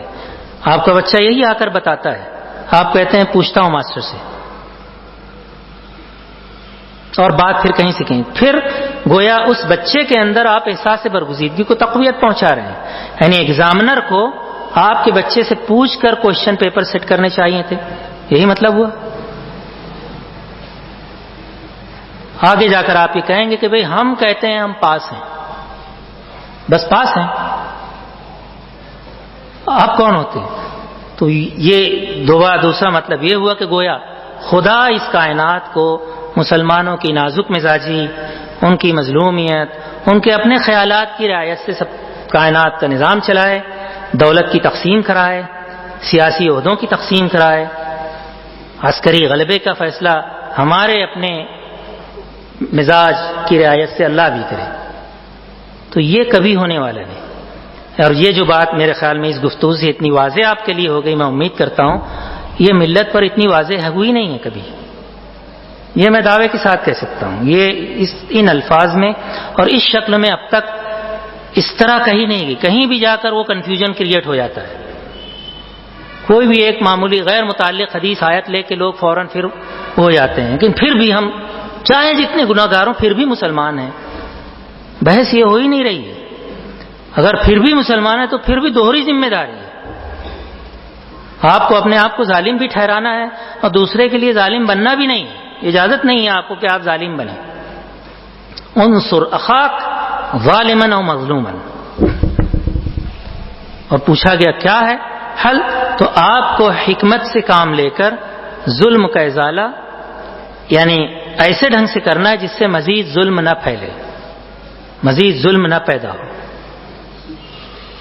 آپ کا بچہ یہی آ کر بتاتا ہے، آپ کہتے ہیں پوچھتا ہوں ماسٹر سے، اور بات پھر کہیں سے کہیں، پھر گویا اس بچے کے اندر آپ احساس برگزیدگی کو تقویت پہنچا رہے ہیں۔ یعنی ایگزامنر کو آپ کے بچے سے پوچھ کر کوشچن پیپر سیٹ کرنے چاہیے تھے، یہی مطلب ہوا۔ آگے جا کر آپ یہ کہیں گے کہ بھئی ہم کہتے ہیں ہم پاس ہیں، بس پاس ہیں، آپ کون ہوتے ہیں؟ تو یہ دوسرا مطلب یہ ہوا کہ گویا خدا اس کائنات کو مسلمانوں کی نازک مزاجی، ان کی مظلومیت، ان کے اپنے خیالات کی رعایت سے سب کائنات کا نظام چلائے، دولت کی تقسیم کرائے، سیاسی عہدوں کی تقسیم کرائے، عسکری غلبے کا فیصلہ ہمارے اپنے مزاج کی رعایت سے اللہ بھی کرے۔ تو یہ کبھی ہونے والا نہیں۔ اور یہ جو بات میرے خیال میں اس گفتگو سے اتنی واضح آپ کے لیے ہو گئی، میں امید کرتا ہوں یہ ملت پر اتنی واضح ہوئی نہیں ہے کبھی، یہ میں دعوے کے ساتھ کہہ سکتا ہوں۔ یہ ان الفاظ میں اور اس شکل میں اب تک اس طرح کہیں نہیں گئی، کہیں بھی جا کر وہ کنفیوژن کریٹ ہو جاتا ہے۔ کوئی بھی ایک معمولی غیر متعلق حدیث آیت لے کے لوگ فوراً پھر ہو جاتے ہیں، لیکن پھر بھی ہم چاہے جتنے گناہگار ہوں پھر بھی مسلمان ہیں۔ بحث یہ ہو ہی نہیں رہی ہے، اگر پھر بھی مسلمان ہے تو پھر بھی دوہری ذمہ داری ہے۔ آپ کو اپنے آپ کو ظالم بھی ٹھہرانا ہے اور دوسرے کے لیے ظالم بننا بھی نہیں ہے، اجازت نہیں ہے آپ کو کہ آپ ظالم بنیں۔ انصر اخاک ظالما او مظلوما، اور پوچھا گیا کیا ہے حل؟ تو آپ کو حکمت سے کام لے کر ظلم کا ازالہ، یعنی ایسے ڈھنگ سے کرنا ہے جس سے مزید ظلم نہ پھیلے، مزید ظلم نہ پیدا ہو۔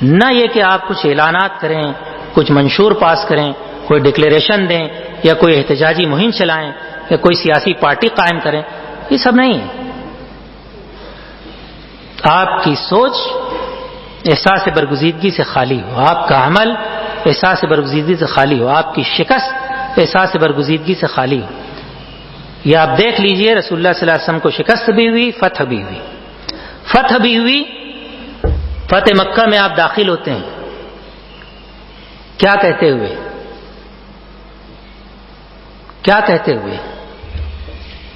نہ یہ کہ آپ کچھ اعلانات کریں، کچھ منشور پاس کریں، کوئی ڈکلیریشن دیں یا کوئی احتجاجی مہم چلائیں یا کوئی سیاسی پارٹی قائم کریں، یہ سب نہیں ہے۔ آپ کی سوچ احساس برگزیدگی سے خالی ہو، آپ کا عمل احساس برگزیدگی سے خالی ہو، آپ کی شکست احساس برگزیدگی سے خالی ہو۔ یہ آپ دیکھ لیجئے، رسول اللہ صلی اللہ علیہ وسلم کو شکست بھی ہوئی، فتح بھی ہوئی۔ فتح بھی ہوئی، فتح مکہ میں آپ داخل ہوتے ہیں، کیا کہتے ہوئے؟ کیا کہتے ہوئے؟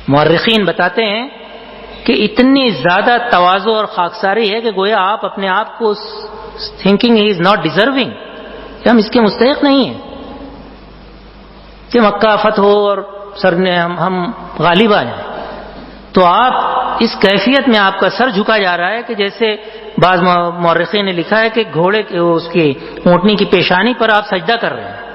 مورخین بتاتے ہیں کہ اتنی زیادہ تواضع اور خاکساری ہے کہ گویا آپ اپنے آپ کو thinking he is not deserving, کہ ہم اس کے مستحق نہیں ہیں کہ مکہ فتح ہو اور ہم غالب آ جائیں۔ تو آپ اس کیفیت میں آپ کا سر جھکا جا رہا ہے کہ جیسے بعض مورخین نے لکھا ہے کہ گھوڑے کے اس کی اونٹنی کی پیشانی پر آپ سجدہ کر رہے ہیں۔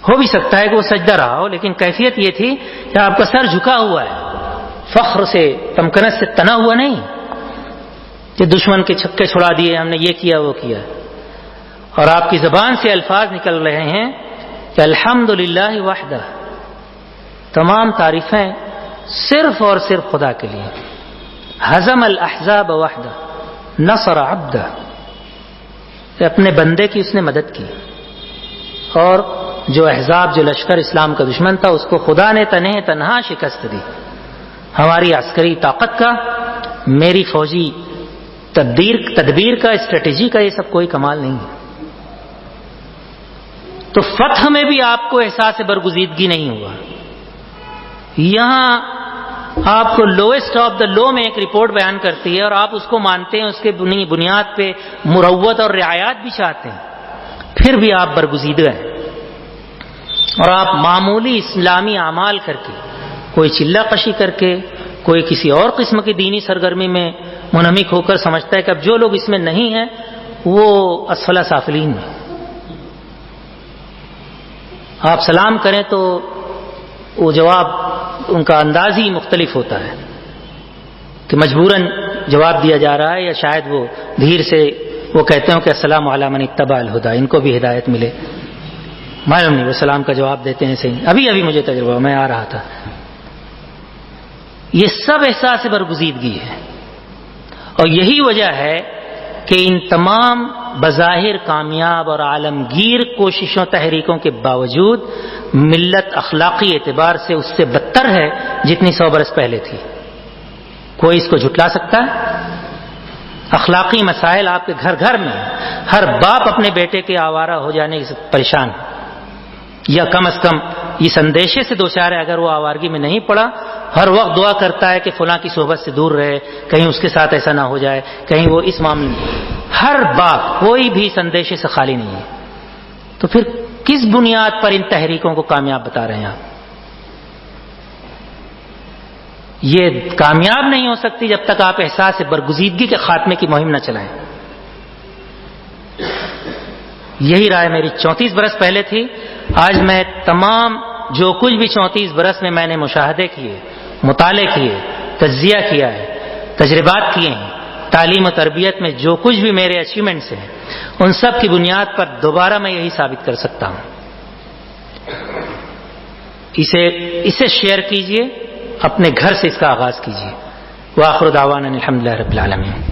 ہو بھی سکتا ہے کہ وہ سجدہ رہا ہو، لیکن کیفیت یہ تھی کہ آپ کا سر جھکا ہوا ہے، فخر سے، تمکنت سے تنا ہوا نہیں کہ دشمن کے چھکے چھڑا دیے، ہم نے یہ کیا وہ کیا۔ اور آپ کی زبان سے الفاظ نکل رہے ہیں کہ الحمدللہ وحدہ، تمام تعریفیں صرف اور صرف خدا کے لیے۔ ہزم الاحزاب وحدہ، نصر عبدہ، اپنے بندے کی اس نے مدد کی، اور جو احزاب، جو لشکر اسلام کا دشمن تھا، اس کو خدا نے تنہا شکست دی۔ ہماری عسکری طاقت کا، میری فوجی تدبیر کا، اسٹریٹجی کا یہ سب کوئی کمال نہیں ہے۔ تو فتح میں بھی آپ کو احساس برگزیدگی نہیں ہوا۔ یہاں آپ کو لوئسٹ آف دا لو میں ایک رپورٹ بیان کرتی ہے اور آپ اس کو مانتے ہیں، اس کے بنیاد پہ مروت اور رعایات بھی چاہتے ہیں، پھر بھی آپ برگزیدہ ہیں، اور آپ معمولی اسلامی اعمال کر کے، کوئی چلہ کشی کر کے، کوئی کسی اور قسم کی دینی سرگرمی میں منہمک ہو کر سمجھتا ہے کہ اب جو لوگ اس میں نہیں ہیں وہ اسفل سافلین میں۔ آپ سلام کریں تو وہ جواب، ان کا انداز ہی مختلف ہوتا ہے کہ مجبوراً جواب دیا جا رہا ہے، یا شاید وہ دھیر سے وہ کہتے ہوں کہ السلام علی من اتبع الہدی، ان کو بھی ہدایت ملے۔ معلوم نہیں وہ سلام کا جواب دیتے ہیں صحیح۔ ابھی مجھے تجربہ، میں آ رہا تھا۔ یہ سب احساس برگزیدگی ہے، اور یہی وجہ ہے کہ ان تمام بظاہر کامیاب اور عالمگیر کوششوں تحریکوں کے باوجود ملت اخلاقی اعتبار سے اس سے بدتر ہے جتنی 100 برس پہلے تھی۔ کوئی اس کو جھٹلا سکتا ہے؟ اخلاقی مسائل آپ کے گھر گھر میں، ہر باپ اپنے بیٹے کے آوارہ ہو جانے سے پریشان ہے، یا کم از کم اس اندیشے سے دوچار ہے اگر وہ آوارگی میں نہیں پڑا، ہر وقت دعا کرتا ہے کہ فلاں کی صحبت سے دور رہے، کہیں اس کے ساتھ ایسا نہ ہو جائے، کہیں وہ اس معاملے میں۔ ہر باپ، کوئی بھی اس اندیشے سے خالی نہیں ہے۔ تو پھر کس بنیاد پر ان تحریکوں کو کامیاب بتا رہے ہیں آپ؟ یہ کامیاب نہیں ہو سکتی جب تک آپ احساس برگزیدگی کے خاتمے کی مہم نہ چلائیں۔ یہی رائے میری 34 برس پہلے تھی۔ آج میں تمام جو کچھ بھی 34 برس میں نے مشاہدے کیے، مطالعے کیے، تجزیہ کیا ہے، تجربات کیے ہیں، تعلیم و تربیت میں جو کچھ بھی میرے اچیومنٹس ہیں، ان سب کی بنیاد پر دوبارہ میں یہی ثابت کر سکتا ہوں۔ اسے شیئر کیجئے، اپنے گھر سے اس کا آغاز کیجئے۔ وآخر دعوانا الحمدللہ رب العالمین۔